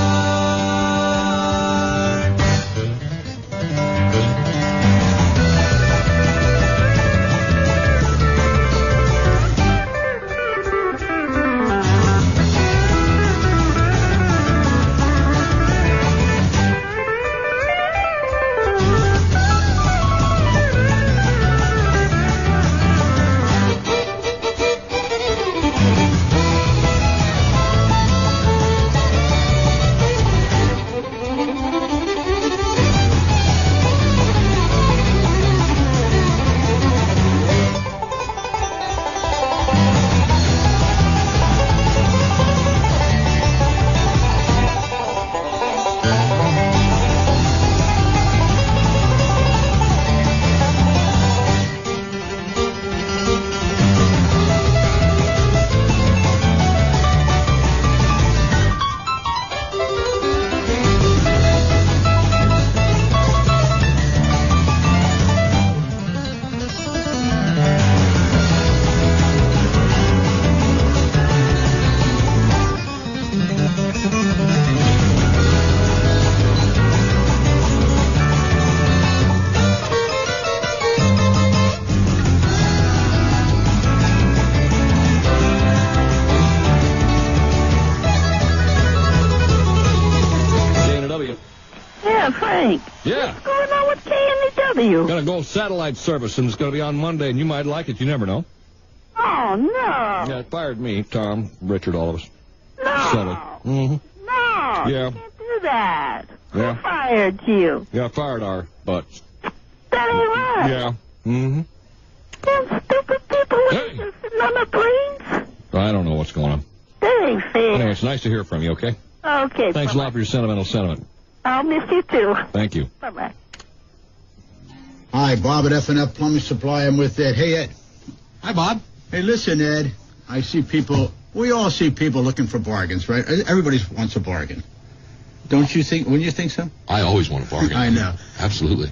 KNW. Yeah, Frank. Yeah. What's going on with KNEW? Got a gold satellite service, and it's going to be on Monday, and you might like it. You never know. Oh, no. Yeah, it fired me, Tom, Richard, all of us. No. Said it. Mm-hmm. No. Yeah. You can't do that. Yeah. Who fired you? Yeah, fired our butts. That ain't right. Yeah. Mm-hmm. Them stupid people sitting on the planes. I don't know what's going on. That ain't fair. Anyway, it's nice to hear from you, okay? Okay. Thanks a lot for your sentimental sentiment. I'll miss you, too. Thank you. Bye-bye. Hi, Bob at F&F Plumbing Supply. I'm with Ed. Hey, Ed. Hi, Bob. Hey, listen, Ed. We all see people looking for bargains, right? Everybody wants a bargain. Don't you think? Wouldn't you think so? I always want to bargain. I know. Absolutely.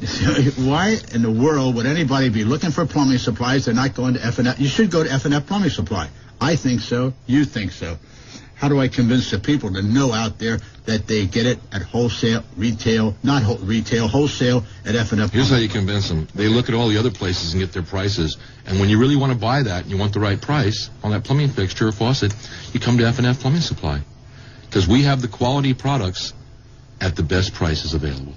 Why in the world would anybody be looking for plumbing supplies? They're not going to F&F. You should go to F&F Plumbing Supply. I think so. You think so. How do I convince the people to know out there that they get it at wholesale, retail, not retail, wholesale at F&F? Here's how you convince them. They look at all the other places and get their prices. And when you really want to buy that and you want the right price on that plumbing fixture or faucet, you come to F&F Plumbing Supply. Because we have the quality products at the best prices available.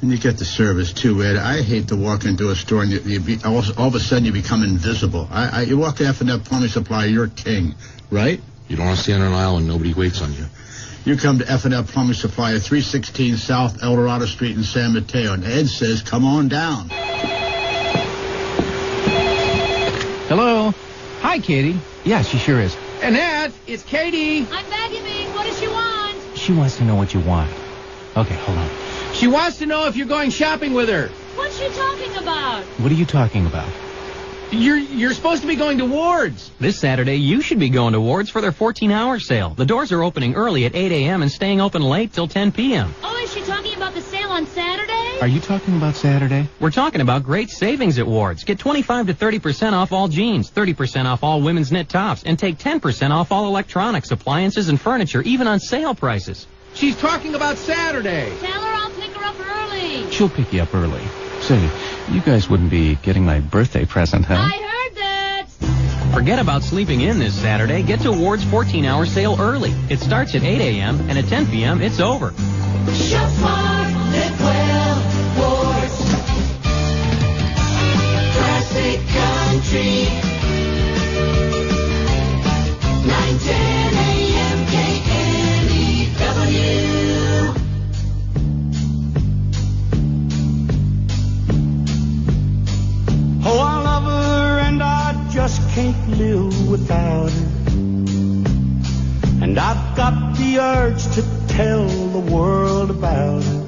And you get the service, too, Ed. I hate to walk into a store and all of a sudden you become invisible. You walk to F&F Plumbing Supply, you're king, right? You don't want to stand on an aisle and nobody waits on you. You come to F&F Plumbing Supply at 316 South El Dorado Street in San Mateo, and Ed says, come on down. Hello? Hi, Katie. Yeah, she sure is. Annette, it's Katie. I'm vacuuming. What does she want? She wants to know what you want. Okay, hold on. She wants to know if you're going shopping with her. What's she talking about? What are you talking about? You're supposed to be going to Ward's. This Saturday, you should be going to Ward's for their 14-hour sale. The doors are opening early at 8 a.m. and staying open late till 10 p.m. Oh, is she talking about the sale on Saturday? Are you talking about Saturday? We're talking about great savings at Ward's. Get 25 to 30% off all jeans, 30% off all women's knit tops, and take 10% off all electronics, appliances, and furniture, even on sale prices. She's talking about Saturday. Tell her I'll pick her up early. She'll pick you up early. Say, you guys wouldn't be getting my birthday present, huh? I heard that. Forget about sleeping in this Saturday. Get to Ward's 14-hour sale early. It starts at 8 a.m. and at 10 p.m. it's over. Shop smart, live well, Ward's. Classic Country. 910 a.m. KNEW. Oh, I love her and I just can't live without her. And I've got the urge to tell the world about her.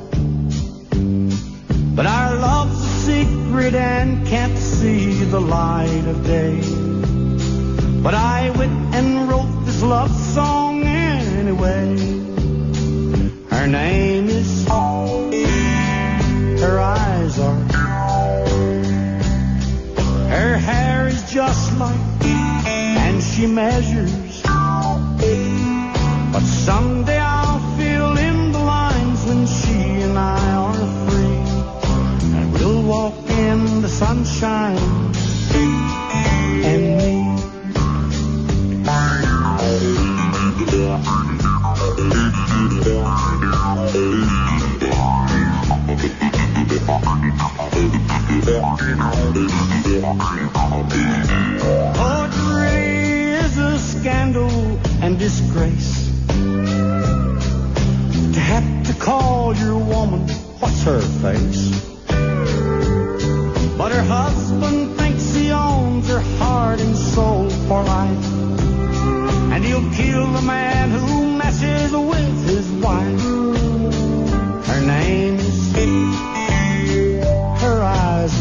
But our love's a secret and can't see the light of day. But I went and wrote this love song anyway. Her name is, her eyes are, her hair is just like, and she measures. But someday I'll fill in the lines when she and I are free. And we'll walk in the sunshine and me. Poetry is a scandal and disgrace. To have to call your woman, what's her face? But her husband thinks he owns her heart and soul for life. And he'll kill the man who messes with his wife. Her name is, her eyes,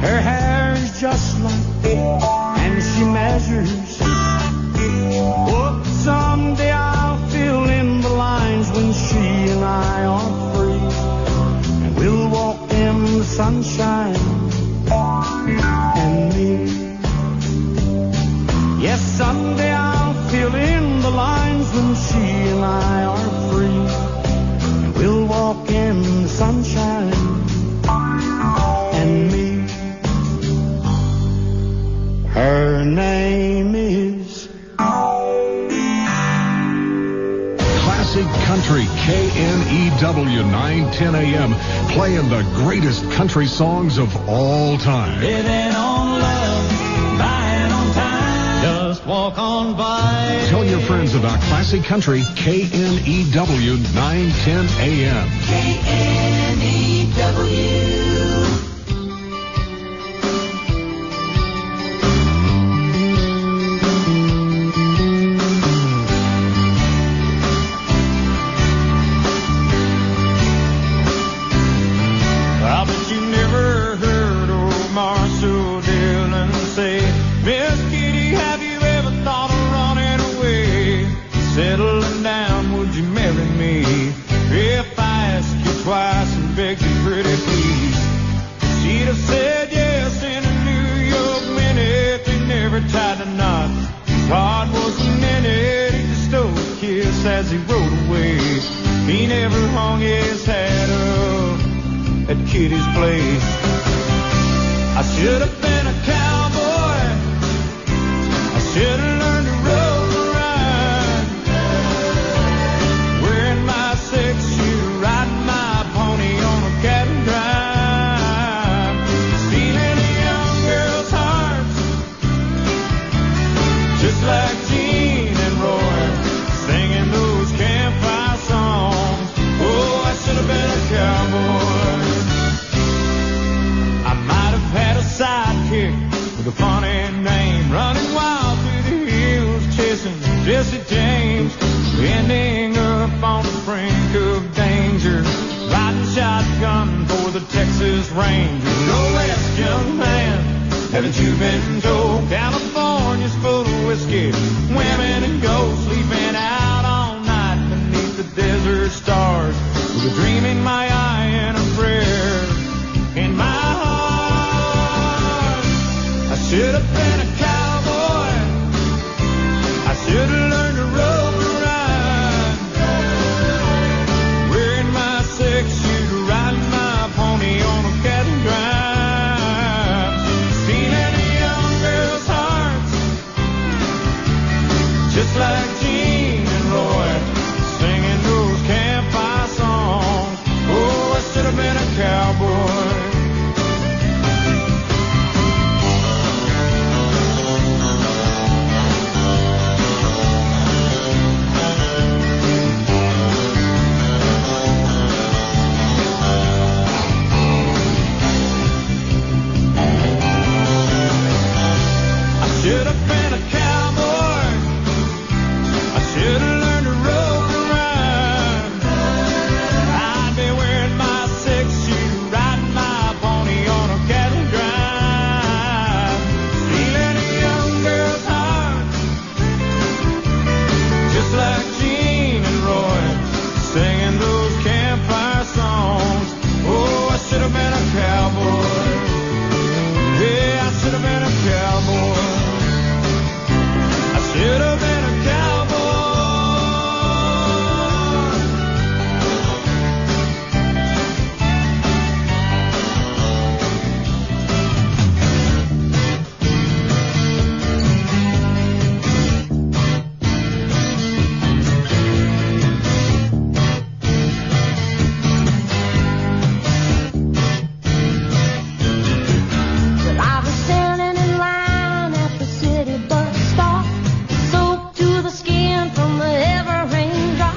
her hair is just like, and she measures. Oh, someday I'll fill in the lines when she and I are free. And we'll walk in the sunshine and me. Yes, someday I'll fill in the lines when she and I are free. And we'll walk in the sunshine and me. Her name is Classic Country, KNEW 910 AM, playing the greatest country songs of all time. Living on love, buying on time. Just walk on by. Tell your friends about Classic Country, KNEW 910 AM. KNEW. I bet you never heard old Marshall Dillon say, Miss Kitty, have you ever thought of running away, settling down as he rode away. He never hung his hat up at Kitty's place. I should have been a cowboy. I should have learned to rope and ride. Wearing my 6-shoe, riding my pony on a cattle drive. Stealing a young girl's hearts, just like Gene and Roy, singing those campfire songs. Oh, I should have been a cowboy. I might have had a sidekick with a funny name, running wild through the hills, chasing Jesse James, ending up on the brink of danger, riding shotgun for the Texas Rangers. Oh, West, young man, haven't you been told California's full of whiskey, women and ghosts, sleeping out all night beneath the desert stars, with a dream in my eye and a prayer in my heart. I should have been a cowboy. I should have learned to rope and ride. Wearing my 6-shoe, riding my pony on a cattle drive. Stealing a young girl's hearts, just like Gene and Roy, singing those campfire songs. Oh, I should have been a cowboy. Should have been a cowboy. I should have learned to rope and ride. I'd be wearing my 6-shoe, riding my pony on a cattle drive. Stealing a young girl's heart, just like Gene and Roy, singing those campfire songs. Oh, I should have been a cowboy. Yeah, I should have been a cowboy. Should have been a Well, I was standing in line at the city bus stop, soaked to the skin from the ever raindrop.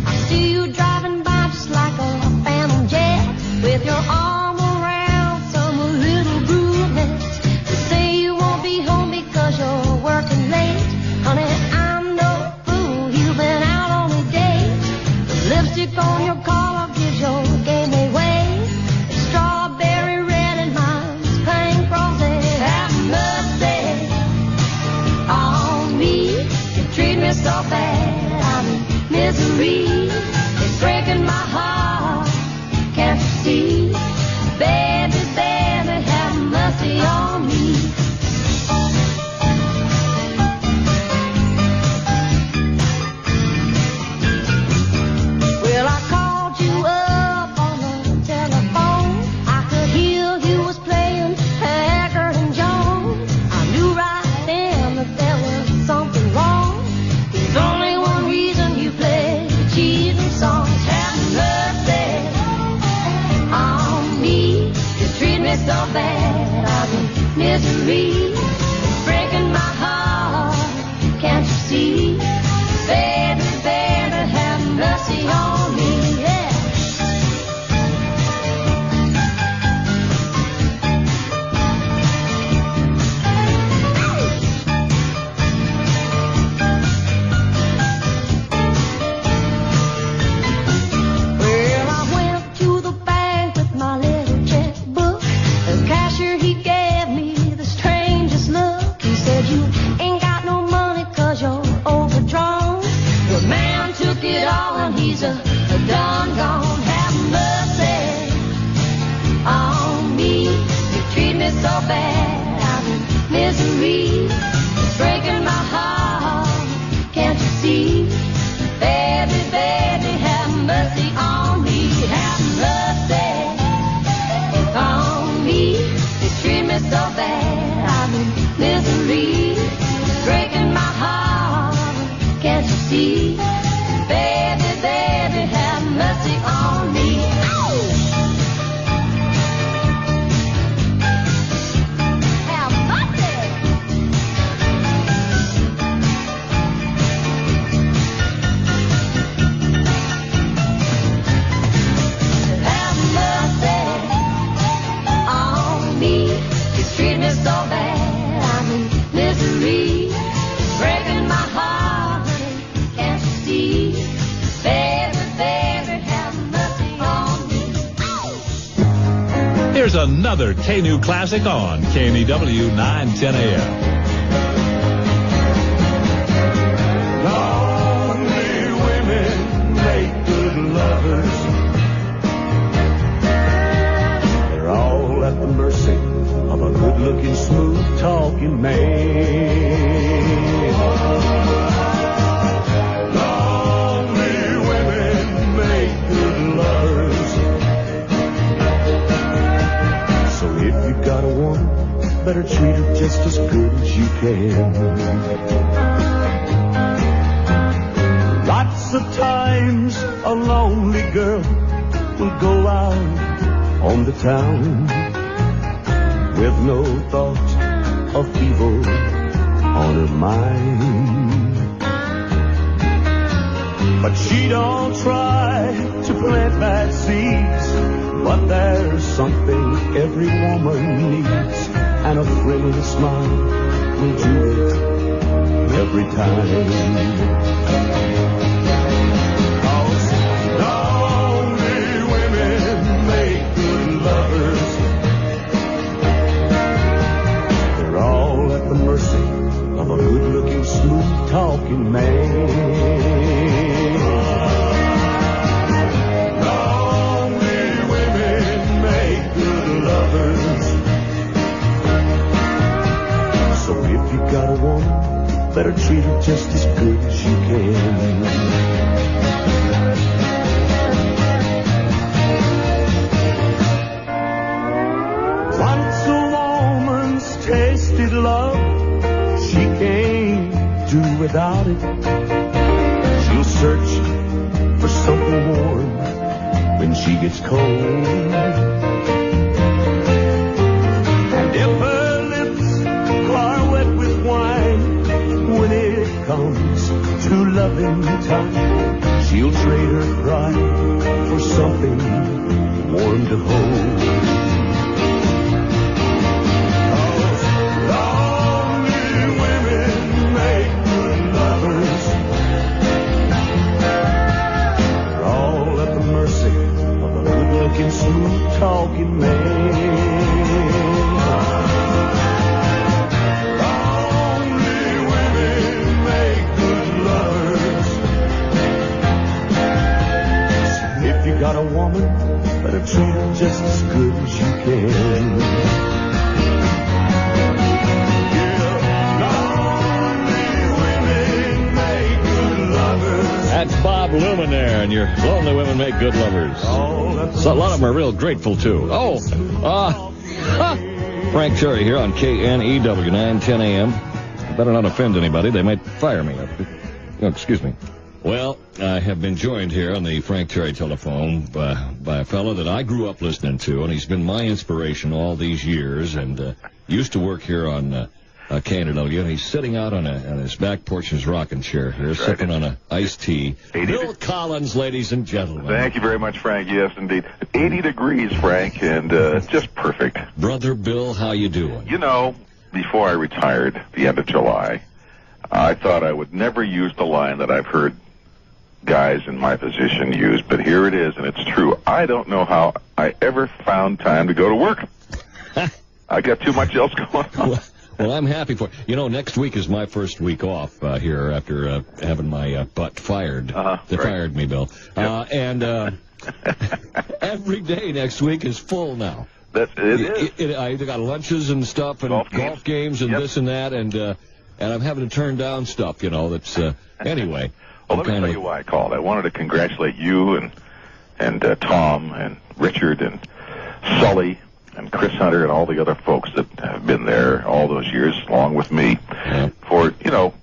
I see you driving by just like a phantom jet, with your arm around some little brunette. You say you won't be home because you're working late. Honey, I'm no fool, you've been out on a date. The lipstick on your collar gives your game away. It's strawberry red and mine's pink rosé. Have mercy on me. You treat me so bad, I'm in misery. It's breaking my heart, can't you see? Baby, baby, have mercy on me. Well, I called you up on the telephone. I could hear you was playing Haggard and Jones. I knew right then that there was something wrong. There's only one reason you play cheating songs. Have mercy on me. You treat me so bad, I'm in misery. It's breaking my heart, can't you see? Baby, baby, have mercy on me, yeah. Well, I went to the bank with my little checkbook. The cashier, he gave me the strangest look. He said, you ain't got no money 'cause you're old Here's another K-New classic on KNEW 910 AM. Lonely women make good lovers. They're all at the mercy of a good-looking, smooth-talking man. Lonely women make good lovers. So if you got a woman, better treat her just as good as you can. Lots of times a lonely girl will go out on the town with no thought of evil on her mind. But she don't try to plant bad seeds, but there's something every woman needs, and a friendly smile will do it every time. Mercy of a good-looking, smooth-talking man. Lonely women make good lovers. So if you got a woman, better treat her just as good as you can. Tasted love, she can't do without it. She'll search for something warm when she gets cold. And if her lips are wet with wine, when it comes to loving time, she'll trade her pride for something warm to hold. Smooth talking man. Only women make good lovers. So if you got a woman, better treat her just as good as you can. That's Bob Lumen there, and your lonely women make good lovers. So a lot of them are real grateful, too. Frank Cherry here on KNEW 910 AM. I better not offend anybody. They might fire me. Oh, excuse me. Well, I have been joined here on the Frank Cherry telephone by a fellow that I grew up listening to, and he's been my inspiration all these years, and used to work here on KNEW, and he's sitting out on his back porch in his rocking chair here, sipping on an iced tea. Bill Collins, ladies and gentlemen. Thank you very much, Frank. Yes, indeed. 80 degrees, Frank, and just perfect. Brother Bill, how you doing? You know, before I retired, the end of July, I thought I would never use the line that I've heard guys in my position use, but here it is, and it's true. I don't know how I ever found time to go to work. I got too much else going on. Well, I'm happy for you. know, next week is my first week off here after having my butt fired. They fired me, Bill. Yep. And every day next week is full now. It is. I got lunches and stuff and golf games and this and that, and I'm having to turn down stuff, you know, that's, anyway. Well, let me tell you why I called. I wanted to congratulate you and Tom and Richard and Sully and Chris Hunter and all the other folks that have been there all those years, along with me, for, you know,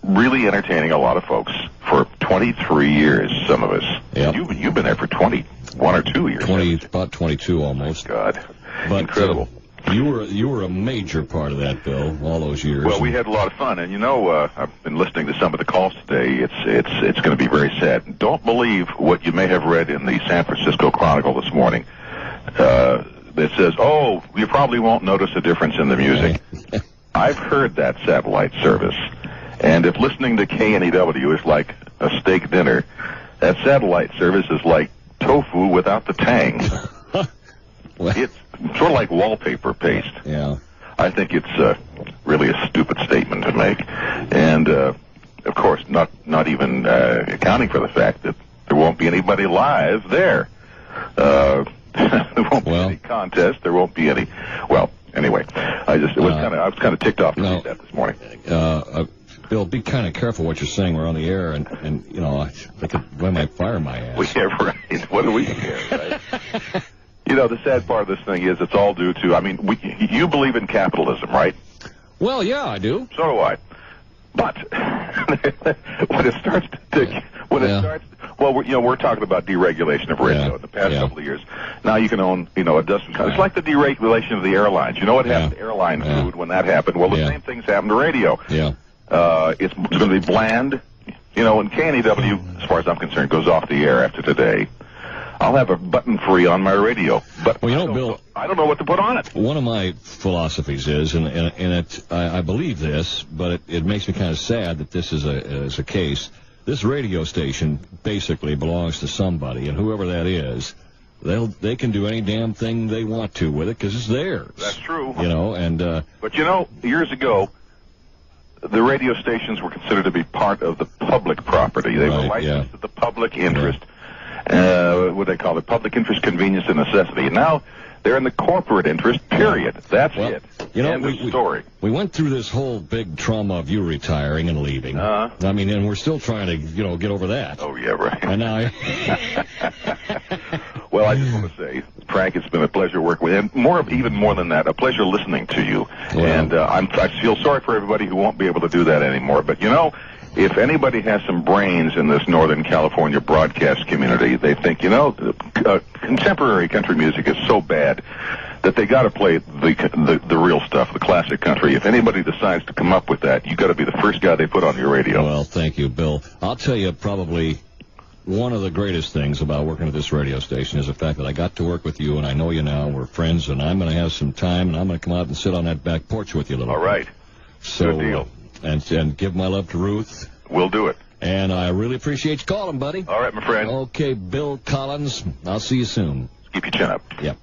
really entertaining a lot of folks for 23 years, some of us. Yep. You've been there for 21 or 2 years. About 22 almost. Oh, God. But, incredible. You were a major part of that, Bill, all those years. Well, we had a lot of fun, and you know, I've been listening to some of the calls today. It's going to be very sad. Don't believe what you may have read in the San Francisco Chronicle this morning. That says, "Oh, you probably won't notice a difference in the music." I've heard that satellite service, and if listening to KNEW is like a steak dinner, that satellite service is like tofu without the tang. It's sort of like wallpaper paste. Yeah. I think it's really a stupid statement to make, and of course, not even accounting for the fact that there won't be anybody live there. There won't be any contest. There won't be any. Well, anyway, I was kind of ticked off to read that this morning. Bill, be kind of careful what you're saying. We're on the air, and you know, they might fire my ass. Yeah, right. What do we care, right? You know, the sad part of this thing is it's all due to, I mean, you believe in capitalism, right? Well, yeah, I do. So do I. But when it starts we're talking about deregulation of radio in the past couple of years. Now you can own, a dozen. It's like the deregulation of the airlines. You know what happened to airline food when that happened? Well, the same things happened to radio. Yeah. It's going to be bland. And KNEW, as far as I'm concerned, goes off the air after today. I'll have a button free on my radio, but Bill, I don't know what to put on it. One of my philosophies is, I believe this, but it makes me kind of sad that this is a case. This radio station basically belongs to somebody, and whoever that is, they can do any damn thing they want to with it because it's theirs. That's true. But years ago, the radio stations were considered to be part of the public property. They were licensed to the public interest. What they call it, public interest, convenience, and necessity. And now they're in the corporate interest, period. That's it. End of story. We went through this whole big trauma of you retiring and leaving. And we're still trying to, get over that. Oh, yeah, right. And now... Well, I just want to say, Frank, it's been a pleasure working with you. And even more than that, a pleasure listening to you. Well, and I feel sorry for everybody who won't be able to do that anymore. But, if anybody has some brains in this Northern California broadcast community, they think, contemporary country music is so bad that they got to play the real stuff, the classic country. If anybody decides to come up with that, you got to be the first guy they put on your radio. Well, thank you, Bill. I'll tell you probably one of the greatest things about working at this radio station is the fact that I got to work with you, and I know you now. We're friends, and I'm going to have some time, and I'm going to come out and sit on that back porch with you a little bit. All right. So, good deal. And give my love to Ruth. We'll do it. And I really appreciate you calling, buddy. All right, my friend. Okay, Bill Collins. I'll see you soon. Keep your chin up. Yep.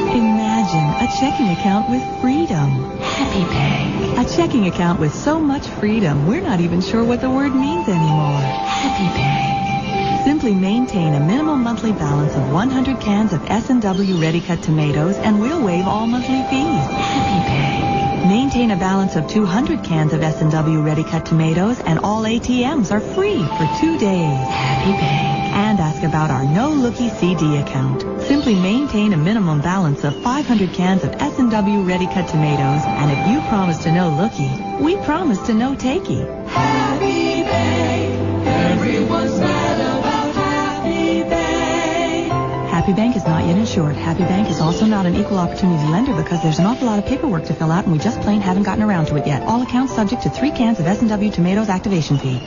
Imagine a checking account with freedom. Happy Pay. A checking account with so much freedom, we're not even sure what the word means anymore. Happy Pay. Simply maintain a minimum monthly balance of 100 cans of S&W Ready-Cut tomatoes, and we'll waive all monthly fees. Happy Pay. Maintain a balance of 200 cans of S&W Ready-Cut tomatoes, and all ATMs are free for 2 days. Happy Pay. And ask about our No Looky CD account. Simply maintain a minimum balance of 500 cans of S&W Ready-Cut tomatoes, and if you promise to no looky, we promise to no takey. Happy Pay. Everyone's mad about Happy Pay. Happy Bank is not yet insured. Happy Bank is also not an equal opportunity lender because there's an awful lot of paperwork to fill out, and we just plain haven't gotten around to it yet. All accounts subject to 3 cans of S&W tomatoes activation fee.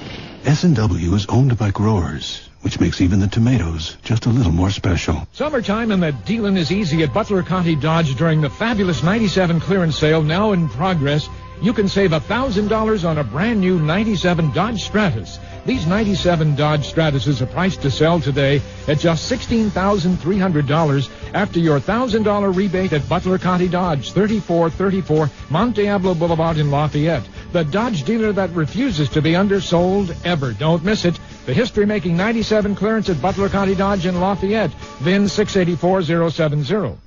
S&W is owned by growers, which makes even the tomatoes just a little more special. Summertime and the dealin' is easy at Butler County Dodge during the fabulous 97 clearance sale now in progress. You can save $1,000 on a brand new 97 Dodge Stratus. These 97 Dodge Stratuses are priced to sell today at just $16,300 after your $1,000 rebate at Butler County Dodge, 3434 Mount Diablo Boulevard in Lafayette. The Dodge dealer that refuses to be undersold ever. Don't miss it. The history-making 97 clearance at Butler County Dodge in Lafayette. VIN 684-070.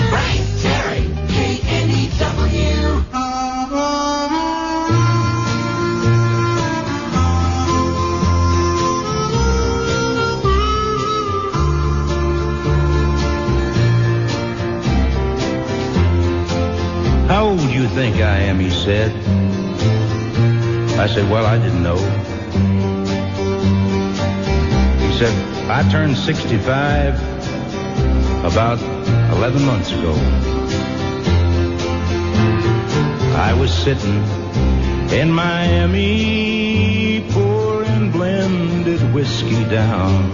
Frank Terry, KNEW. How old do you think I am, he said. I said, well, I didn't know. He said, I turned 65 about 11 months ago. I was sitting in Miami pouring blended whiskey down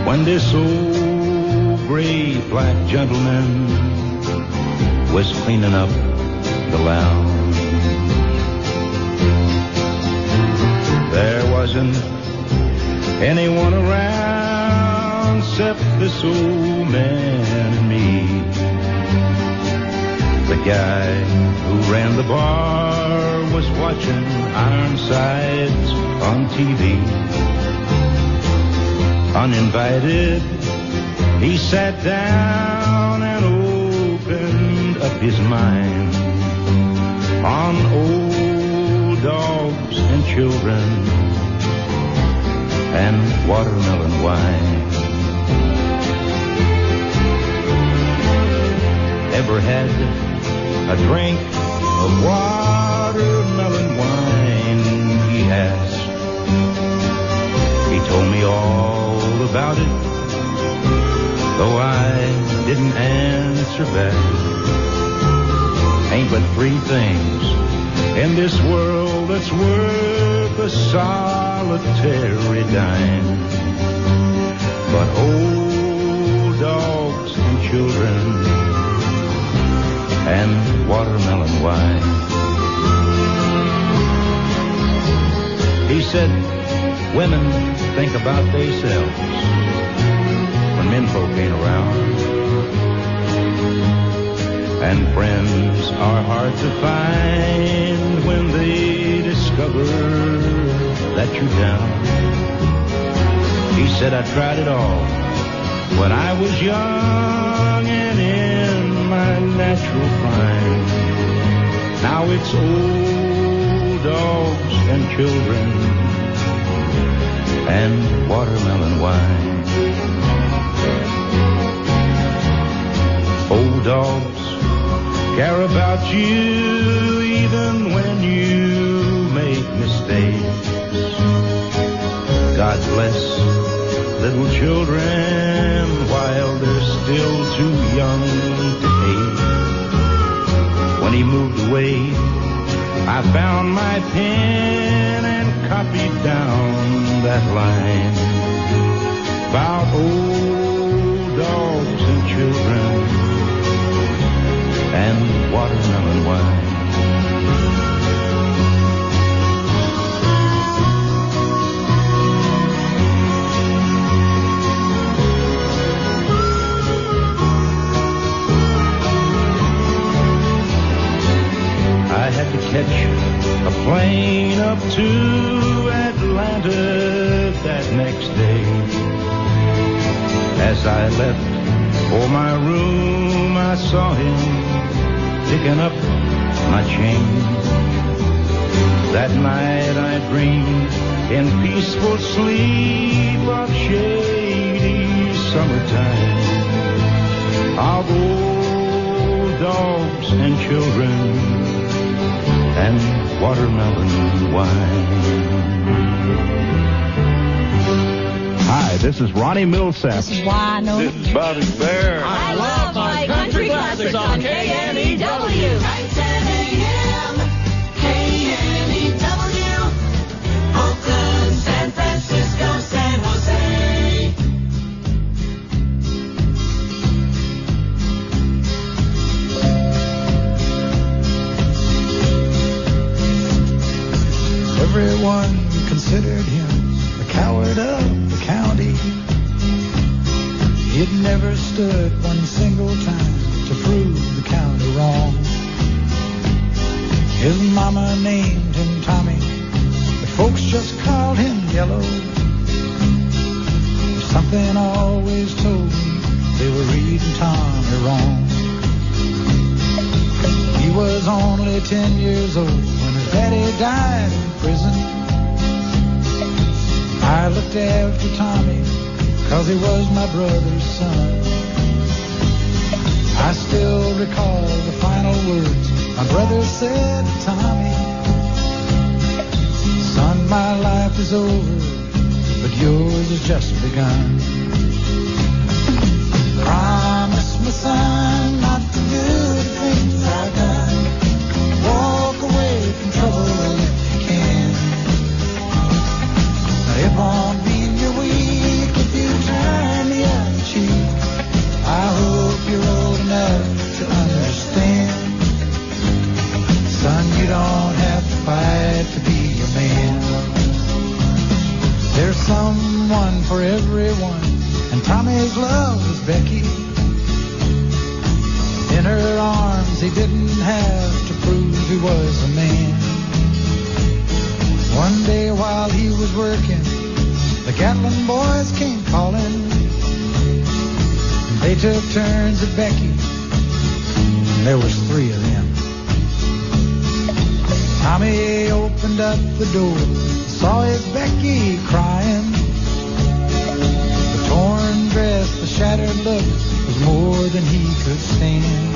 when this old gray black gentleman was cleaning up the lounge. There wasn't anyone around, except this old man and me. The guy who ran the bar was watching Ironsides on TV. Uninvited, he sat down and opened up his mind on old dogs and children and watermelon wine. Ever had a drink of watermelon wine, he asked. He told me all about it, though I didn't answer back. Ain't but three things in this world that's worth a solitary dime, but old dogs and children and watermelon wine. He said, women think about themselves when menfolk ain't around, and friends are hard to find when they discover that you're down. He said, I tried it all when I was young and in my natural prime. Now it's old dogs and children and watermelon wine. Old dogs care about you even when you make mistakes. God bless little children while they're still too young to hate. When he moved away, I found my pen and copied down that line about old dogs and children and watermelon wine. I had to catch a plane up to Atlanta that next day. As I left for my room, I saw him picking up my chain. That night I dreamed in peaceful sleep of shady summertime, of old dogs and children and watermelon wine. Hi, this is Ronnie Millsap. This is why I know. This is Bobby Bear. I love my country classics on KNEW. 910 a.m. KNEW. Oakland, San Francisco, San Jose. Everyone considered him the coward of the county. He'd never stood one single time to prove the county wrong. His mama named him Tommy, but folks just called him Yellow. Something always told me they were reading Tommy wrong. He was only 10 years old when his daddy died in prison. I looked after Tommy 'cause he was my brother's son. I still recall the final words my brother said to Tommy. Son, my life is over, but yours has just begun. Promise me, son, not to do the things I've done. Walk away from trouble if you can. Now, it won't mean you're weak if you turn the other cheek. I hope you're old enough to understand. Son, you don't have to fight to be a man. There's someone for everyone, and Tommy's love was Becky. In her arms he didn't have to prove he was a man. One day while he was working, the Gatlin boys came calling. They took turns at Becky, and there was 3 of them. Tommy opened up the door, saw his Becky crying. The torn dress, the shattered look was more than he could stand.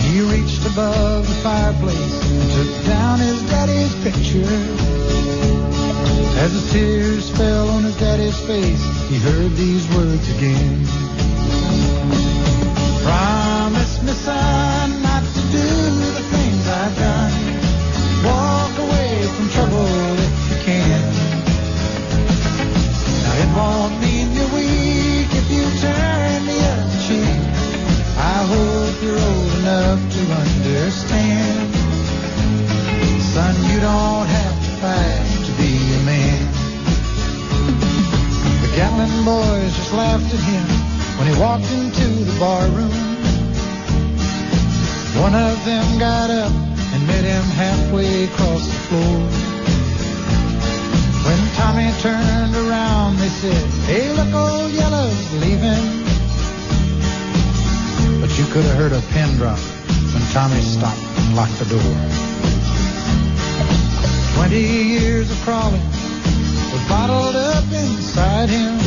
He reached above the fireplace and took down his daddy's picture. As the tears fell on his daddy's face, he heard these words again. Promise me, son, not to do the things I've done. Walk away from trouble if you can. Now it won't mean you're weak if you turn the other cheek. I hope you're old enough to understand. Son, you don't have to fight to be a man. The Gatlin boys just laughed at him when he walked into the bar room. One of them got up and met him halfway across the floor. When Tommy turned around, they said, "Hey, look, old Yellow's leaving." But you could have heard a pin drop when Tommy stopped and locked the door. 20 years of crawling was bottled up inside him.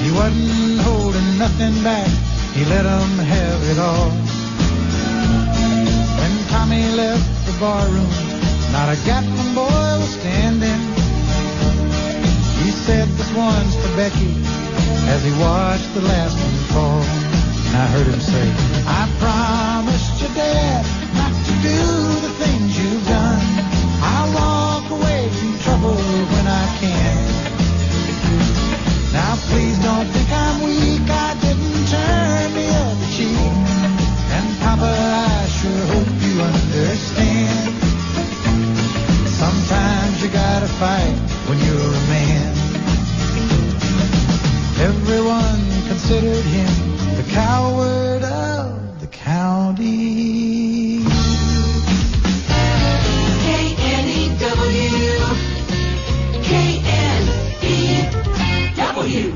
He wasn't holding nothing back, he let them have it all. When Tommy left the bar room, not a Gatlin boy was standing. He said, "This one's for Becky," as he watched the last one fall. And I heard him say, "I promised your dad not to do the things you've done. I'll walk away from trouble when I can. Now please don't think I'm weak, I didn't turn the other cheek. And Papa, I sure hope you understand. Sometimes you gotta fight when you're a man." Everyone considered him the coward of the county. KNEW. KNEW.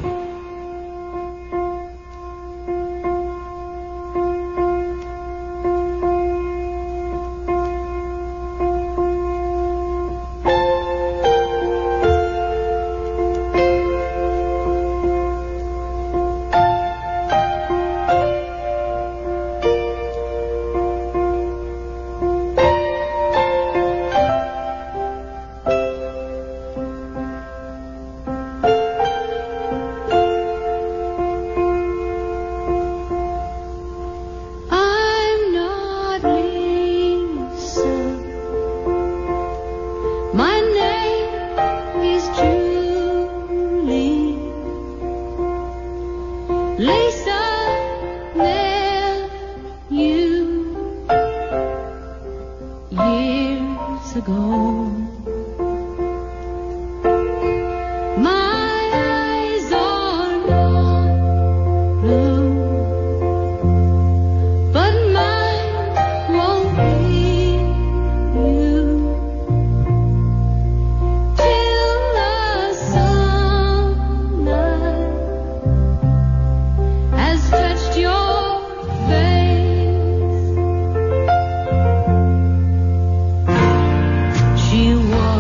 She was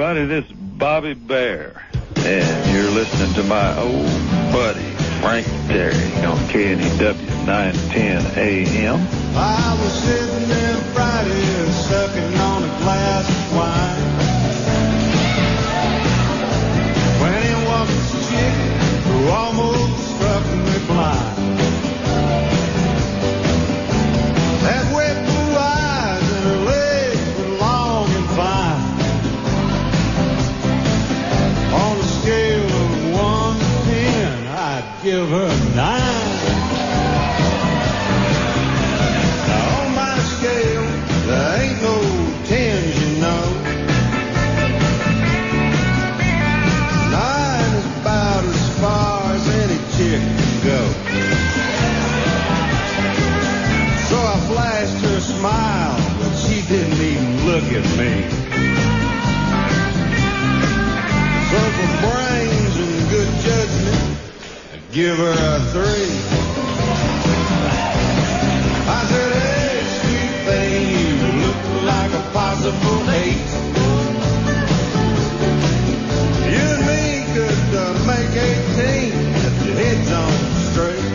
everybody. This is Bobby Bear, and you're listening to my old buddy Frank Terry on KNEW 910 AM. I was sitting there Friday sucking on a glass of wine when it was this chick who almost struck me blind. Had wet blue eyes and her legs were long and fine. On a scale of 1 to 10, I'd give her a 9. Now on my scale, there ain't no 10s, you know. 9 is about as far as any chick can go. So I flashed her a smile, but she didn't even look at me. So for brains and good judgment, I'd give her a 3. I said, hey, sweet thing, you look like a possible 8. You and me could make 18 if your head's on straight.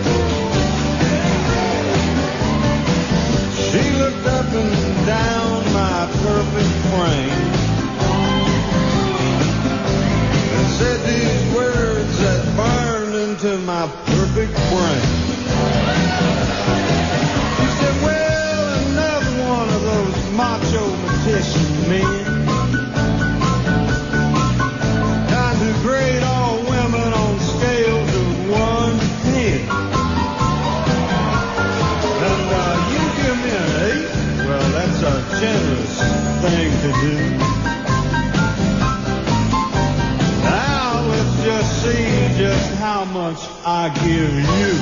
She looked up and down my perfect frame and said these words that burned into my perfect brain. She said, well, another one of those macho mortician men, kind who grade all women on scales of 1 to 10. And you give me an 8, well, that's a generous thing to do. Now let's just see just how much I give you.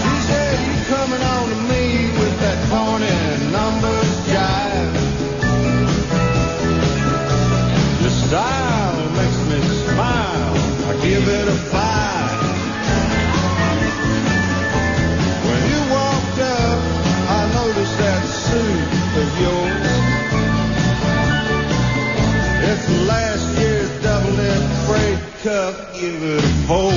She said, you coming on to me with that corny numbers jive. Your style makes me smile. I give it a 5. When you walked up, I noticed that suit of yours. It's last year's double-end freight cup. Give it a 4.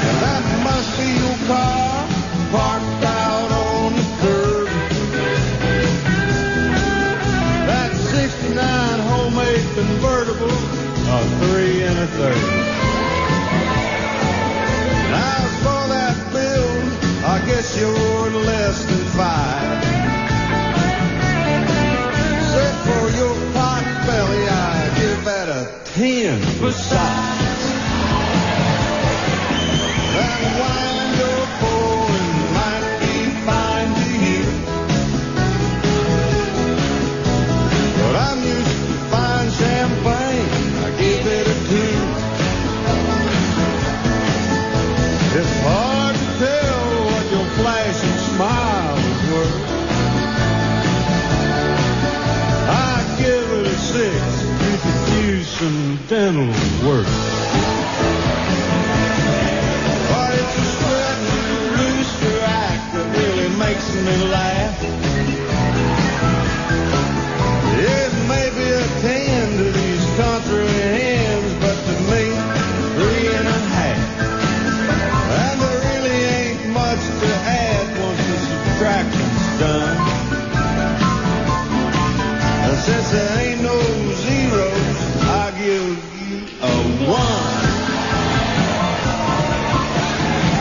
And that must be your car parked out on the curb. That 69 homemade convertible, a 3 and a 1/3. Now for that bill, I guess you're less than 5. Except for your pot belly, I give that a 10 besides. That wine you're pouring might be fine to you, but I'm used to fine champagne. I give it a 2. It's hard to tell what your flashing smile is worth. I give it a 6. You could use some dental work. But it's a strut and rooster act that really makes me laugh. It may be a 10 to these country hands, but to me, 3 and a half. And there really ain't much to add once the subtraction's done. And since there ain't no zeros, I give you a 1.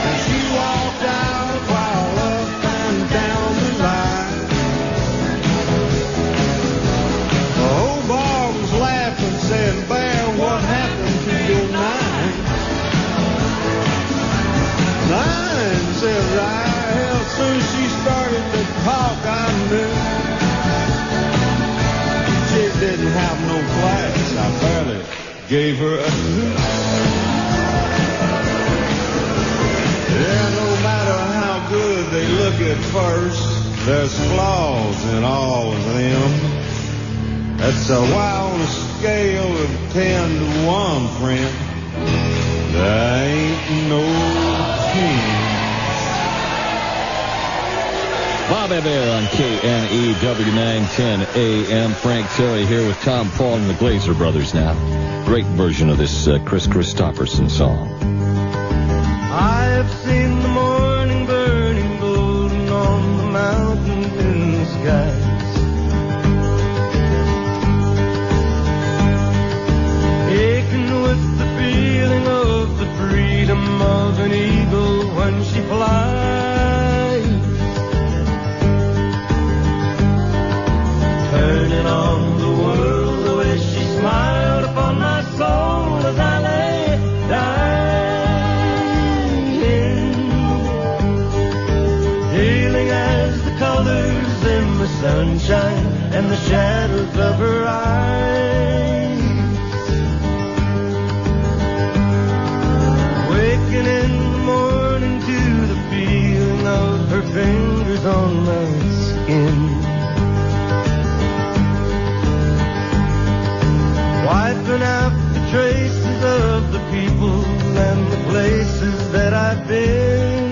And she walked out while up and down the line. The whole bar was laughing, saying, Bear, what happened to your 9? 9, said I. Hell, soon she started to talk, I knew she didn't have no class. I barely gave her a 2. Yeah, no matter how good they look at first, there's flaws in all of them. That's why on a scale of 10 to 1, friend, there ain't no 10. Bob Bear on KNEW 910 AM. Frank Terry here with Tom Paul and the Glazer Brothers now. Great version of this Chris Christopherson song. I've seen the morning burning golden on the mountains in the skies. Aching with the feeling of the freedom of an eagle when she flies. Turning on the world the way she smiled upon my soul as I lay dying. Healing as the colors in the sunshine and the shadows of her eyes. Waking in the morning to the feeling of her fingers on my skin. Wiping out the traces of the people and the places that I've been.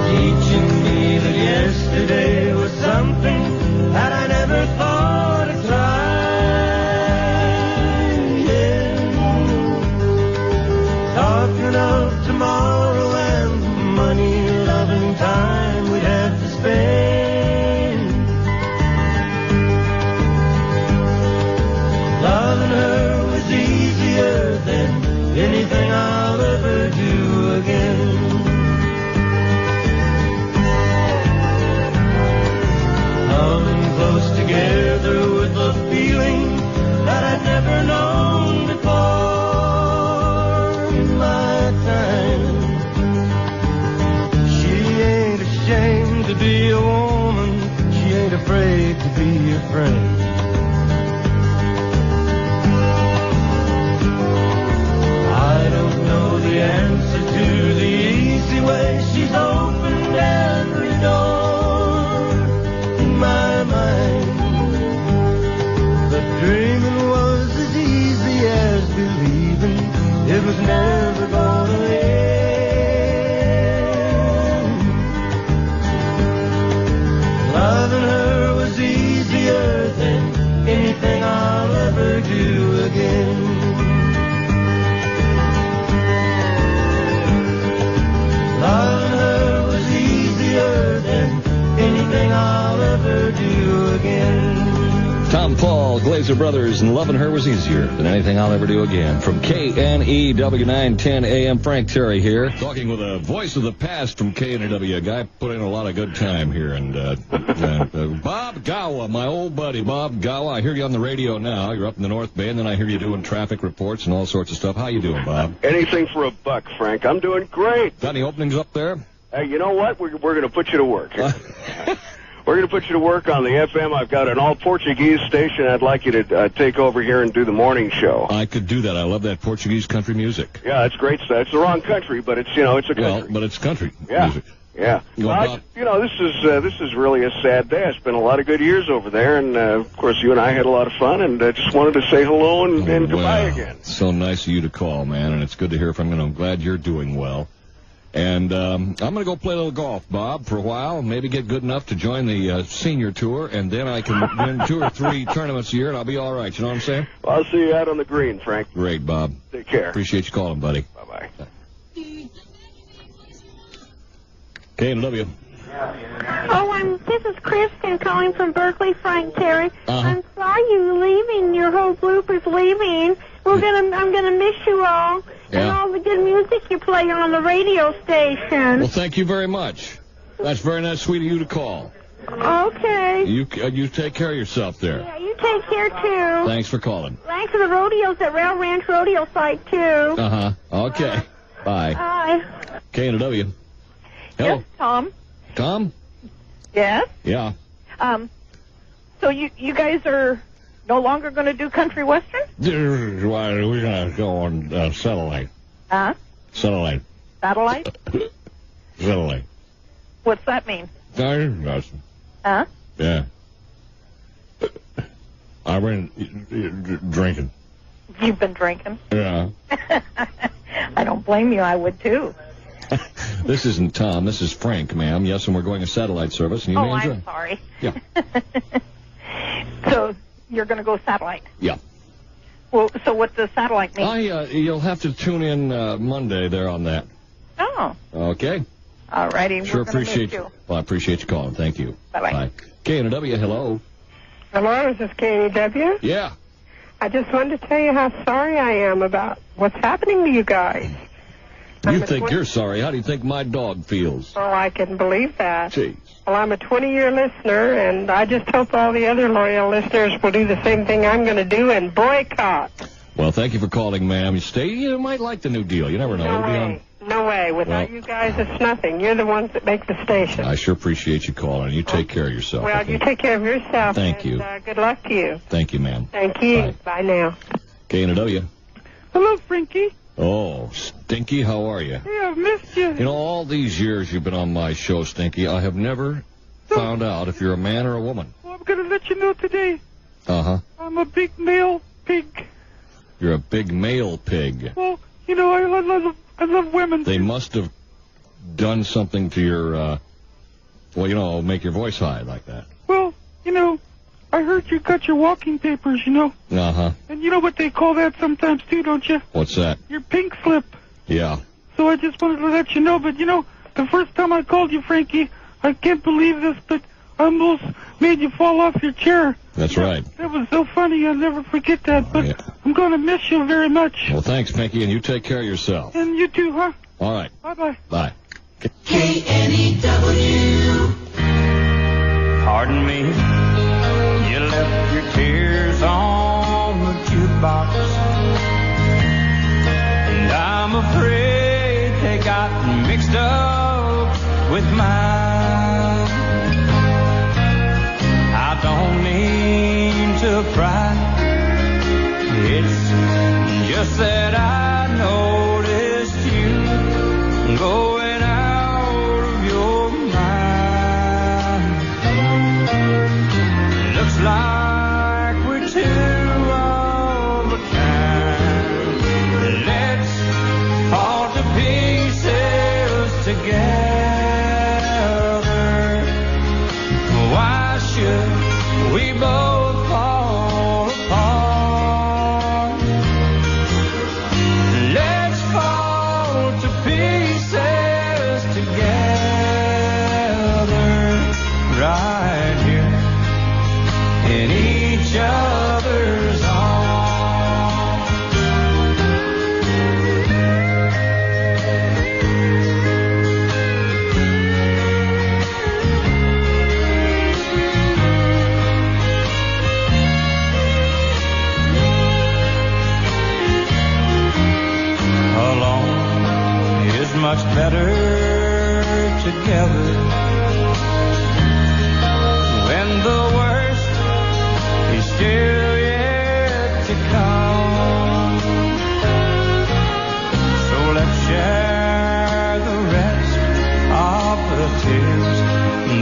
Teaching me that yesterday was something that I never thought of trying. Talking of tomorrow and the money, love and time we'd have to spend. Loving her was easier than anything I'll ever do again. Coming close together with a feeling that I'd never known before in my time. She ain't ashamed to be a woman. She ain't afraid to be a friend. I don't know the answer to the easy way she's opened every door in my mind. But dreaming was as easy as believing it was never gonna end. Loving her was easier than anything I'll ever do again. Loving her was easier than anything I'll ever do again. Tom Paul, Glazer Brothers, and Loving Her Was Easier Than Anything I'll Ever Do Again. From KNEW 910 AM, Frank Terry here. Talking with a voice of the past from KNEW, a guy put in a lot of good time here. And Bob Gowa, my old buddy, Bob Gowa. I hear you on the radio now. You're up in the North Bay, and then I hear you doing traffic reports and all sorts of stuff. How you doing, Bob? Anything for a buck, Frank. I'm doing great. Got any openings up there? Hey, you know what? We're going to put you to work. We're going to put you to work on the FM. I've got an all-Portuguese station. I'd like you to take over here and do the morning show. I could do that. I love that Portuguese country music. Yeah, it's great stuff. It's the wrong country, but it's, it's a country. Well, but it's country music. Yeah. Well, this is really a sad day. I spent a lot of good years over there, and, of course, you and I had a lot of fun, and just wanted to say hello and goodbye again. So nice of you to call, man, and it's good to hear from you, and I'm glad you're doing well. And I'm going to go play a little golf, Bob, for a while, maybe get good enough to join the senior tour, and then I can win 2 or 3 tournaments a year, and I'll be all right. You know what I'm saying? Well, I'll see you out on the green, Frank. Great, Bob. Take care. Appreciate you calling, buddy. Bye-bye. KNW. Oh, this is Kristen calling from Berkeley, Frank Terry. I'm sorry you're leaving. Your whole group is leaving. I'm gonna miss you all and all the good music you play on the radio station. Well, thank you very much. That's very nice, sweet of you to call. Okay. You take care of yourself there. Yeah, you take care too. Thanks for calling. Thanks for the rodeos at Rail Ranch Rodeo site too. Okay. Bye. Bye. KNW. Hello. Yes, Tom. Tom? Yes? Yeah. So you guys are no longer going to do country western? We're going to go on satellite. Huh? Satellite. Satellite? Satellite. What's that mean? Nothing. Huh? Yeah. I've been drinking. You've been drinking? Yeah. I don't blame you. I would too. This isn't Tom. This is Frank, ma'am. Yes, and we're going to satellite service, and you may enjoy. I'm sorry. Yeah. So you're going to go satellite? Yeah. Well, so what does satellite mean? You'll have to tune in Monday there on that. Oh. Okay. All righty. Sure We're gonna appreciate miss you. Well, I appreciate you calling. Thank you. Bye-bye. Bye. KNW, hello. Hello, is this KNW? Yeah. I just wanted to tell you how sorry I am about what's happening to you guys. You think you're sorry. How do you think my dog feels? Oh, I can believe that. Jeez. Well, I'm a 20-year listener, and I just hope all the other loyal listeners will do the same thing I'm going to do and boycott. Well, thank you for calling, ma'am. You might like the new deal. You never know. No way. No way. Without you guys, it's nothing. You're the ones that make the station. I sure appreciate you calling. You take care of yourself. Well, okay? you take care of yourself. Thank you. Good luck to you. Thank you, ma'am. Thank you. Bye now. KNW. Hello, Frankie. Oh, Stinky, how are you? Hey, I've missed you. You know, all these years you've been on my show, Stinky, I have never found out if you're a man or a woman. Well, I'm going to let you know today. Uh-huh. I'm a big male pig. You're a big male pig. Well, you know, I love women. They must have done something to your, make your voice high like that. Well, you know, I heard you got your walking papers, you know. Uh-huh. And you know what they call that sometimes, too, don't you? What's that? Your pink slip. Yeah. So I just wanted to let you know, but, you know, the first time I called you, Frankie, I can't believe this, but I almost made you fall off your chair. That's right. That was so funny. I'll never forget that, but I'm going to miss you very much. Well, thanks, Pinky, and you take care of yourself. And you too, huh? All right. Bye-bye. Bye. KNEW. Pardon me, you left your tears on the jukebox, and I'm afraid they got mixed up with mine. I don't mean to cry, it's just that I noticed you going out of your mind. Looks like we're two of a kind. Let's fall to pieces together. Why should we both fall apart? Let's fall to pieces together, right here in each other's much better together. When the worst is still yet to come, so let's share the rest of the tears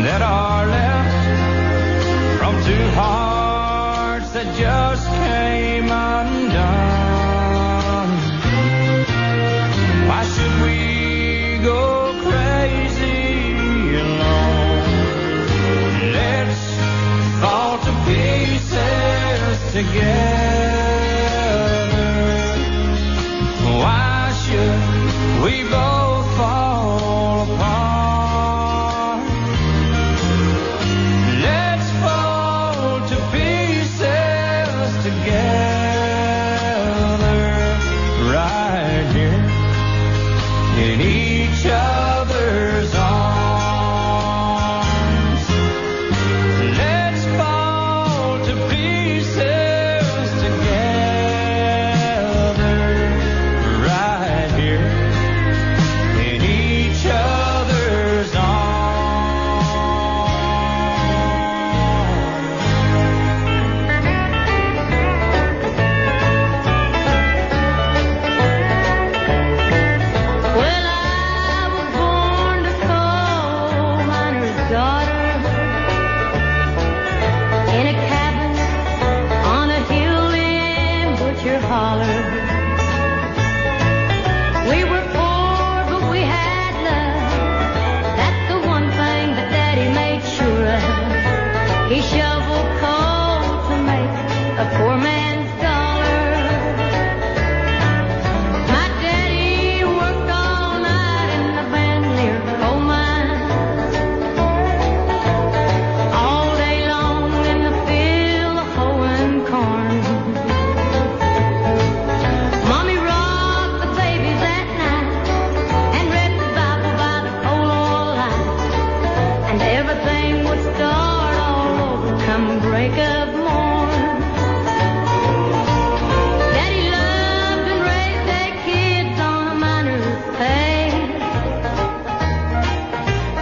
that are left from two hearts that just came undone. Why should we go crazy alone? Let's fall to pieces together. Why should we both fall apart? Let's fall to pieces together, right here in each other's arms. Let's fall to pieces He shoveled coal to make a poor man's dollar. My daddy worked all night in the Bandelier coal mine. All day long in the field hoeing corn. Mommy rocked the babies at night and read the Bible by the coal oil light. And everything would start all over come break of morn. Daddy loved and raised their kids on a miner's pay.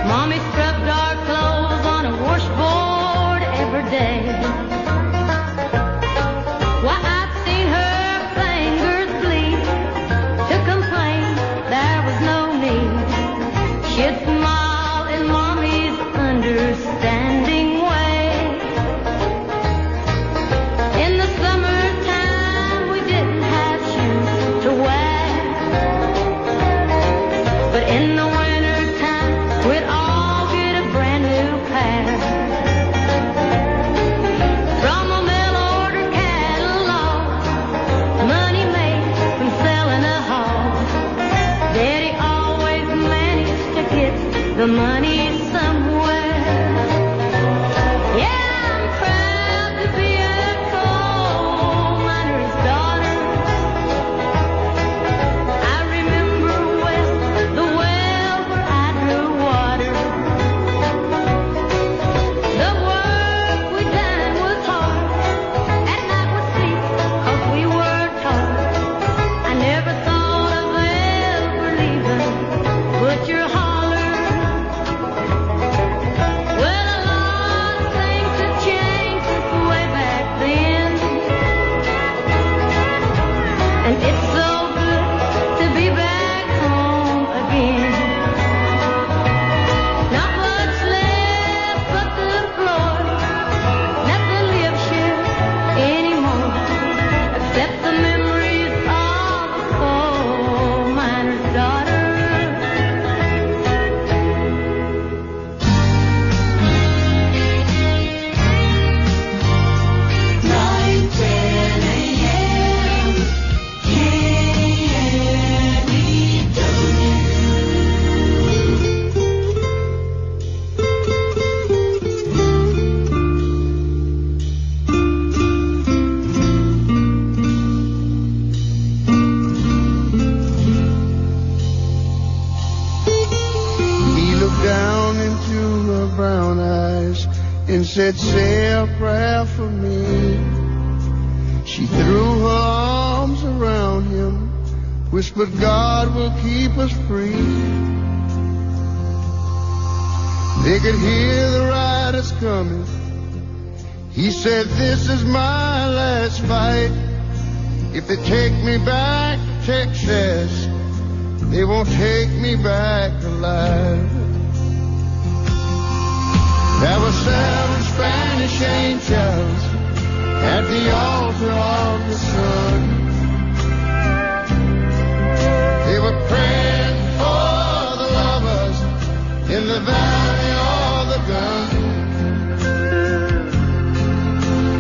Mommy scrubbed our clothes on a washboard every day. Why, I've seen her fingers bleed. To complain, there was no need. She'd smile in Mommy's understanding way. In the summertime, we didn't have shoes to wear. But in the wintertime, we'd all get a brand new pair. From a mail order catalog, money made from selling a hog. Daddy always managed to get the money somewhere. Yeah, I'm proud to be a coal miner's daughter. I remember well the well where I drew water. The work we done was hard. At night we'd sleep 'cause we were taught. I never thought of ever leaving Butcher Holler. Well, a lot of things have changed since way back then. And it's so good to be back home again. Not much left but the floor. Nothing lives here anymore except the memories of a coal miner's daughter. 9:10 a.m. He looked down into her brown eyes and said, say a prayer for me. She threw her arms around him, whispered, God will keep us free. They could hear the riders coming. He said, this is my last fight. If they take me back to Texas, they won't take me back alive. There were 7 Spanish angels at the altar of the sun. They were praying for the lovers in the valley of the gun.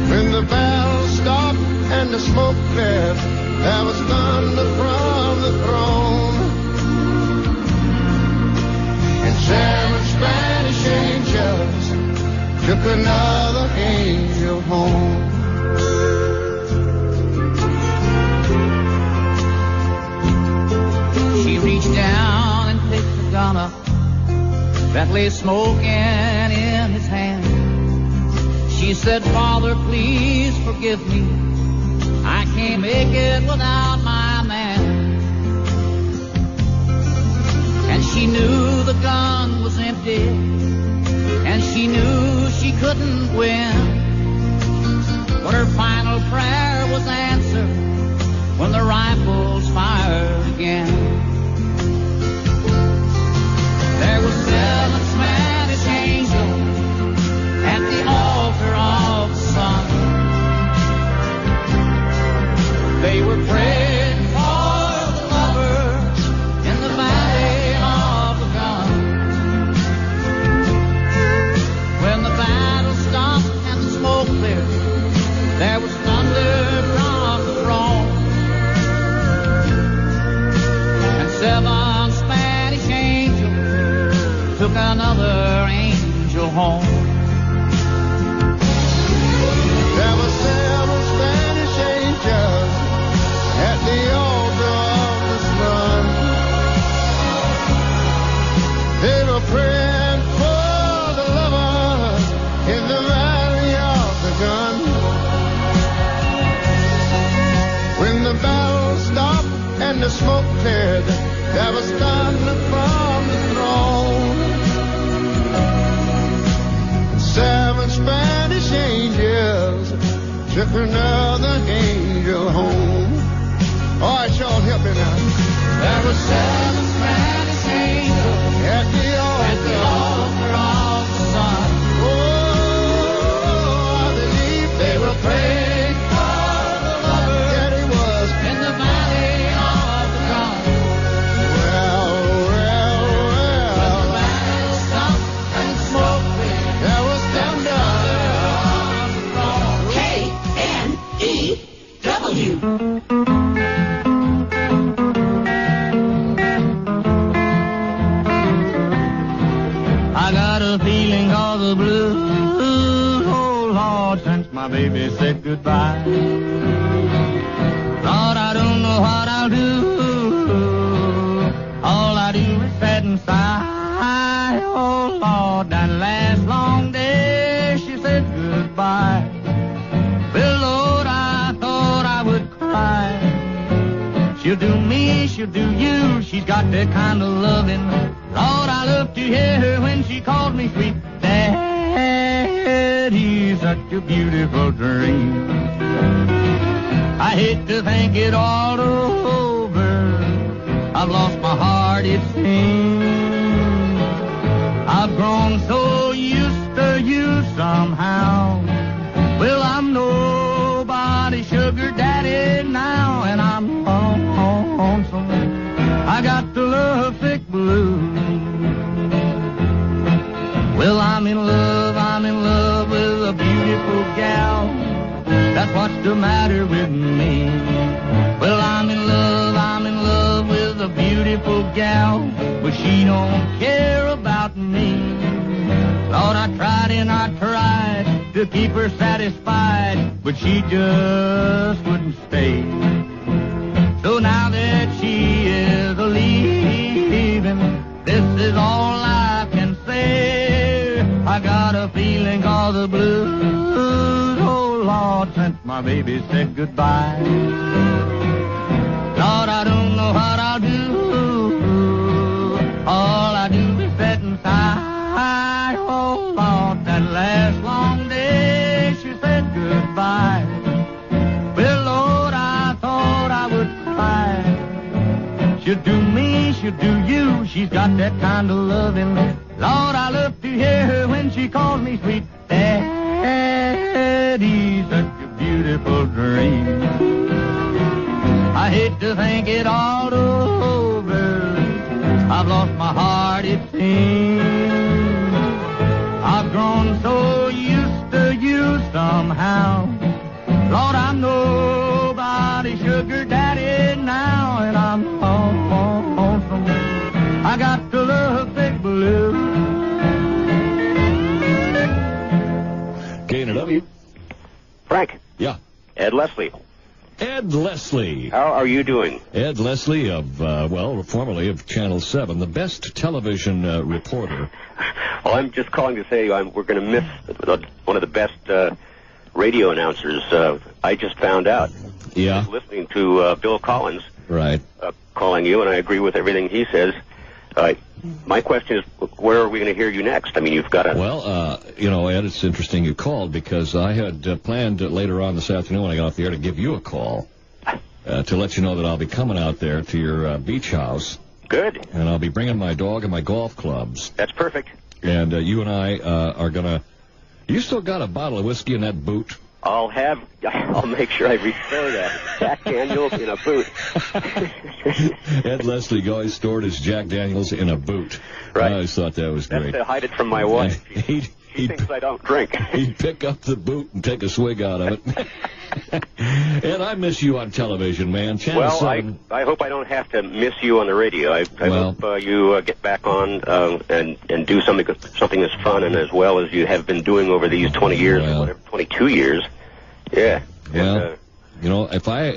When the battle stopped and the smoke cleared, there was thunder from the throne. And 7 Spanish angels took another angel home. She reached down and picked the gun up that lay smoking in his hand. She said, Father, please forgive me. I can't make it without my man. And she knew the gun was empty, and she knew she couldn't win. But her final prayer was answered when the rifles fired again. There were 7 Spanish angels at the altar of the sun. They were praying for the lovers in the valley of the gun. When the battle stopped took another angel home. All right, y'all, help me now. There were 7 Spanish angels At the altar of the sun. Oh, I believe They were praying for the lover that he was. in the valley of the gun. Well, When the battle stopped and smoke cleared, there was thunder. K-N-E-W. I got a feeling all the blues, oh Lord, since my baby said goodbye. Lord, I don't know what I'll do. All I do is sit and sigh. Oh Lord, that last long day she said goodbye. Well, Lord, I thought I would cry. She'll do me, she'll do you. She's got that kind of loving. Lord, I love to hear her when she called me sweet Daddy. Such a beautiful dream. I hate to think it all over. I've lost my heart, it seems. I've grown so used to you somehow. Well, I'm nobody's sugar daddy now, and I'm lonesome. I got the love sick blues. Well, I'm in love with a beautiful gal. That's what's the matter with me. Well, I'm in love with a beautiful gal, but she don't care about me. Lord, I tried and I tried to keep her satisfied, but she just wouldn't stay. So now that she is leaving, this is all I can say. I got a feeling all the blues, oh Lord, since my baby said goodbye. Lord, I don't know what I'll do. All I do is sit and sigh. Oh Lord, that last long day she said goodbye. Well, Lord, I thought I would cry. She'll do me, she'll do you. She's got that kind of loving. Lord, I love to hear her when she calls me sweet Daddy. Such a beautiful dream. I hate to think it all over. I've lost my heart, it seems. I've grown so used to you somehow. Lord, I'm nobody's sugar daddy now, and I'm lonesome. I got to love big blue. K&W. Frank. Yeah. Ed Leslie. Ed Leslie. How are you doing? Ed Leslie of, formerly of Channel 7, the best television reporter. Well, I'm just calling to say we're going to miss one of the best radio announcers. I just found out. Yeah. I was listening to Bill Collins. Right. Calling you, and I agree with everything he says. My question is, where are we going to hear you next? I mean, you've got a... Well, Ed, it's interesting you called because I had planned later on this afternoon when I got off the air to give you a call to let you know that I'll be coming out there to your beach house. Good. And I'll be bringing my dog and my golf clubs. That's perfect. And you and I are going to... You still got a bottle of whiskey in that boot? I'll make sure I restore that. Jack Daniels in a boot. Ed Leslie always stored his Jack Daniels in a boot. Right. I always thought that was great. That's to hide it from my wife. She thinks I don't drink. He'd pick up the boot and take a swig out of it. Ed, I miss you on television, man. Channel 7. I hope I don't have to miss you on the radio. I hope you get back on and do something as fun and as well as you have been doing over these 20 years or whatever, 22 years. Yeah. Well, if I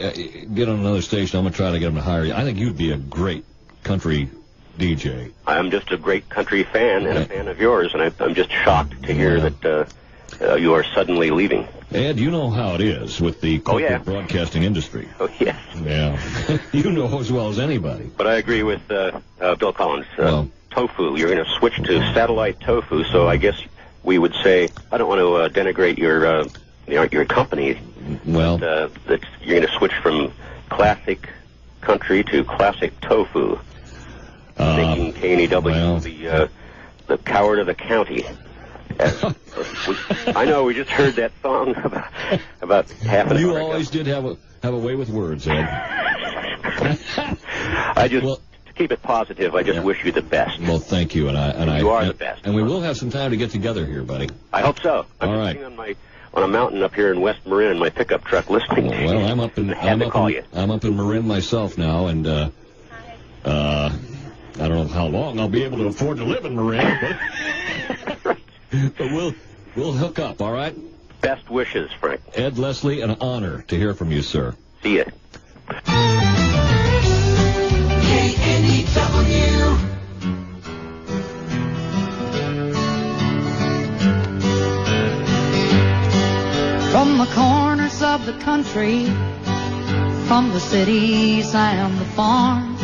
get on another station, I'm going to try to get them to hire you. I think you'd be a great country DJ. I'm just a great country fan and a fan of yours, and I'm just shocked to hear that you are suddenly leaving. Ed, you know how it is with the corporate broadcasting industry. Oh, yes. Yeah. You know as well as anybody. But I agree with Bill Collins. Tofu, you're going to switch to satellite tofu, so I guess we would say, I don't want to denigrate your company, Well, that you're going to switch from classic country to classic tofu, making KNEW the coward of the county. I know we just heard that song about half an hour You ago. always did have a way with words, Ed. To keep it positive, I just wish you the best. Well, thank you, and you are the best. And we will have some time to get together here, buddy. I hope so. I'm All right. sitting on a mountain up here in West Marin in my pickup truck listening to you. Well, I'm up in I'm up in Marin myself now, and I don't know how long I'll be able to afford to live in Marin, but we'll hook up. All right. Best wishes, Frank. Ed Leslie, an honor to hear from you, sir. See ya. KNEW. From the corners of the country, from the cities and the farms,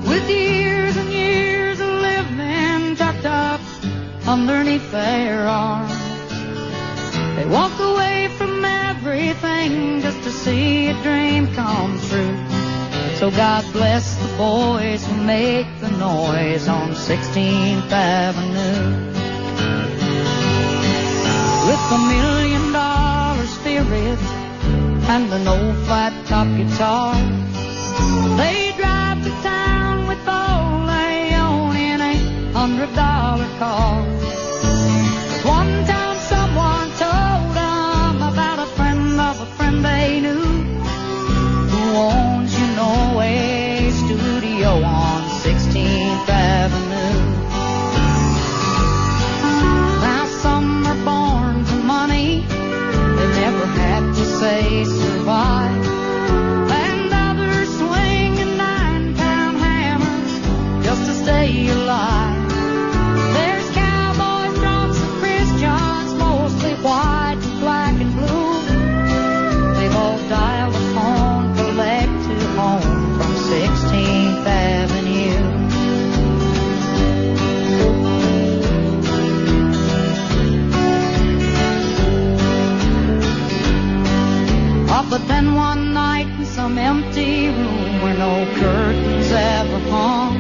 with years and years of living tucked up underneath their arms, they walk away from everything just to see a dream come true. So God bless the boys who make the noise on 16th Avenue. With $1 million spirit and an old flat top guitar, they drive to town with all they own in $100 car. One time someone told them about a friend of a friend they knew who owns, a studio on 16th Avenue. Now some are born to money, they never had to say survive, and others swing a 9-pound hammer just to stay alive. There's cowboys, drunks, and Christians, mostly white and black and blue. They've all dialed a phone, collected home from 16th Avenue. Oh, but then one night in some empty room where no curtains ever hung,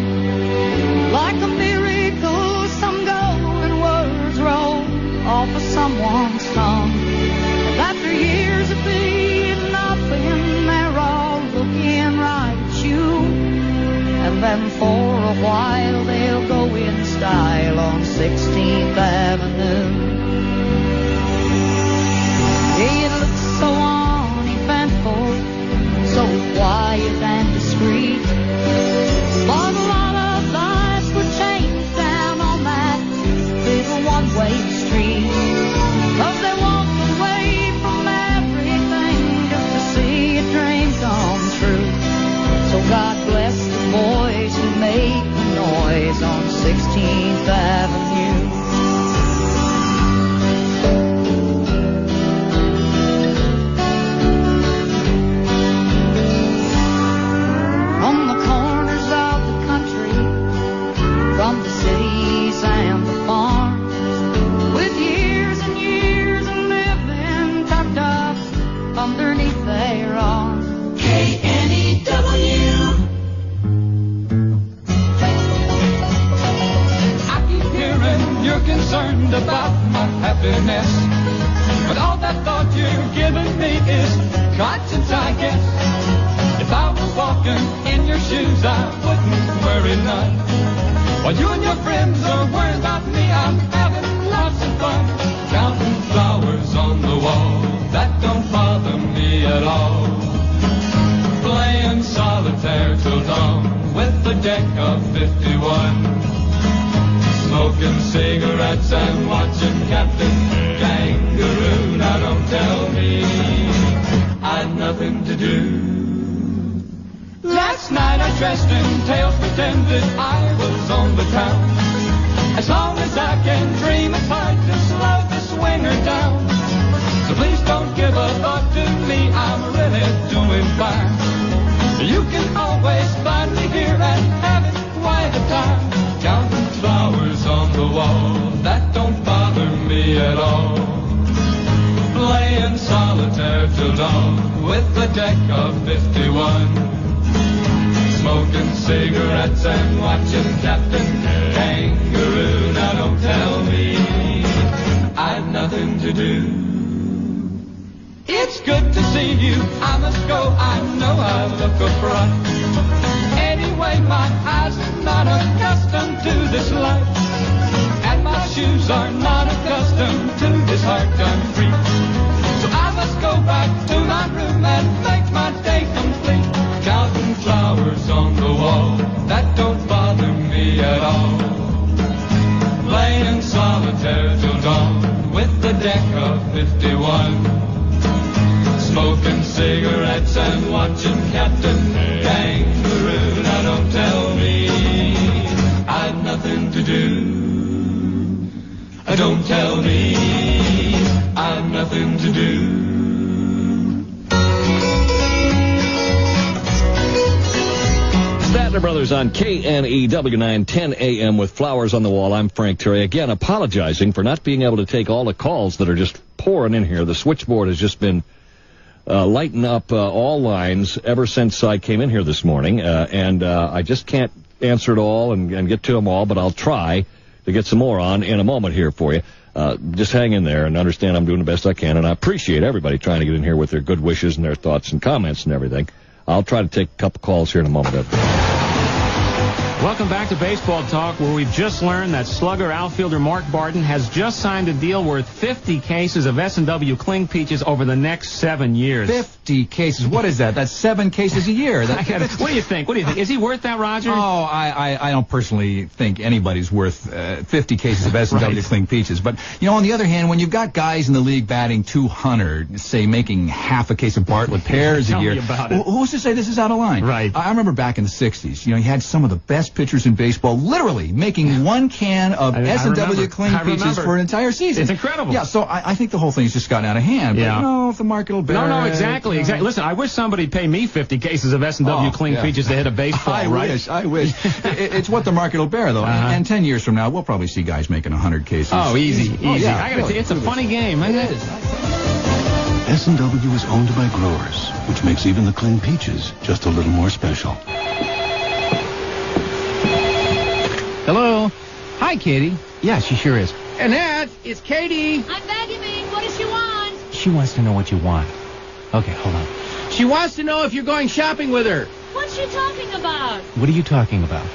like a miracle, some golden words rolled off of someone's tongue. And after years of being nothing, they're all looking right at you. And then for a while they'll go in style on 16th Avenue. It looks so uneventful, so quiet and discreet, but a lot of lives were changed down on that little one-way street. 'Cause they walked away from everything just to see a dream come true. So God bless the boys who make the noise on 16th Avenue. From the corners of the country, from the cities and the farms, with years and years of living tucked up underneath their arms. KNEW. I keep hearing you're concerned about my happiness, but all that thought you're giving me is conscience, I guess. If I was walking in your shoes, I wouldn't worry none. While you and your friends are worried about me, I'm having lots of fun. Counting flowers on the wall, that don't bother me at all. Playing solitaire till dawn with a deck of 51. Smoking cigarettes and watching Captain Kangaroo. Now don't tell me I'd nothing to do. Last night I dressed in tails, pretended I was on the town. As long as I can dream, it's hard to slow the swinger down. So please don't give a thought to me, I'm really doing fine. You can always find me here and having quite a time. Counting flowers on the wall, that don't bother me at all. Playing solitaire till dawn with a deck of 51. Smoking cigarettes and watching Captain Kangaroo. Now don't tell me I've nothing to do. It's good to see you. I must go. I know I look a fright. Anyway, my eyes are not accustomed to this life, and my shoes are not accustomed to this hard-done freak. So I must go back to my room and make my day complete. Counting flowers on the wall, that don't bother me at all. Playing solitaire till dawn with the deck of 51. Smoking cigarettes and watching Captain Kangaroo. Now don't tell me I've nothing to do. Don't tell me I've nothing to do. Statler Brothers on KNEW 910 AM with Flowers on the Wall. I'm Frank Terry. Again, apologizing for not being able to take all the calls that are just pouring in here. The switchboard has just been lighting up all lines ever since I came in here this morning, and I just can't answer it all and get to them all, but I'll try to get some more on in a moment here for you. Just hang in there and understand I'm doing the best I can, and I appreciate everybody trying to get in here with their good wishes and their thoughts and comments and everything. I'll try to take a couple calls here in a moment. Welcome back to Baseball Talk, where we've just learned that slugger outfielder Mark Barton has just signed a deal worth 50 cases of S&W Kling Peaches over the next 7 years. 50 cases? What is that? That's 7 cases a year. What do you think? Is he worth that, Roger? Oh, I don't personally think anybody's worth 50 cases of S&W Right. Kling Peaches. But, you know, on the other hand, when you've got guys in the league batting .200, say, making half a case of Bartlett pears a Tell year, me about it. who's to say this is out of line? Right. I remember back in the 60s, you know, you had some of the best pitchers in baseball literally making 1 can of S&W Kling Peaches for an entire season. It's incredible. Yeah, so I think the whole thing's just gotten out of hand. But, Yeah. you know, if the market will bear No, it, exactly. Listen, I wish somebody'd pay me 50 cases of S&W Kling yeah. Peaches to hit a baseball, I right? wish. It's what the market will bear, though. And 10 years from now, we'll probably see guys making 100 cases. Oh, easy. Yeah, I gotta tell you, it's a funny game. It is. S&W is owned by growers, which makes even the Kling Peaches just a little more special. Hello? Hi, Katie. Yeah, she sure is. Annette, it's Katie. I'm vacuuming. What does she want? She wants to know what you want. Okay, hold on. She wants to know if you're going shopping with her. What's she talking about? What are you talking about?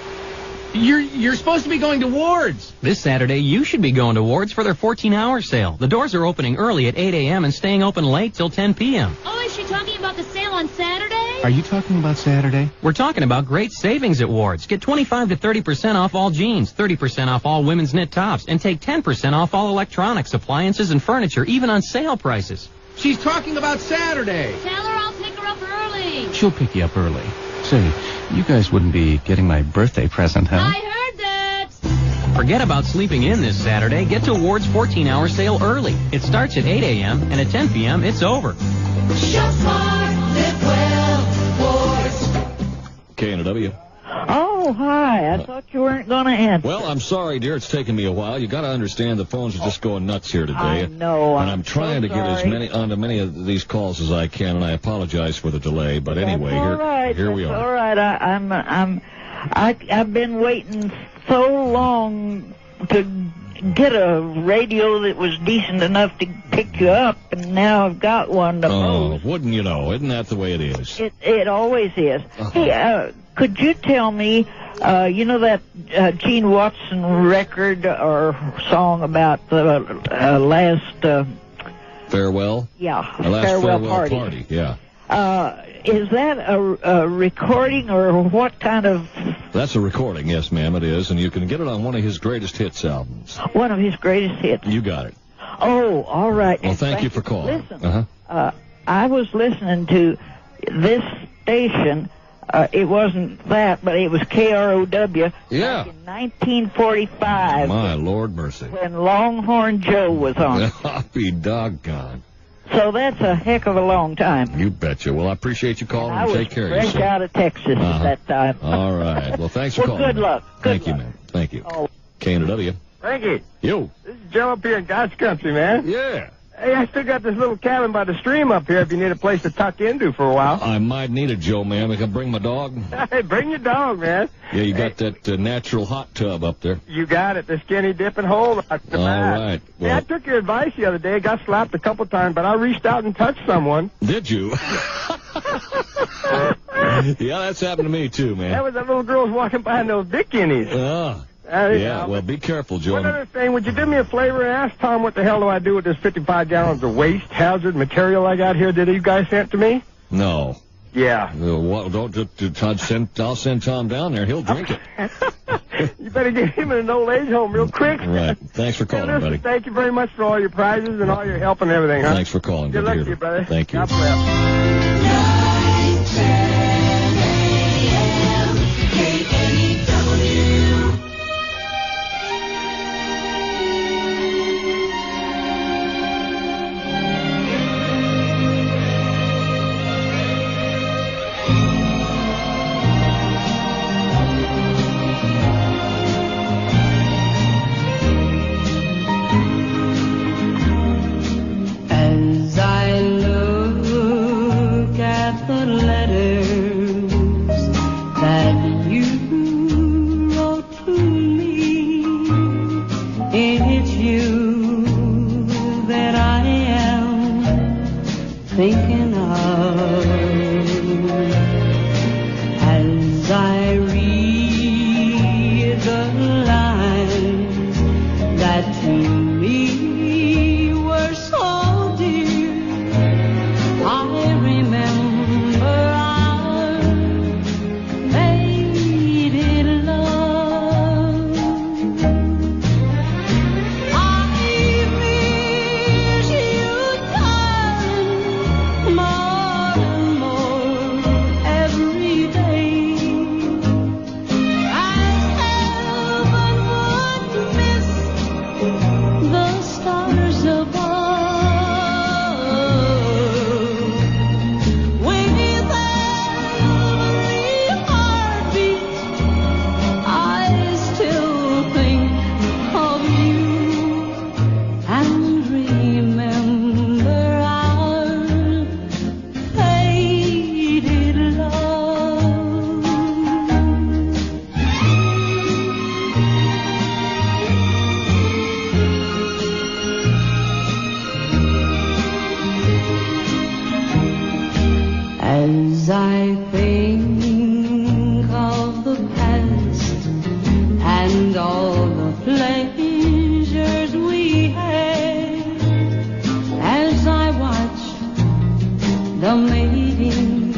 You're supposed to be going to Ward's. This Saturday, you should be going to Ward's for their 14-hour sale. The doors are opening early at 8 a.m. and staying open late till 10 p.m. Oh, is she talking about the sale on Saturday? Are you talking about Saturday? We're talking about great savings at Ward's. Get 25 to 30% off all jeans, 30% off all women's knit tops, and take 10% off all electronics, appliances, and furniture, even on sale prices. She's talking about Saturday. Tell her I'll pick her up early. She'll pick you up early. Say, you guys wouldn't be getting my birthday present, huh? I heard that. Forget about sleeping in this Saturday. Get to Ward's 14-hour sale early. It starts at 8 a.m. and at 10 p.m. it's over. Shop smart, live well, Ward's. KNW. Oh, hi. I thought you weren't going to answer. Well, I'm sorry, dear. It's taken me a while. You got to understand the phones are just going nuts here today. I know. And I'm trying to get as many onto many of these calls as I can, and I apologize for the delay. But anyway, here we are. All right. I've been waiting so long to get a radio that was decent enough to pick you up, and now I've got one to Oh, wouldn't you know? Isn't that the way it is? It always is. Hey, could you tell me, you know that Gene Watson record or song about the last... Farewell? Yeah, The last farewell party. Yeah. Is that a recording or what kind of... That's a recording, yes, ma'am, it is. And you can get it on one of his greatest hits albums. One of his greatest hits. You got it. Oh, all right. Well, thank you for calling. Listen, I was listening to this station. It wasn't that, but it was KROW. Yeah. Back in 1945. My Lord mercy. When Longhorn Joe was on. I'll be doggone. So that's a heck of a long time. You betcha. Well, I appreciate you calling and take care of fresh yourself. out of Texas at that time. All right. Well, thanks for Well, calling. good luck. Thank you, man. Thank you. Oh. KNW. Frankie. Yo. This is Joe up here in God's country, man. Yeah. Hey, I still got this little cabin by the stream up here if you need a place to tuck into for a while. I might need it, Joe, man. I can bring my dog. Hey, bring your dog, man. Yeah, you got that natural hot tub up there. You got it, the skinny dipping hole. All right. Well, hey, I took your advice the other day. Got slapped a couple times, but I reached out and touched someone. Did you? Yeah, that's happened to me, too, man. That was that little girl was walking by in those bikinis. Yeah, well, be careful, Joe. One other thing, would you do me a favor and ask Tom what the hell do I do with this 55 gallons of waste hazard material I got here that you guys sent to me? No. Yeah. I'll send Tom down there. He'll drink it. You better get him in an old age home real quick. Right. Thanks for calling, buddy. Thank you very much for all your prizes and all your help and everything, huh? Thanks for calling. Good luck to you, brother. Thank you. God bless. As I look at the letters that you wrote to me, it's you that I am thinking of. As I read the lines that to me were so dear, I remember our faded love. I miss you, darling, more and more every day. As heaven would miss the stars above. With every heartbeat, I still think of you and remember our faded love. As I think of the past and all the pleasures we had, as I watch the mating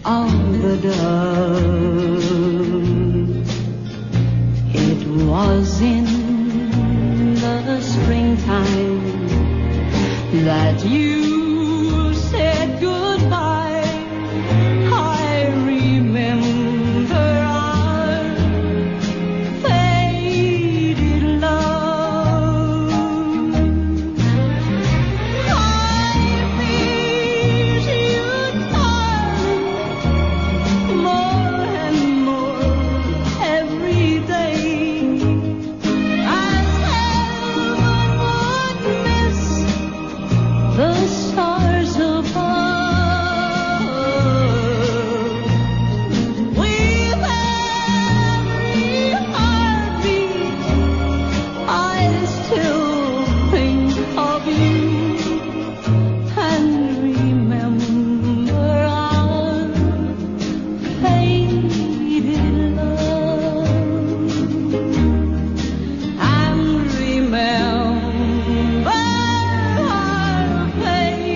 of the dove, it was in the springtime that you said goodbye. I remember our faded love. I miss you, darling, more and more every day. As heaven would miss the stars above. With every heartbeat, I still think of you and remember our faded love. And remember our faded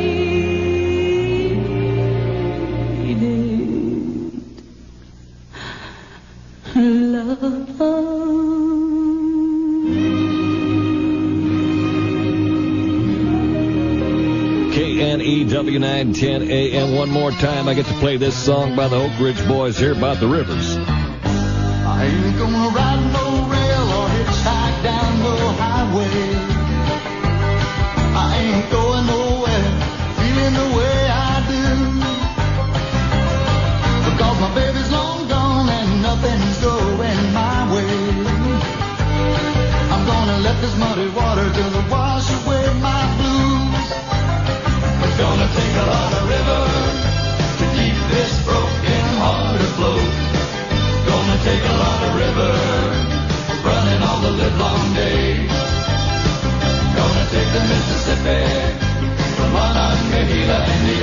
KNEW 910 AM. One more time, I get to play this song by the Oak Ridge Boys here about the rivers. I ain't gonna ride no rail or hitchhike down no highway. I ain't going nowhere, feeling the way I do. Because my baby's long gone and nothing's going my way. I'm gonna let this muddy water till it wash away my blues.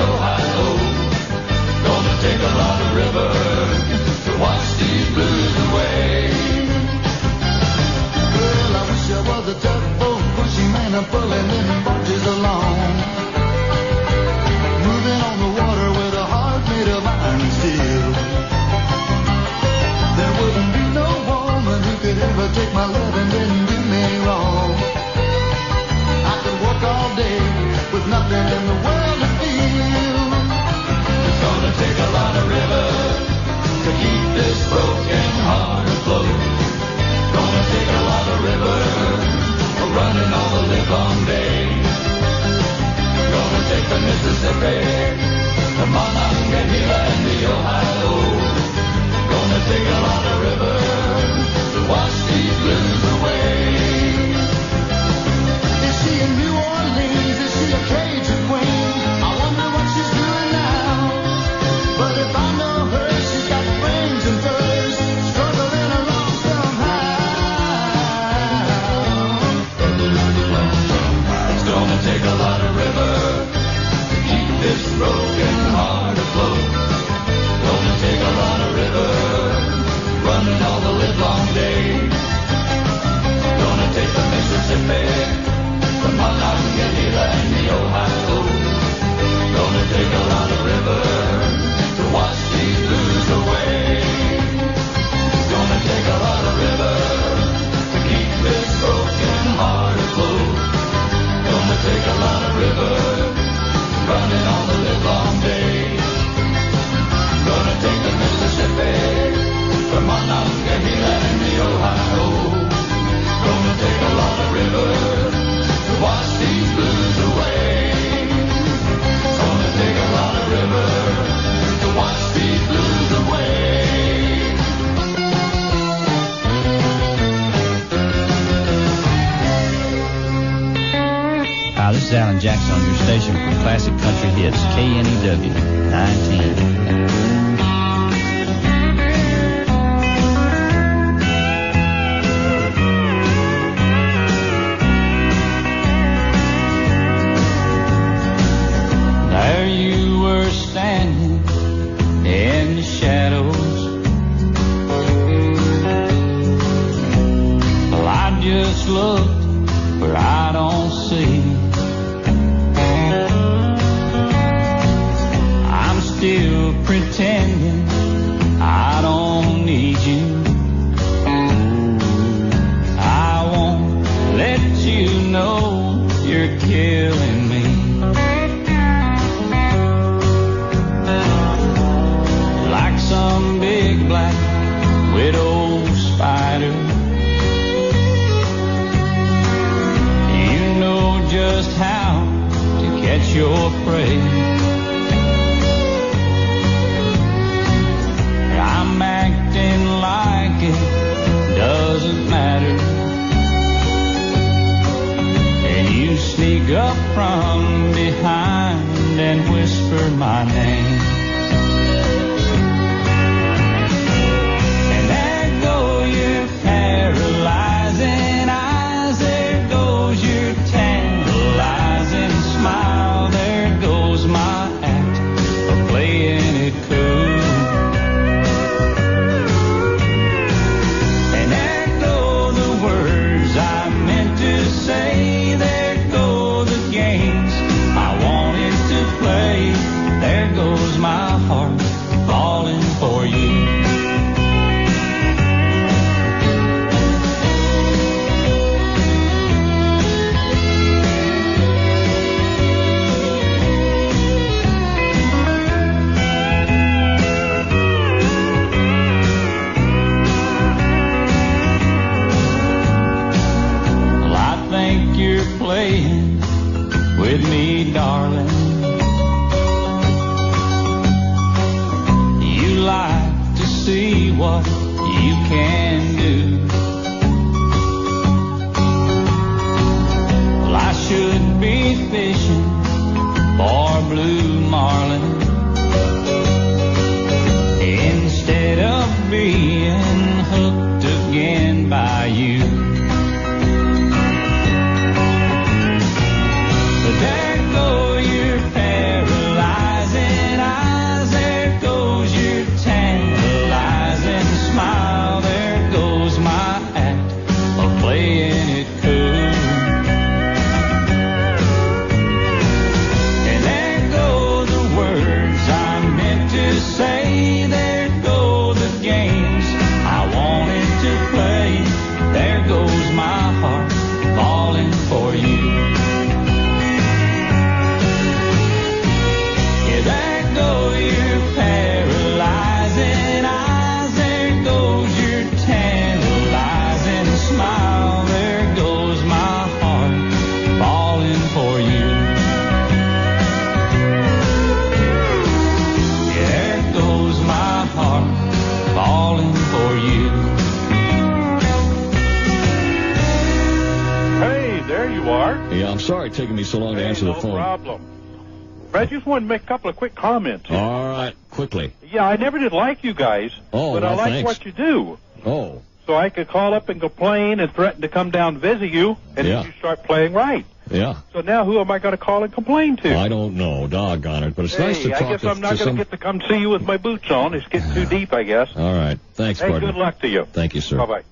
Ohio. Gonna take a lot of river to wash these blues away. Well, I wish I was a tugboat pushing man and pulling them barges along, moving on the water with a heart made of iron and steel. There wouldn't be no woman who could ever take my love and then do me wrong. I could work all day with nothing in the world to feel. It's gonna take a lot of river to keep this broken heart afloat. Gonna take a lot of river running all the livelong day. Gonna take the Mississippi, the Monongahela, and the Ohio. Gonna take a lot of river to wash these blues away. Is she in New Orleans? Is she a Cajun queen? I wonder what she's doing now. But if I know her, she's got rings and furs, struggling along somehow. It's gonna take a lot of river to keep this broken heart afloat. Gonna take a lot of river running all the livelong day. Gonna take the Mississippi, the Monongahela, and the Ohio. Gonna take a lot of river to wash these blues away. Gonna take a lot of river to keep this broken heart afloat. Gonna take a lot of river running all the livelong day. Gonna take the Mississippi, the Monongahela, and the Ohio. Gonna take a lot of river to wash these blues away. Gonna take a lot of river to wash these blues away. Hi, this is Alan Jackson on your station for Classic Country Hits, KNEW 19. Standing in the shadows, well, I just looked where I don't see. I'm still pretending I don't need you. I won't let you know you're killing me. Some big black widow spider, you know just how to catch your prey. I'm acting like it doesn't matter, and you sneak up from behind and whisper my name. Paralyzing eyes, there goes your tantalizing smile, there goes my act of playing it cool. And there go the words I meant to say, there go the games I wanted to play, there goes my heart falling for you. With me, darling, you like to see what you can do. Well, I should be fishing for blue marlin instead of being hooked again by you. There go your paralyzed sorry it's taking me so long to answer the phone. No problem. I just wanted to make a couple of quick comments. All right, quickly. Yeah, I never did like you guys, but I like what you do. Oh. So I could call up and complain and threaten to come down and visit you, and then you start playing right. Yeah. So now who am I going to call and complain to? I don't know. Doggone it. But it's nice to talk to I guess I'm not going to get to come see you with my boots on. It's getting too deep, I guess. All right. Thanks, Hey, partner. good luck to you. Thank you, sir. Bye-bye.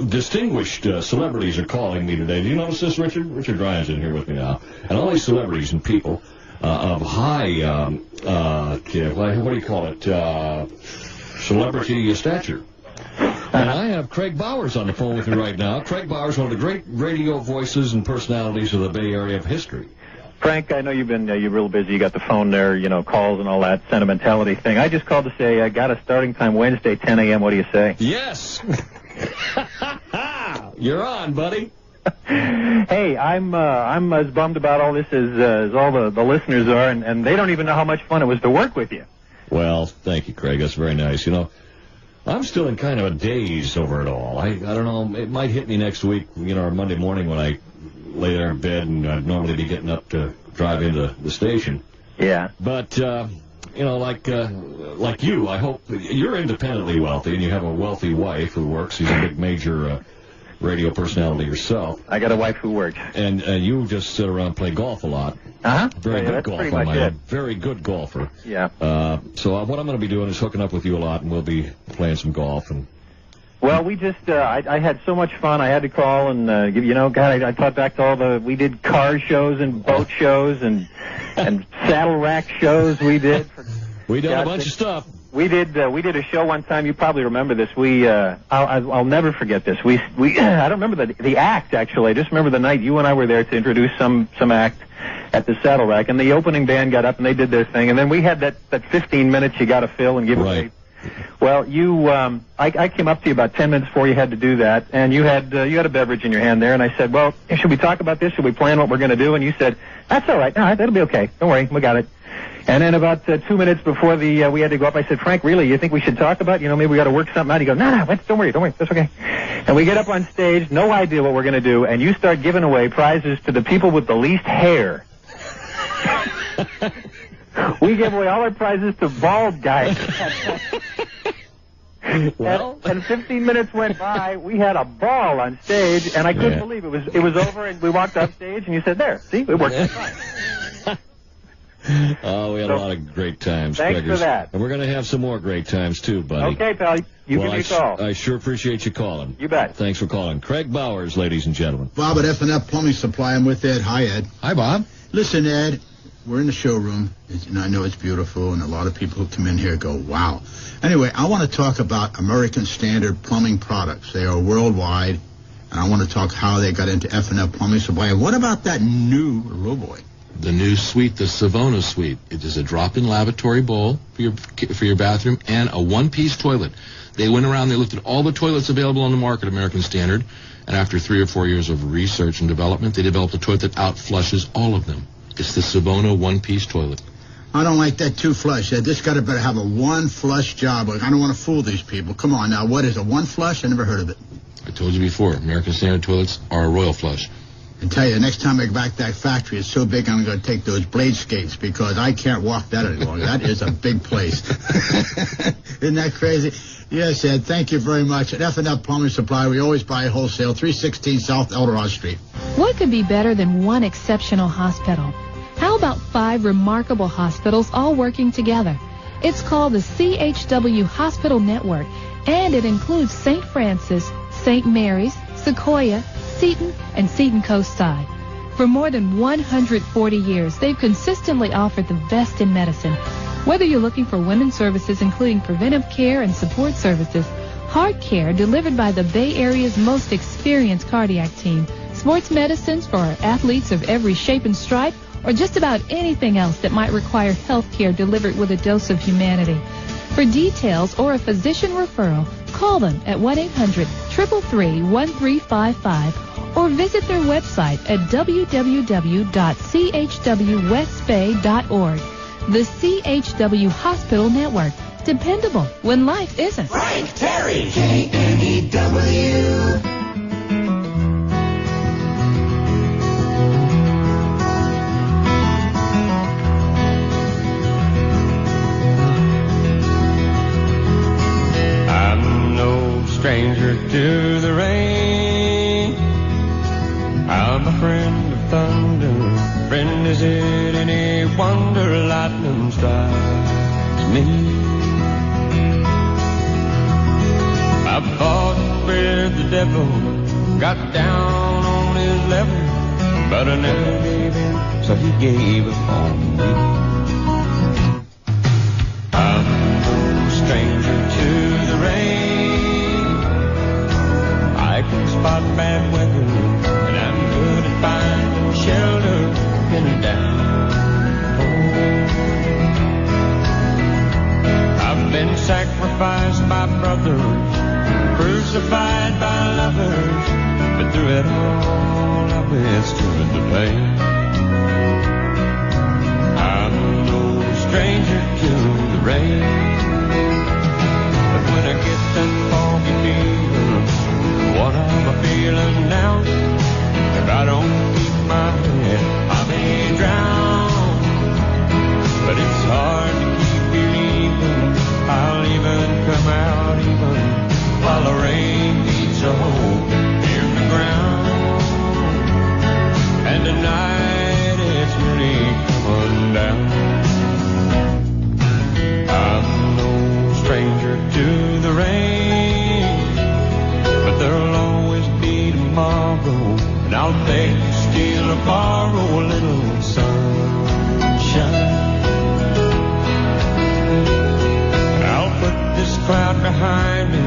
Distinguished celebrities are calling me today. Do you notice this, Richard? Richard Ryan's in here with me now. And all these celebrities and people of high, what do you call it, celebrity stature. And I have Craig Bowers on the phone with me right now. Craig Bowers, one of the great radio voices and personalities of the Bay Area of history. Frank, I know you're real busy. You got the phone there, calls and all that sentimentality thing. I just called to say I got a starting time Wednesday, 10 a.m. What do you say? Yes. You're on, buddy. Hey, I'm as bummed about all this as all the listeners are, and they don't even know how much fun it was to work with you. Well, thank you, Craig. That's very nice. I'm still in kind of a daze over it all. I don't know. It might hit me next week, or Monday morning when I lay there in bed and I'd normally be getting up to drive into the station. Yeah. But, like you, I hope you're independently wealthy and you have a wealthy wife who works. She's a big major radio personality yourself. I got a wife who works. And you just sit around and play golf a lot. Uh-huh. Very good golfer, pretty much it. Very good golfer. Yeah. So what I'm going to be doing is hooking up with you a lot, and we'll be playing some golf. And well, we just, I had so much fun. I had to call and give, God, I thought back to we did car shows and boat shows and saddle rack shows we did. We did a bunch of stuff. We did a show one time. You probably remember this. I'll never forget this. We I don't remember the act actually. I just remember the night you and I were there to introduce some act at the Saddle Rack, and the opening band got up and they did their thing, and then we had that 15 minutes you got to fill and give away. Well, I came up to you about 10 minutes before you had to do that, and you had a beverage in your hand there, and I said, well, should we talk about this? Should we plan what we're going to do? And you said, that's all right. All right, that'll be okay. Don't worry, we got it. And then about 2 minutes before we had to go up, I said, Frank, really, you think we should talk about, maybe we got to work something out? He goes, no, don't worry, that's okay. And we get up on stage, no idea what we're going to do, and you start giving away prizes to the people with the least hair. We gave away all our prizes to bald guys. Well, and 15 minutes went by. We had a ball on stage, and I couldn't believe it was over. And we walked off stage, and you said, "There, see, it worked fine." Oh, we had a lot of great times. Thanks for that. And we're going to have some more great times too, buddy. Okay, pal. You give me a call. I sure appreciate you calling. You bet. Thanks for calling, Craig Bowers, ladies and gentlemen. Bob at F&F Plumbing Supply. I'm with Ed. Hi, Ed. Hi, Bob. Listen, Ed. We're in the showroom, and I know it's beautiful, and a lot of people who come in here go, wow. Anyway, I want to talk about American Standard plumbing products. They are worldwide, and I want to talk how they got into F&F Plumbing Supply. And what about that new, oh boy, the new suite, the Savona suite? It is a drop-in lavatory bowl for your bathroom and a one-piece toilet. They went around, they looked at all the toilets available on the market, American Standard, and after 3 or 4 years of research and development, they developed a toilet that outflushes all of them. It's the Savona one-piece toilet. I don't like that two flush. This got to better have a one flush job. I don't want to fool these people. Come on now, what is a one flush? I never heard of it. I told you before, American Standard toilets are a royal flush. I tell you, next time I go back to that factory, it's so big I'm going to take those blade skates because I can't walk that any longer. That is a big place. Isn't that crazy? Yes, Ed, thank you very much. At F&F Plumbing Supply, we always buy wholesale, 316 South Eldorado Street. What could be better than one exceptional hospital? How about 5 remarkable hospitals all working together? It's called the CHW Hospital Network, and it includes St. Francis, St. Mary's, Sequoia, Seton, and Seton Coastside. For more than 140 years, they've consistently offered the best in medicine. Whether you're looking for women's services, including preventive care and support services, heart care delivered by the Bay Area's most experienced cardiac team, sports medicines for our athletes of every shape and stripe, or just about anything else that might require health care delivered with a dose of humanity. For details or a physician referral, call them at 1-800-333-1355 or visit their website at www.chwwestbay.org. The CHW Hospital Network. Dependable when life isn't. Frank Terry, KNEW. to the rain. I'm a friend of thunder. Friend, is it any wonder lightning strikes me? I fought with the devil, got down on his level, but I never gave in, so he gave up on me. I'm no stranger to the rain. I can spot bad weather, and I'm good at finding shelter in a downpour. I've been sacrificed by brothers, crucified by lovers, but through it all I withstood the pain. I'm no stranger to the rain, but when I get that foggy feeling, what am I feeling now? If I don't keep my head, I may drown. But it's hard to keep believing I'll even come out even while the rain beats a hole in the ground. And tonight it's really coming down. I'm no stranger to the rain, but there'll always be tomorrow, and I'll beg you still to borrow a little sunshine. I'll put this cloud behind me.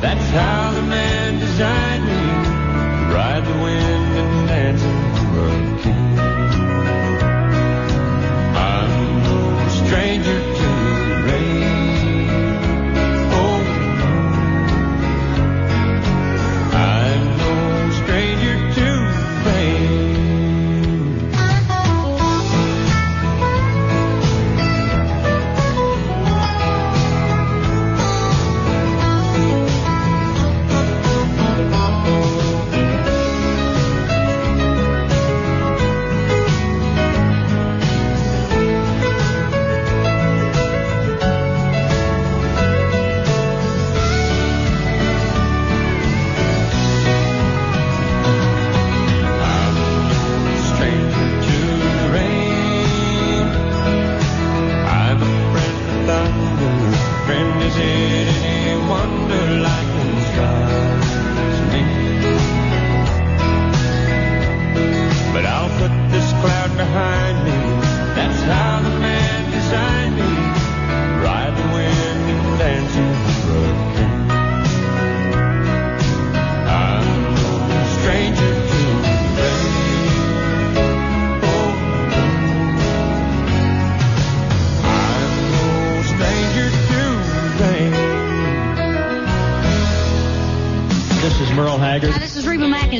That's how the man designed me, to ride the wind and dance in the hurricane. I'm no stranger to the rain. Oh, I'm no stranger to the rain.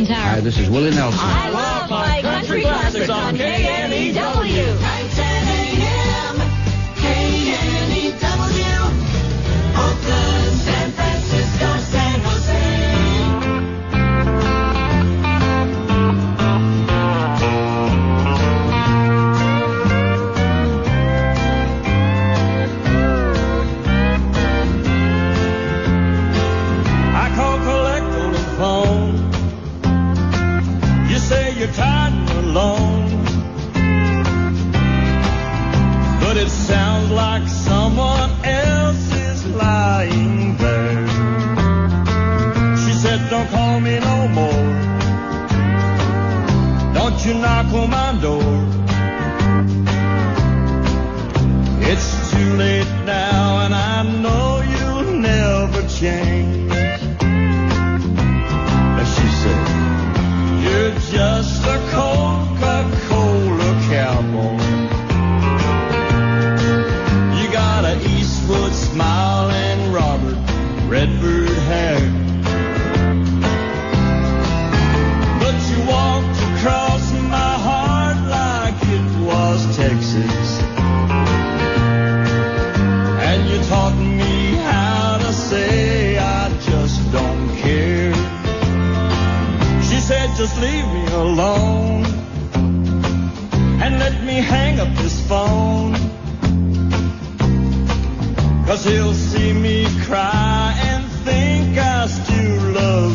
Hi, this is Willie Nelson. I love my country classics on KNEW. 9:10 a.m. KNEW. Oakland, San Francisco, San Jose. I call collect on the phone. You say you're tired and alone, but it sounds like someone else is lying there. She said, don't call me no more. Don't you knock on my door. It's too late now, and I know you'll never change. And she said, you're just a Coca-Cola cowboy. You got an Eastwood smile and Robert Redford hair. But you walked across my heart like it was Texas. And you taught me how to say I just don't care. She said, just leave me alone and let me hang up this phone. 'Cause he'll see me cry and think I still love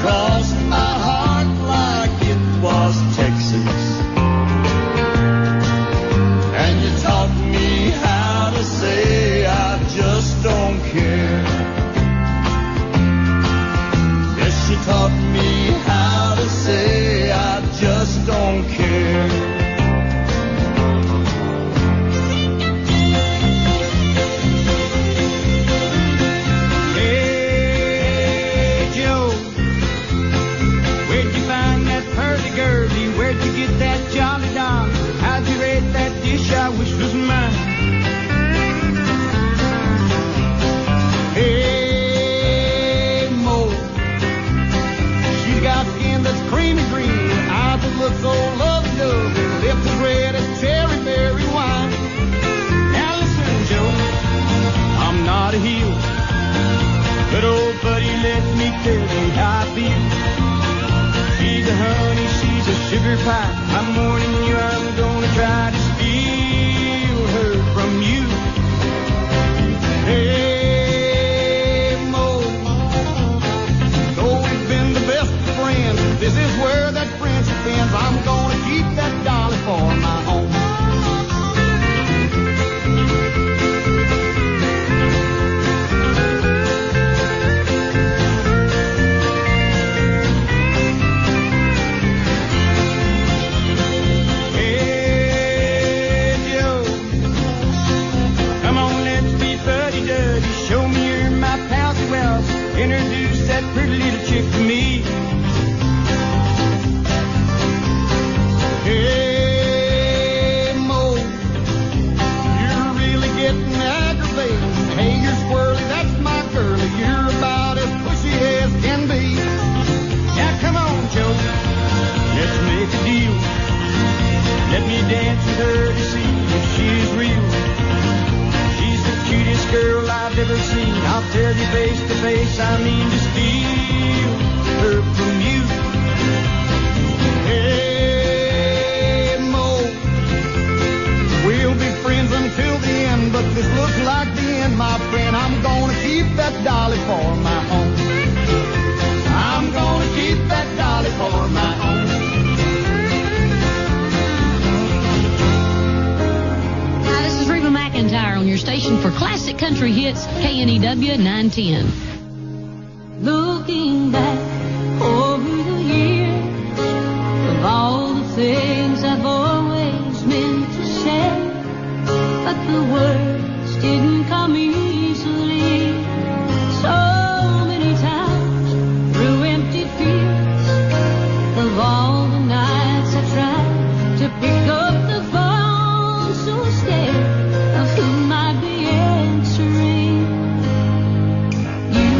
crossed my heart like it was Texas. And you taught me how to say I just don't care. Yes, you taught me how to say I just don't care. Hey, Joe, where'd you find that pearly girlie? Where'd you get that Jolly Don? How'd you rate that dish I wish was mine? Hey, Mo, she got skin that's creamy green, eyes that look so lovely-dovey, lips as red as cherry berry wine. Now listen, Joe, I'm not a heel, but old buddy, let me tell you how I feel. She's a honey, she's a sugar pie. I'm warning you, I'm gonna try to steal her from you. Hey, Mo, though we've been the best of friends, this is where that friendship ends. I'm gonna keep that dolly for my home. Hey, Joe, come on, let's be buddy-duddy. Show me you're my pal so well. Introduce that pretty little chick to me. Hey, Mo, you're really getting aggravating. Hey, you're squirrely, that's my girlie. You're about as pushy as can be. Now come on, Joe, let's make a deal. Let me dance with her to see if she's real. She's the cutest girl I've ever seen. I'll tell you face to face, I mean to steal her from you. Hey, Mo, we'll be friends until the end, but this looks like the end, my friend. I'm gonna keep that dolly for my home. I'm gonna keep that dolly for my home. Hi, this is Reba McEntire on your station for classic country hits, KNEW 910. Looking back over the years of all the things I've always meant to say, but the words didn't come easily. So many times through empty fields of all the nights I tried to pick up the phone, so scared of who might be answering. You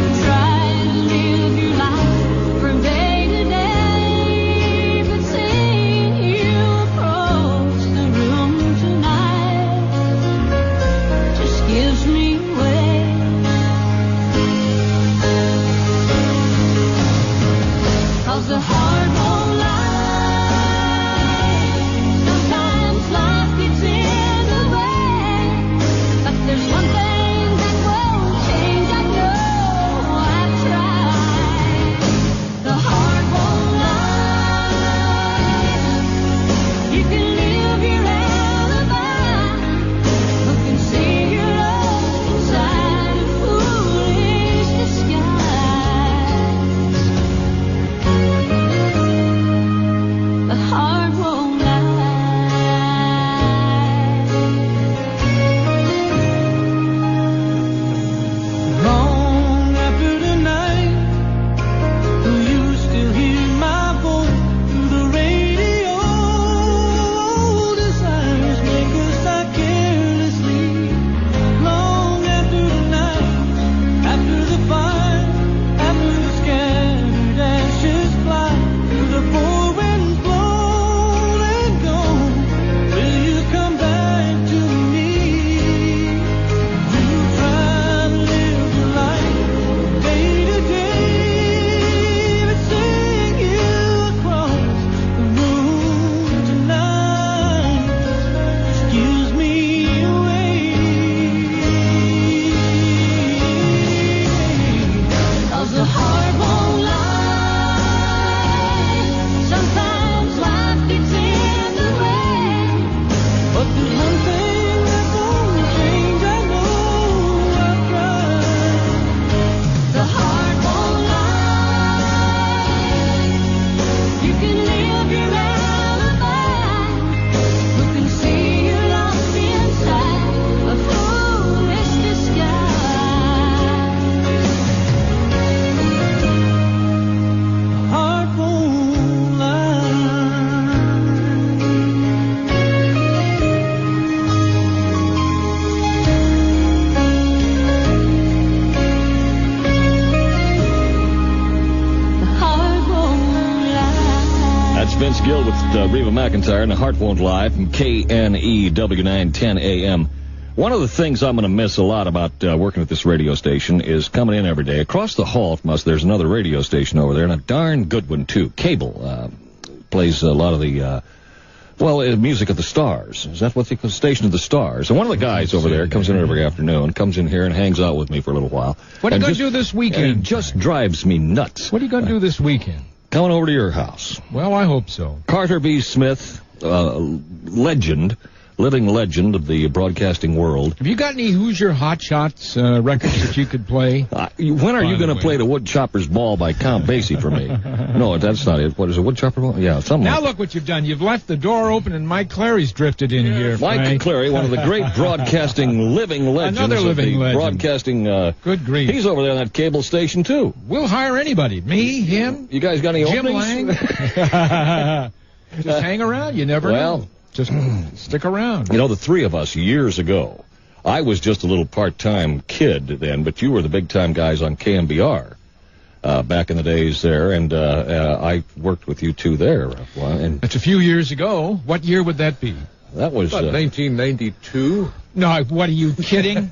Vince Gill with Reba McEntire, and the Heart Won't Lie from KNEW 910 AM. One of the things I'm going to miss a lot about working at this radio station is coming in every day. Across the hall from us, there's another radio station over there, and a darn good one, too. Cable plays a lot of the, music of the stars. Is that what they call Station of the Stars? And one of the guys over there comes in every afternoon, comes in here and hangs out with me for a little while. What are you going to do this weekend? And it just drives me nuts. What are you going to do this weekend? Coming over to your house. Well, I hope so. Carter B. Smith, legend, living legend of the broadcasting world. Have you got any Hoosier Hot Shots records that you could play? When are you going to play the Woodchopper's Ball by Count Basie for me? No, that's not it. What is it, Woodchopper Ball? Yeah, something Now like look what you've done. You've left the door open and Mike Clary's drifted in here, Mike Frank. Clary, one of the great broadcasting living legends. Another living legend. Broadcasting. Good grief. He's over there on that cable station, too. We'll hire anybody. Me, him. You guys got any Jim openings? Lang. Just hang around. You never know. Just stick around. You know, the three of us years ago, I was just a little part-time kid then, but you were the big-time guys on KMBR back in the days there, and I worked with you two there. And that's a few years ago. What year would that be? That was... 1992? No, what, are you kidding?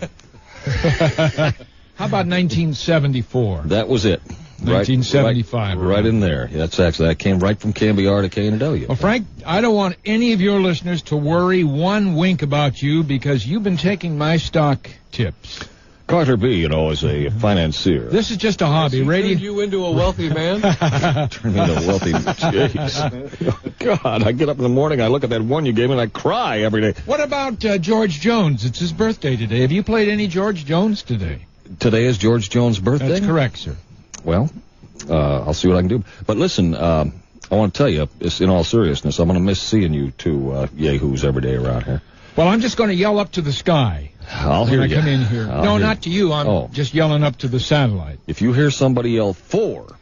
How about 1974? That was it. 1975. Right in there. That's actually, that came right from KMBR to KNW. Well, Frank, I don't want any of your listeners to worry one wink about you because you've been taking my stock tips. Carter B., you know, is a financier. This is just a hobby. Radio. Turned you into a wealthy man? Turned into a wealthy... Jeez. Oh, God, I get up in the morning, I look at that one you gave me, and I cry every day. What about George Jones? It's his birthday today. Have you played any George Jones today? Today is George Jones' birthday? That's correct, sir. Well, I'll see what I can do. But listen, I want to tell you, in all seriousness, I'm going to miss seeing you two yahoos every day around here. Well, I'm just going to yell up to the sky. I'll hear you. When I come in here. No, not to you. I'm just yelling up to the satellite. If you hear somebody yell 4,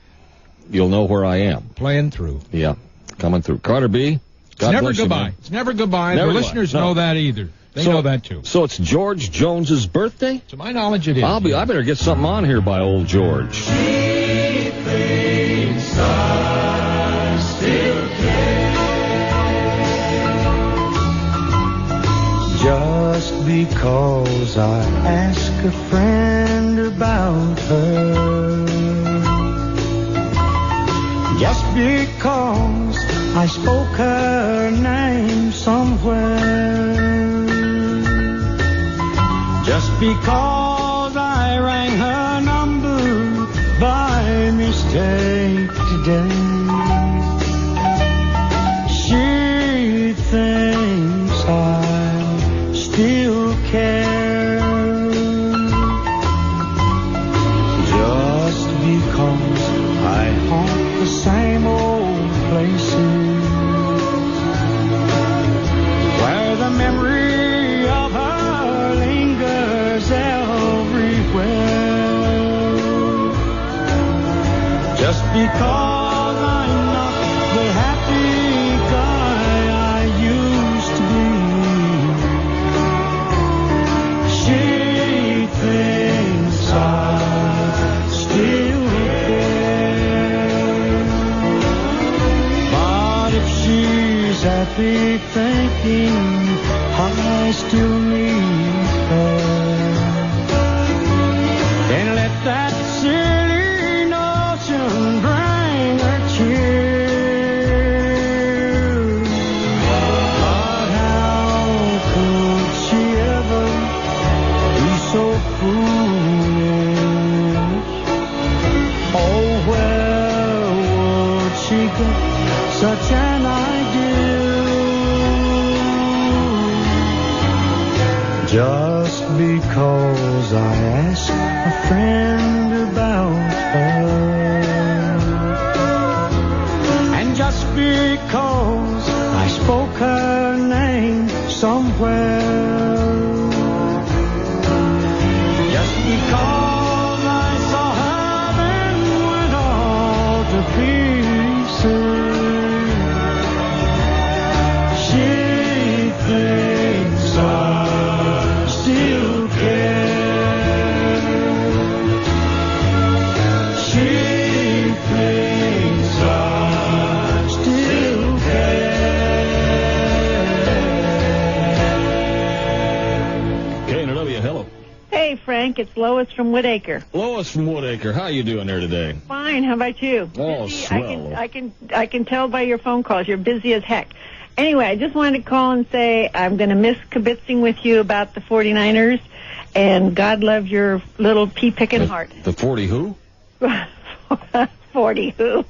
you'll know where I am. Playing through. Yeah, coming through. Carter B., God it's never bless goodbye. You, it's never goodbye. The listeners know that either. They know that, too. So it's George Jones's birthday? To my knowledge, it is. I better get something on here by old George. She thinks I still care. Just because I ask a friend about her. Just because I spoke her name somewhere. Just because I rang her number by mistake today. She thinks I still care. Just because I haunt the same old places where the memory of her lingers everywhere. Just because I'm not the happy guy I used to be, she thinks I still care. But if she's happy thinking I still need her, then let that silly notion bring her cheer. But how could she ever be so foolish? Oh, where would she get such an idea? Just because I asked a friend about her, and just because I spoke her name somewhere, just because I saw her then went all to pieces, she thinks I still care. She thinks I still It's Lois from Woodacre. Lois from Woodacre, how you doing there today? Fine. How about you? Oh, Busy? swell. I can tell by your phone calls. You're busy as heck. Anyway, I just wanted to call and say I'm going to miss kibitzing with you about the 49ers, and God love your little pea-picking heart. The 40 who? 40 who?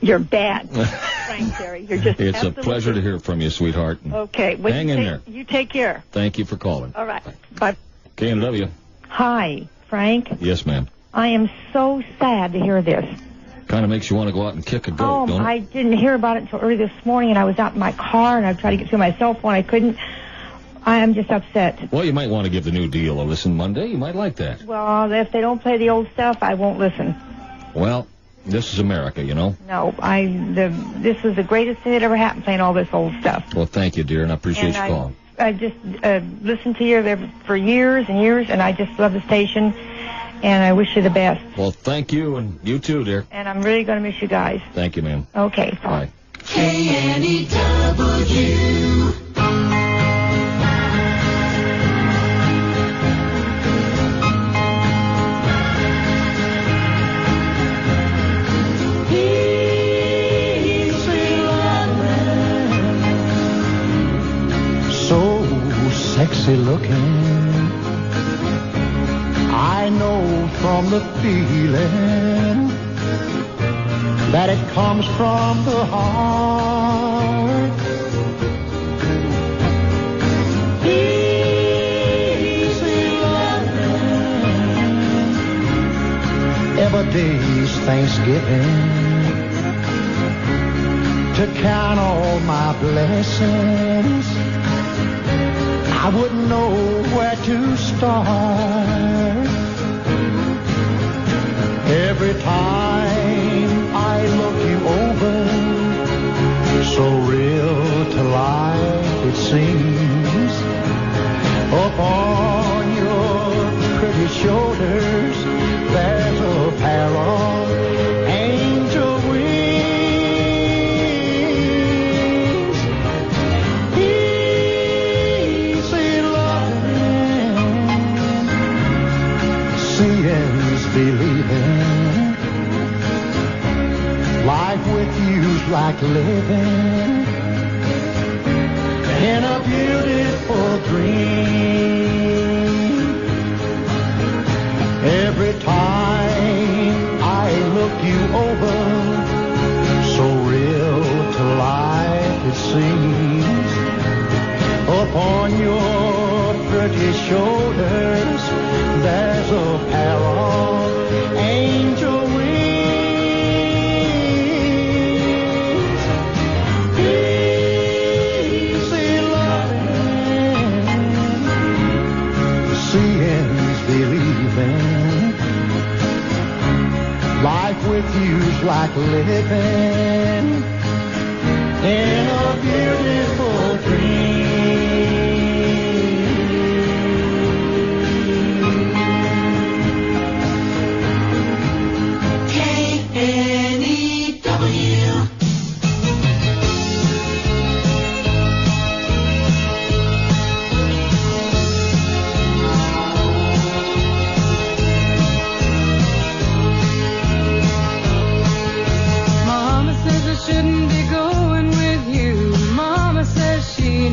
You're bad. Frank Terry, you're just It's absolutely... a pleasure to hear from you, sweetheart. Okay. Well, Hang in there. You take care. Thank you for calling. All right. Bye. KNW. Hi, Frank. Yes, ma'am. I am so sad to hear this. Kind of makes you want to go out and kick a goat, don't it? I didn't hear about it until early this morning, and I was out in my car, and I tried to get through my cell phone. I couldn't. I am just upset. Well, you might want to give the new deal a listen Monday. You might like that. Well, if they don't play the old stuff, I won't listen. Well, this is America, you know. No, this is the greatest thing that ever happened, playing all this old stuff. Well, thank you, dear, and I appreciate you calling. I just listened to you there for years and years, and I just love the station, and I wish you the best. Well, thank you, and you too, dear. And I'm really going to miss you guys. Thank you, ma'am. Okay. Bye. KNEW. So sexy looking, I know from the feeling that it comes from the heart. Easy loving, every day's Thanksgiving, to count all my blessings, I wouldn't know where to start. Every time I look you over, so real to life it seems. Upon your pretty shoulders, there's a pair of angel wings. Easy loving, seeing's believing. Life with you's like living in a beautiful dream. Every time I look you over, so real to life it seems. Upon your pretty shoulders, there's a pair of angel wings. Easy loving, seeing's believing. Life with you's like living in a beautiful dream. KNEW. Mama says I shouldn't be going with you. Mama says she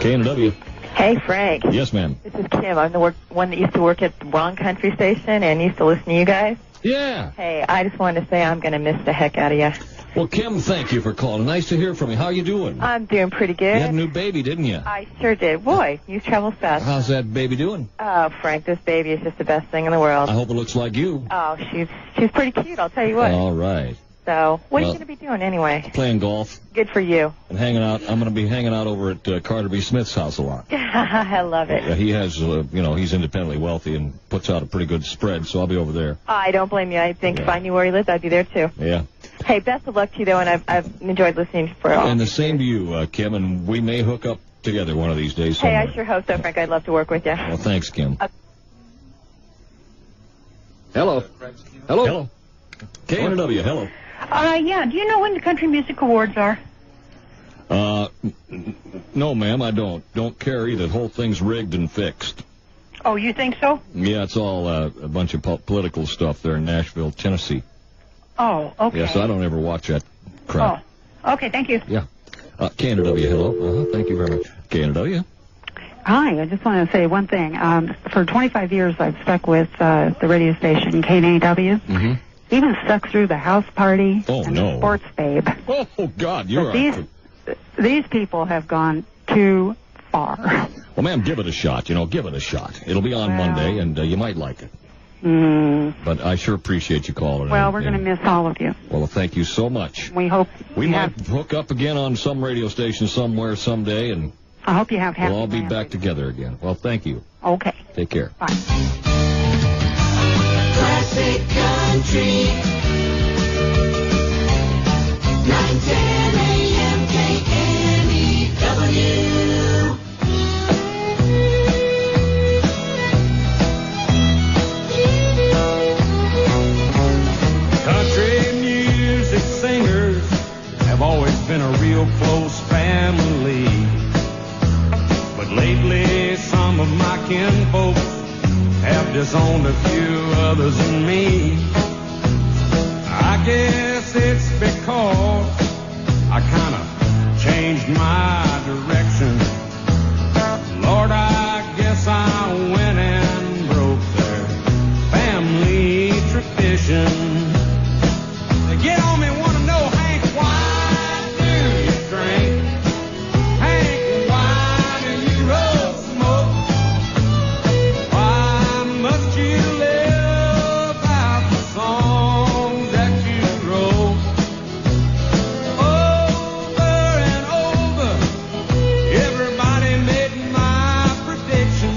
K&W. Hey, Frank. Yes, ma'am. This is Kim. I'm the one that used to work at the Wrong Country Station and used to listen to you guys. Yeah. Hey, I just wanted to say I'm going to miss the heck out of you. Well, Kim, thank you for calling. Nice to hear from you. How are you doing? I'm doing pretty good. You had a new baby, didn't you? I sure did. Boy, you travel fast. How's that baby doing? Oh, Frank, this baby is just the best thing in the world. I hope it looks like you. Oh, she's pretty cute, I'll tell you what. All right. So, what are you Well, going to be doing anyway? Playing golf Good for you. and hanging out. I'm going to be hanging out over at Carter B. Smith's house a lot. I love it. He has, he's independently wealthy and puts out a pretty good spread, so I'll be over there. I don't blame you. I think if I knew where he lived, I'd be there too. Yeah. Hey, best of luck to you, though, and I've enjoyed listening for all. And the same to you, Kim, and we may hook up together one of these days Hey, somewhere. I sure hope so, Frank. I'd love to work with you. Well, thanks, Kim. Hello. Hello. K&W, hello. Yeah. Do you know when the Country Music Awards are? No, ma'am, I don't. Don't care either. The whole thing's rigged and fixed. Oh, you think so? Yeah, it's all a bunch of political stuff there in Nashville, Tennessee. Oh, okay. Yes, I don't ever watch that crap. Oh, okay. Thank you. Yeah. K&W, hello. Thank you very much. K&W. Hi, I just want to say one thing. For 25 years, I've stuck with the radio station KNAW. Mm-hmm. Even stuck through the house party and the sports babe. Oh, God, you're These people have gone too far. Well, ma'am, give it a shot. Give it a shot. It'll be on Monday, and you might like it. But I sure appreciate you calling. Well, we're going to miss all of you. Well, thank you so much. We hope we might hook up again on some radio station somewhere someday, and I hope you have happy we'll all be landing. back together again. Well, thank you. Okay. Take care. Bye. Classic Country 910 AM KNEW. Country music singers have always been a real close family. But lately, some of my kinfolks have disowned a few others than me. I guess it's because I kind of changed my direction. Lord, I guess I went and broke their family tradition. They get on me, want to know, Hank, why do you drink? Hank, why do you roll smoke? Why must you live out the songs that you wrote? Over and over, everybody made my prediction.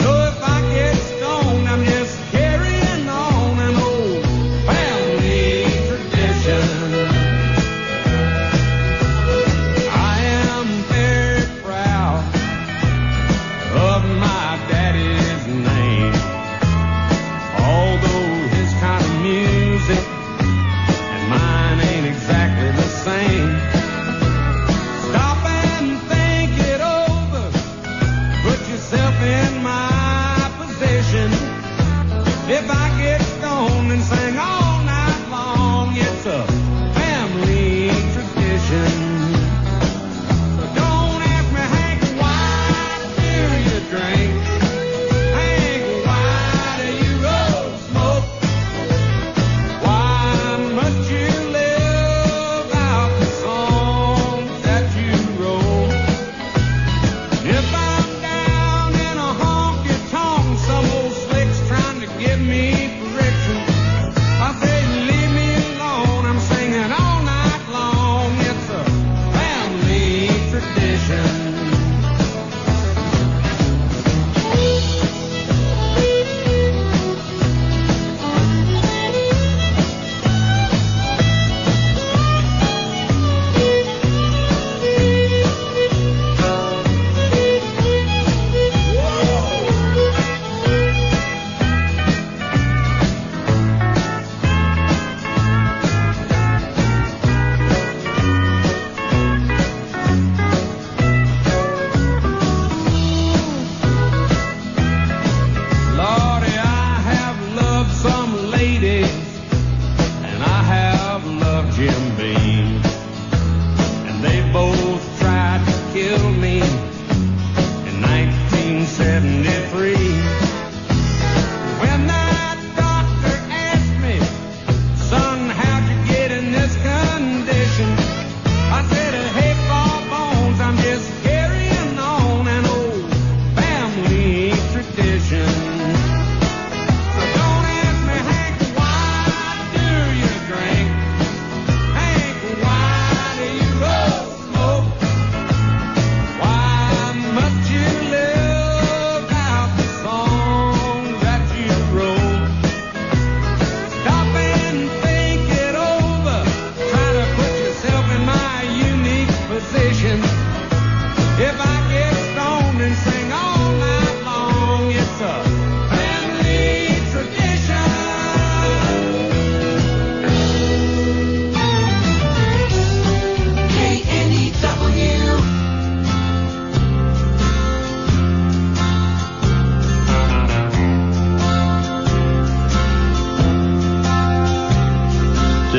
So if I get stoned, I'm just carrying on, and oh,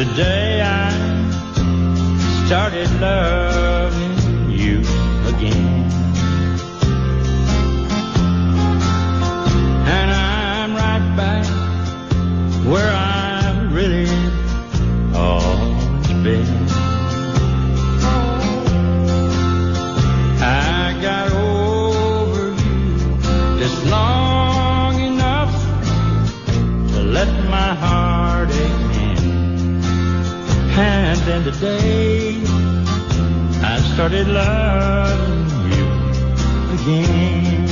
Today I started loving you again. And I'm right back where I've really always been. I got over you just long enough to let my heart ache in. And then today I started loving you again.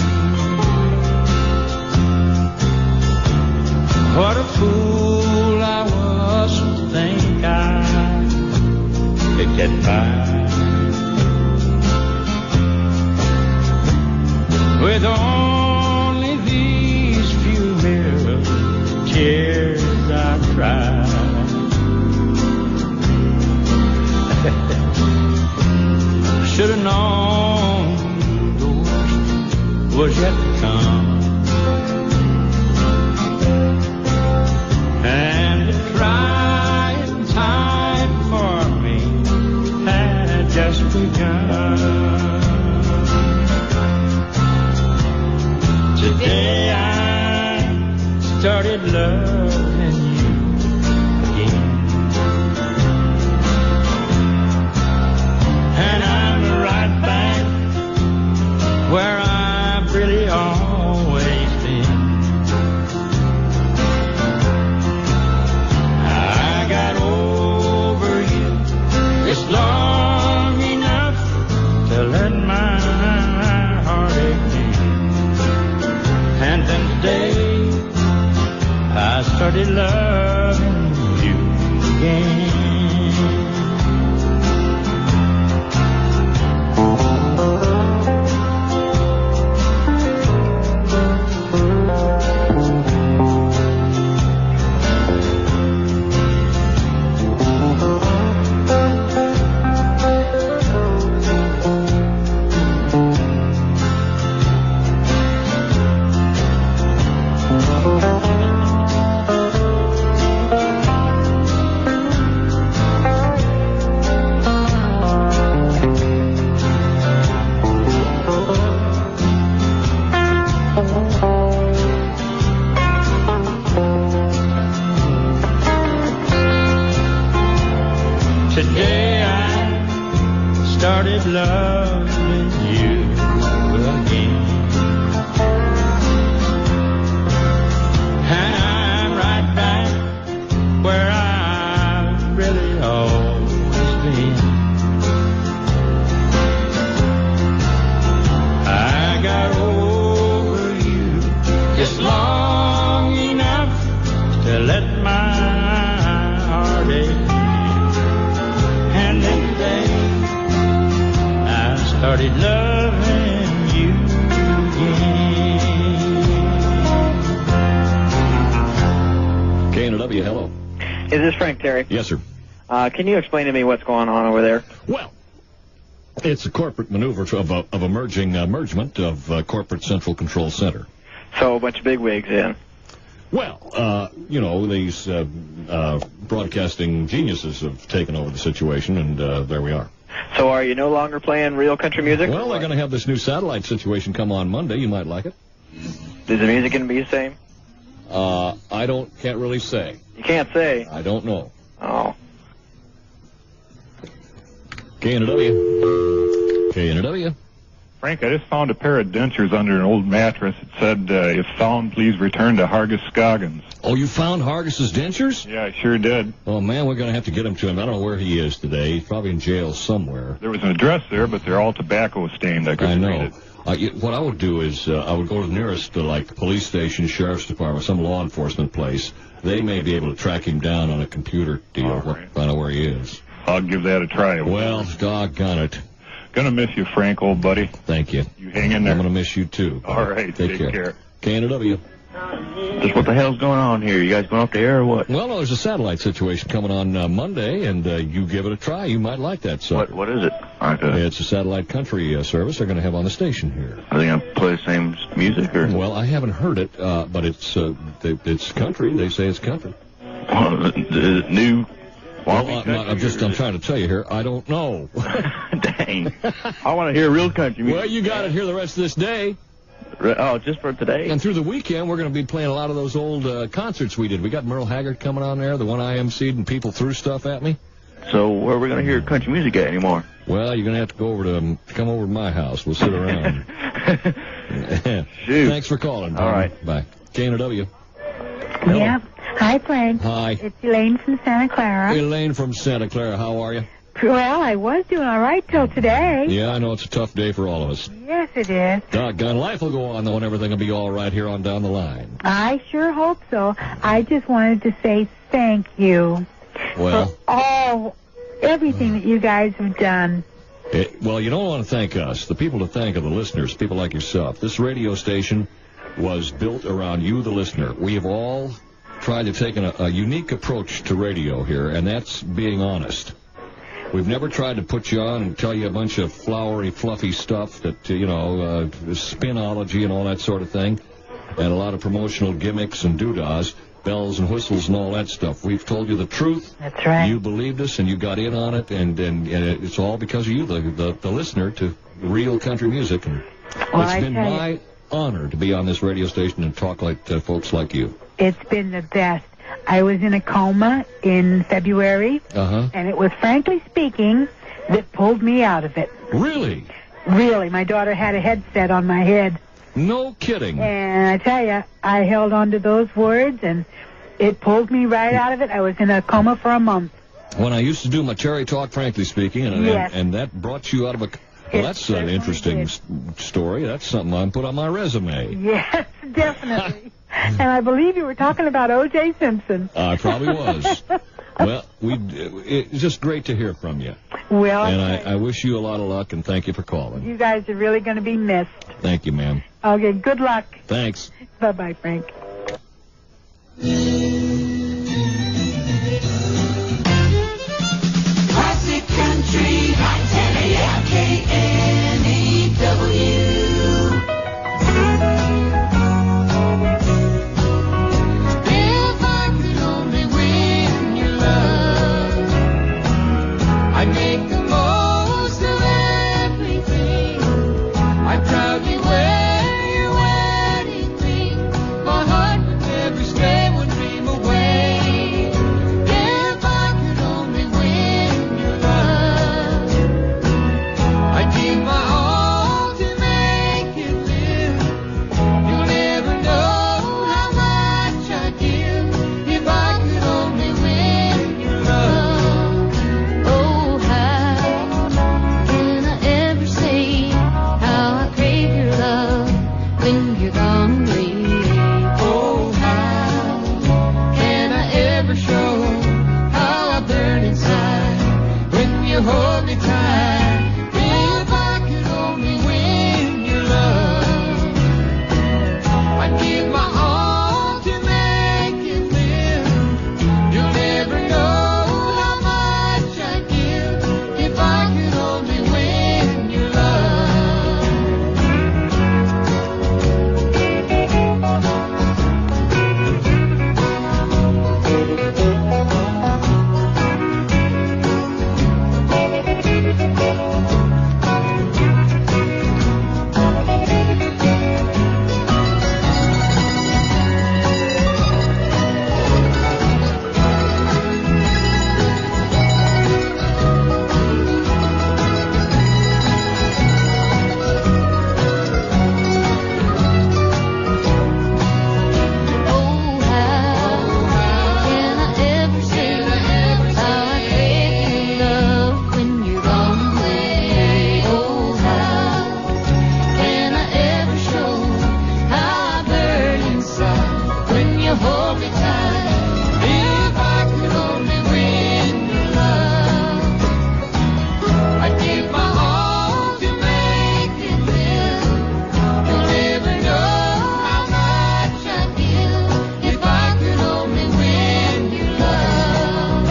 What a fool I was to think I could get by with only these few mere tears I cried. Should have known the worst was yet to come. And the trying time for me had just begun. Today I started loving you again. And I'm right back where I've really always been. I got over you just long enough to let my heart ache in. And then today I started loving you again. Today I started loving you again. And I'm right back where I've really always been. I got over you just long enough to let my heart ache. And then today I started loving you again. K&W, hello. Is this Frank Terry? Yes, sir. Can you explain to me what's going on over there? Well, it's a corporate maneuver of a mergement of Corporate Central Control Center. So a bunch of bigwigs in. Well, these broadcasting geniuses have taken over the situation, and there we are. So are you no longer playing real country music? Well, they're going to have this new satellite situation come on Monday. You might like it. Is the music going to be the same? I can't really say. You can't say? I don't know. Oh. K&W. K&W. Frank, I just found a pair of dentures under an old mattress. It said, if found, please return to Hargis Scoggins. Oh, you found Hargis's dentures? Yeah, I sure did. Oh, man, we're going to have to get him to him. I don't know where he is today. He's probably in jail somewhere. There was an address there, but they're all tobacco stained. I couldn't read it. What I would do is I would go to the nearest, police station, sheriff's department, some law enforcement place. They may be able to track him down on a computer deal, find out where he is. I'll give that a try. Well, doggone it. Gonna miss you, Frank, old buddy. Thank you. You hang in there. I'm gonna miss you, too. All right, take care. K&W. Just what the hell's going on here? You guys going off the air or what? Well, no, there's a satellite situation coming on Monday, and you give it a try. You might like that. So what is it? It's a satellite country service they're going to have on the station here. Are they going to play the same music? Or? Well, I haven't heard it, but it's country. They say it's country. Is it new I'm trying to tell you here, I don't know. Dang. I want to hear real country music. Well, you got it here the rest of this day. Oh, just for today? And through the weekend, we're going to be playing a lot of those old concerts we did. We got Merle Haggard coming on there, the one I emceed, and people threw stuff at me. So where are we going to hear country music at anymore? Well, you're going to have to come over to my house. We'll sit around. Shoot. Thanks for calling. All right. Bye. KNW. Yeah. Hi, Frank. Hi. It's Elaine from Santa Clara. Elaine from Santa Clara. How are you? Well, I was doing all right till today. Yeah, I know it's a tough day for all of us. Yes, it is. Doggone, life will go on, though, and everything will be all right here on down the line. I sure hope so. I just wanted to say thank you Well, for everything that you guys have done. Well, you don't want to thank us. The people to thank are the listeners, people like yourself. This radio station was built around you, the listener. We have all tried to take a unique approach to radio here, and that's being honest. We've never tried to put you on and tell you a bunch of flowery, fluffy stuff that, spinology and all that sort of thing, and a lot of promotional gimmicks and doodahs, bells and whistles and all that stuff. We've told you the truth. That's right. You believed us, and you got in on it, and it's all because of you, the listener, to real country music. And it's been my honor to be on this radio station and talk to folks like you. It's been the best. I was in a coma in February, and it was, frankly speaking, that pulled me out of it. Really? Really. My daughter had a headset on my head. No kidding. And I tell you, I held on to those words, and it pulled me right out of it. I was in a coma for a month. When I used to do my Cherry Talk, frankly speaking, and that brought you out of a... Well, that's an interesting story. That's something I can put on my resume. Yes, definitely. And I believe you were talking about O.J. Simpson. I probably was. Well, it's just great to hear from you. Well, and I wish you a lot of luck, and thank you for calling. You guys are really going to be missed. Thank you, ma'am. Okay, good luck. Thanks. Bye-bye, Frank. Classic Country, 910 AM, KNEW. If I could only win your love, I'd make the most of everything. I'd proudly wear your wedding ring. My heart would never stay one dream away. If I could only win your love, I'd give my all to make it live. You'll never know how much I'd give if I could only win your love. Oh, how can I ever say how I crave your love when you're gone away? Oh, how can I ever show how I burn inside when you hold me tight? If I could only win your love, I'd give my all to make it live. You'll never know how much I'd give if I could only win your love. Oh, how can I ever say how I crave your love when you're gone away? Oh, how can I ever show how I burn inside when you hold me tight? If I could only win your love, I'd give my all to make it live. You'll never know how much I'd give if I could only win your love.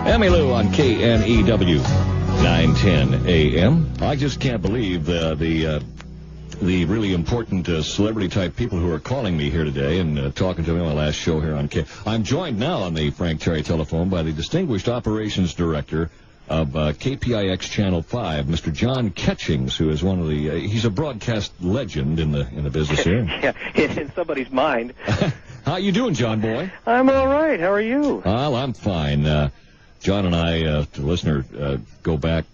Emmylou on KNEW, 910 AM. I just can't believe the the really important celebrity-type people who are calling me here today and talking to me on my last show here on K. I'm joined now on the Frank Terry telephone by the Distinguished Operations Director of KPIX Channel 5, Mr. John Ketchings, who is one of the, he's a broadcast legend in the business here. Yeah, in somebody's mind. How you doing, John boy? I'm all right. How are you? Well, I'm fine. John and I, the listener, go back,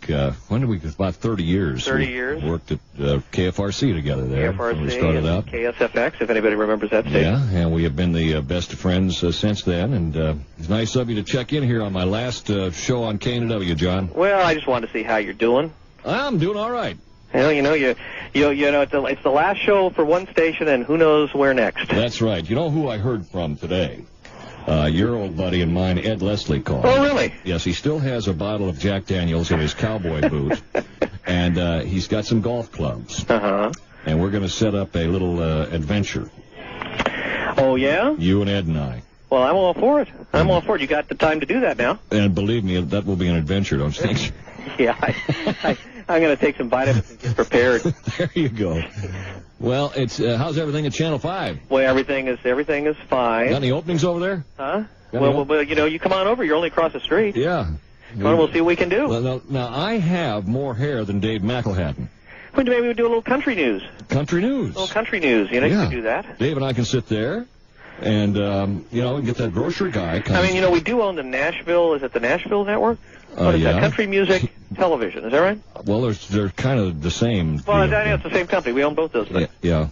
when did we, about 30 years. 30 years. We worked at KFRC together there. KFRC when we started and out. KSFX, if anybody remembers that station. Yeah, and we have been the best of friends since then, and it's nice of you to check in here on my last show on KNW, John. Well, I just wanted to see how you're doing. I'm doing all right. Well, you know, it's the last show for one station, and who knows where next. That's right. You know who I heard from today? Your old buddy and mine, Ed Leslie, called. Oh, really? Yes, he still has a bottle of Jack Daniels in his cowboy boot, and he's got some golf clubs. Uh-huh. And we're going to set up a little adventure. Oh, yeah? You and Ed and I. Well, I'm all for it. I'm all for it. You got the time to do that now. And believe me, that will be an adventure, don't you think? Yeah, I'm going to take some vitamins and get prepared. There you go. Well, it's how's everything at Channel 5? Well, everything is fine. Got any openings over there? Huh? Well, you know, you come on over. You're only across the street. Yeah. Well, we'll see what we can do. Well, now, I have more hair than Dave McElhatton. Well, maybe we'll do a little country news. Country news? A little country news. You know, you can do that. Dave and I can sit there and, you know, get that grocery guy. I mean, you know, we do own the Nashville. Is it the Nashville Network? What is that? Country Music Television. Is that right? Well, they're kind of the same. Well, I know it's the same company. We own both those things. Yeah.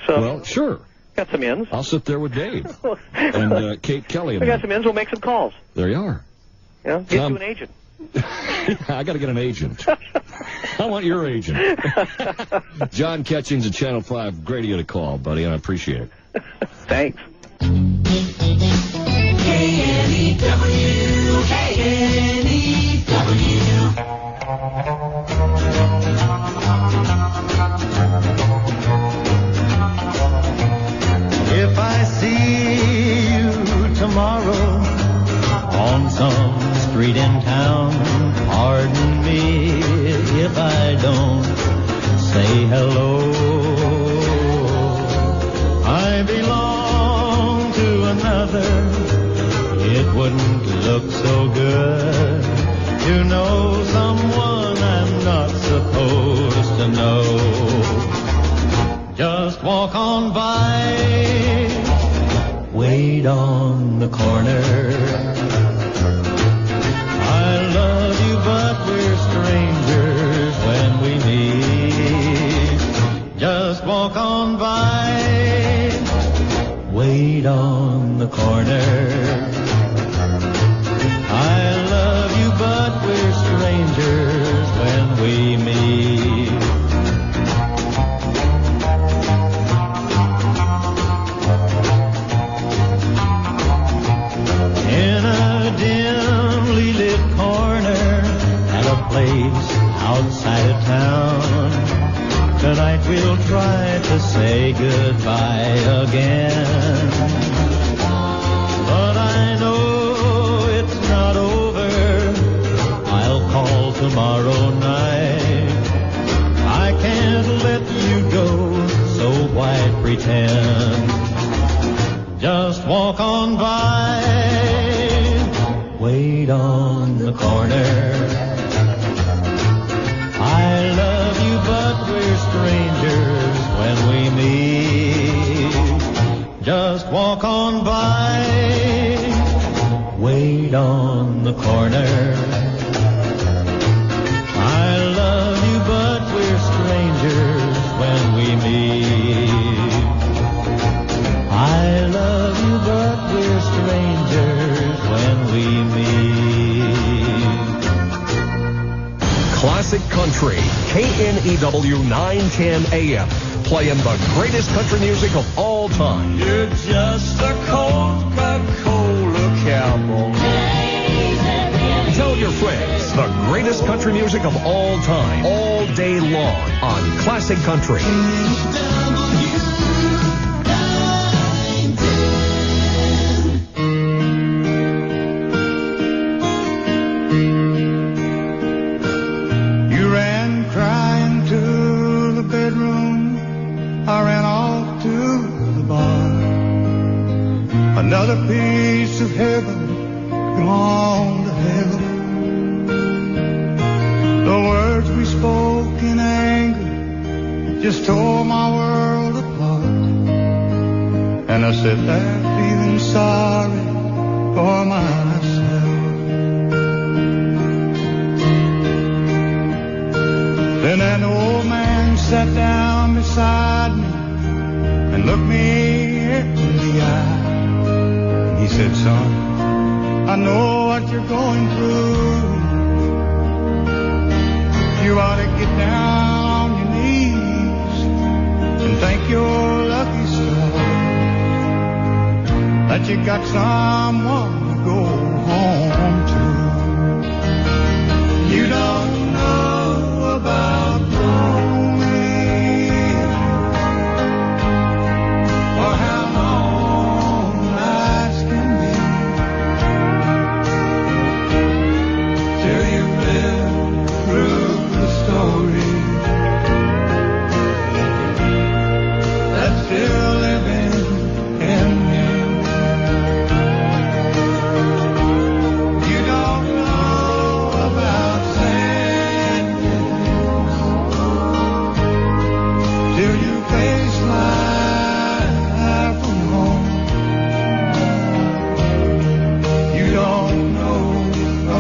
So, well, sure. Got some ins. I'll sit there with Dave and Kate Kelly. We got some ins. We'll make some calls. There you are. Yeah, get you an agent. I got to get an agent. I want your agent. John Ketchings at Channel 5. Great of you to call, buddy, and I appreciate it. Thanks. If I see you tomorrow on some street in town, pardon me if I don't say hello. I belong to another. It wouldn't look so good to know someone I'm not supposed to know. Just walk on by, wait on the corner. I love you, but we're strangers when we meet. Just walk on by, wait on the corner. I love you, but we're strangers when we meet. In a dimly lit corner at a place outside of town, tonight we'll try to say goodbye again. But I know it's not over. I'll call tomorrow night. I can't let you go, so why pretend? Just walk on by, wait on the corner. I love you, but we're strangers when we meet. Just walk on by, wait on the corner. I love you, but we're strangers when we meet. I love you, but we're strangers when we meet. Classic Country, KNEW 910 AM, playing the greatest country music of all time. You're just a Coca-Cola cowboy. Tell your friends the greatest country music of all time, all day long on Classic Country. You ran crying to the bedroom gates of heaven belong to heaven. The words we spoke in anger just tore my world apart. And I sat there feeling sorry for myself. Then an old man sat down beside me and looked me in the eye. And he said, son, I know what you're going through. You ought to get down on your knees and thank your lucky stars that you got someone to go home to. You don't know about lonely or how long nights can be till you've lived through the story that's still living in me. You don't know about sadness till you face life alone. You don't know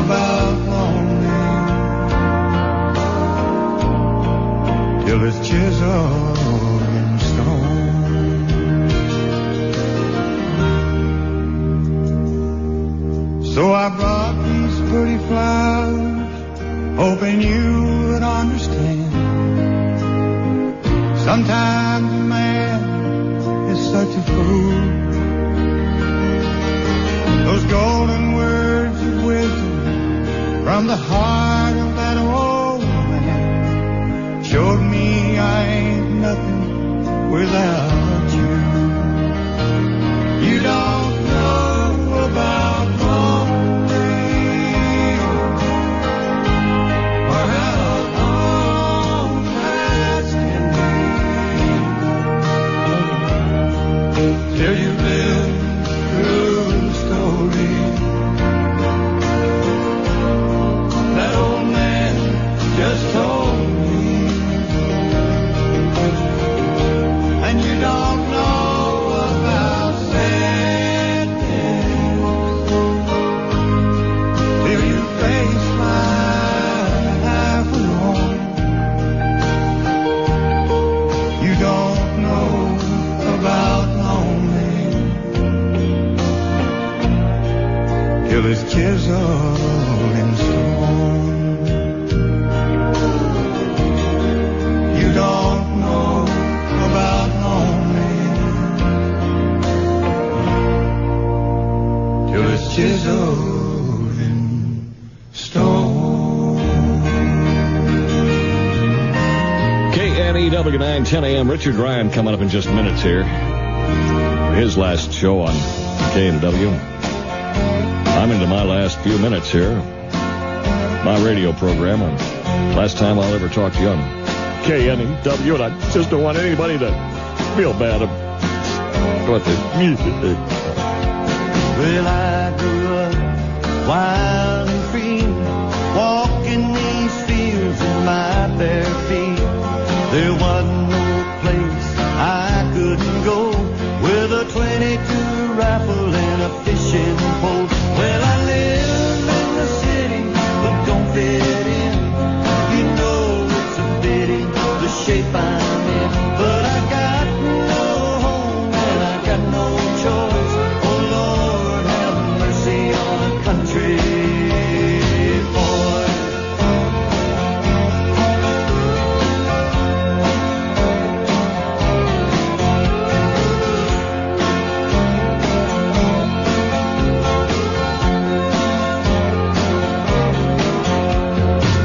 about lonely till it's chiseled in stone. So I brought these pretty flowers, hoping you would understand. Sometimes a man is such a fool. Those golden words of wisdom from the heart of that old man showed me I ain't nothing without you. You don't know about lonely or how long nights can be till you live through the story that old man just told me. And you don't know about sadness till you face life alone. You don't know about lonely till it's chiseled in stone. You don't know about lonely till it's chiseled in stone. KNEW 910 AM. Richard Ryan coming up in just minutes here. His last show on KNW. I'm into my last few minutes here. My radio program. Last time I'll ever talk to you on KNEW, and I just don't want anybody to feel bad about the music. Well, I grew up wild and free, walking these fields in my bare feet. There wasn't no place I couldn't go with a 22 rifle and a fishing pole. Well, I live in the city, but don't fit in. You know it's a pity the shape I'm in, but I got no home and I got no choice. Oh Lord, have mercy on a country boy.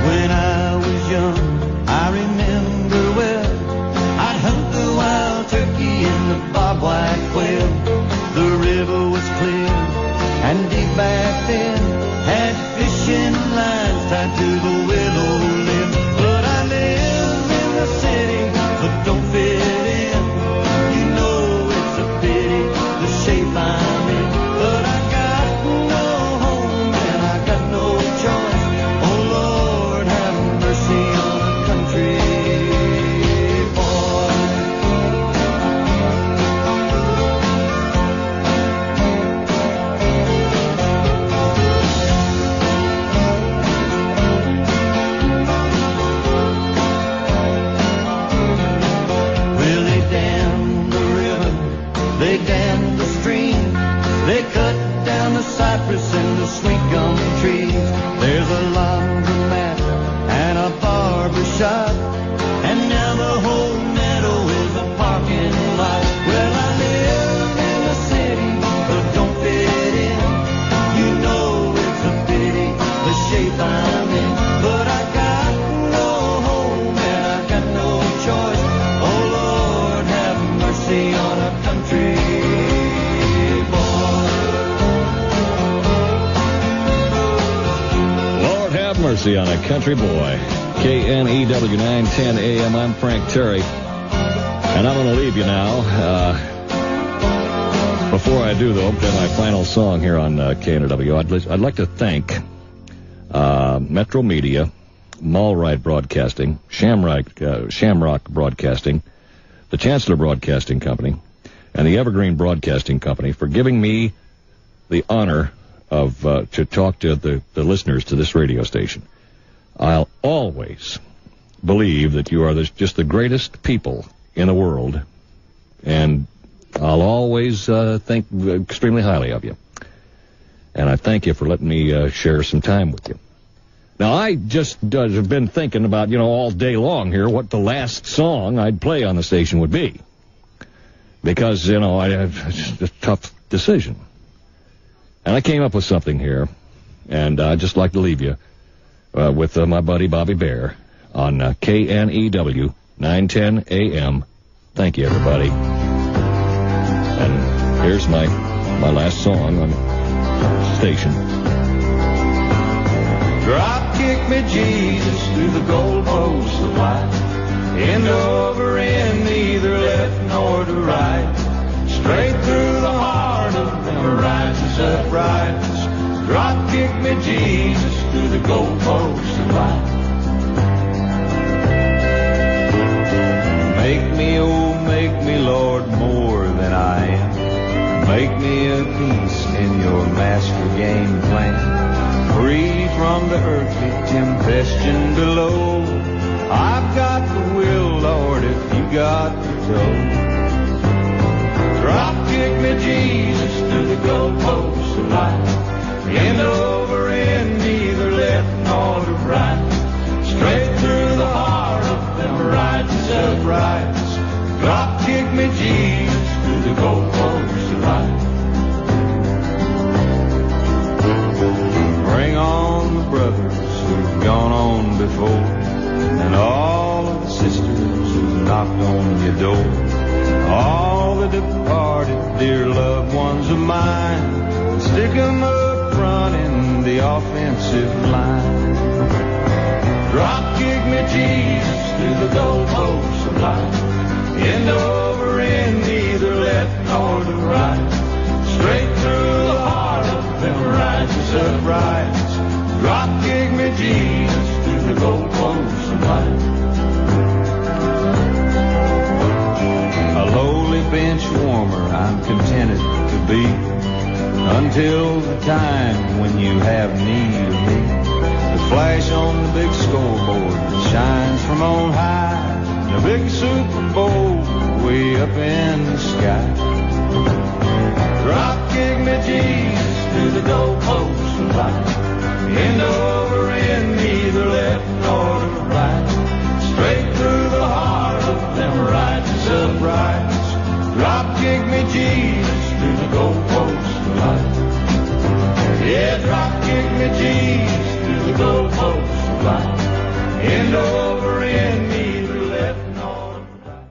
When I was young, I remember well, I'd hunt the wild turkey and the bobwhite quail. The river was clear and deep back then, had fishing lines tied to the willow limb. But I live in the city, but don't fit in. You know it's a pity the shape I'm in, but I got cypress and the sweet gum trees. There's a laundromat and a barber shop, and now the whole meadow is a parking lot. Well, I live in the city, but don't fit in. You know it's a pity, the shape I'm in. But I got no home and I got no choice. Oh, Lord, have mercy on a country boy. Lord have mercy on a country boy. KNEW 910 AM. I'm Frank Terry. And I'm going to leave you now. Before I do, though, play my final song here on KNEW, I'd like to thank Metro Media, Mallride Broadcasting, Shamrock Broadcasting, the Chancellor Broadcasting Company, and the Evergreen Broadcasting Company for giving me the honor of to talk to the listeners to this radio station. I'll always believe that you are just the greatest people in the world, and I'll always think extremely highly of you. And I thank you for letting me share some time with you. Now, I just have been thinking about, all day long here what the last song I'd play on the station would be. Because, it's a tough decision. And I came up with something here, and I'd just like to leave you with my buddy Bobby Bear on KNEW 910 AM. Thank you, everybody. And here's my last song on the station. Drop kick me, Jesus, through the goalposts of life. End over end, neither left nor to right. Straight through the heart of them righteous uprights. Drop kick me, Jesus, through the goalposts of life. Make me, oh, make me, Lord, more than I am. Make me a piece in your master game plan. Free from the earthly tempestion below. I've got the will, Lord, if you got the toe. Drop kick me, Jesus, through the goalposts of life. End over end, neither left nor to right. Straight through the heart of them righteous uprights. Drop kick me, Jesus, through the goalposts of life. Bring on the brothers who've gone on before, and all of the sisters who've knocked on your door. All the departed dear loved ones of mine, stick 'em up front in the offensive line. Drop kick me, Jesus, through the goalposts of life. End over end, neither left nor to right. Straight through the heart of them righteous uprights. Drop kick me, Jesus, through the goalposts of life. A lowly bench warmer I'm contented to be, until the time when you have need of me. The flash on the big scoreboard that shines from on high. The big Super Bowl way up in the sky. Drop kick me, Jesus, through the goalposts of life. End over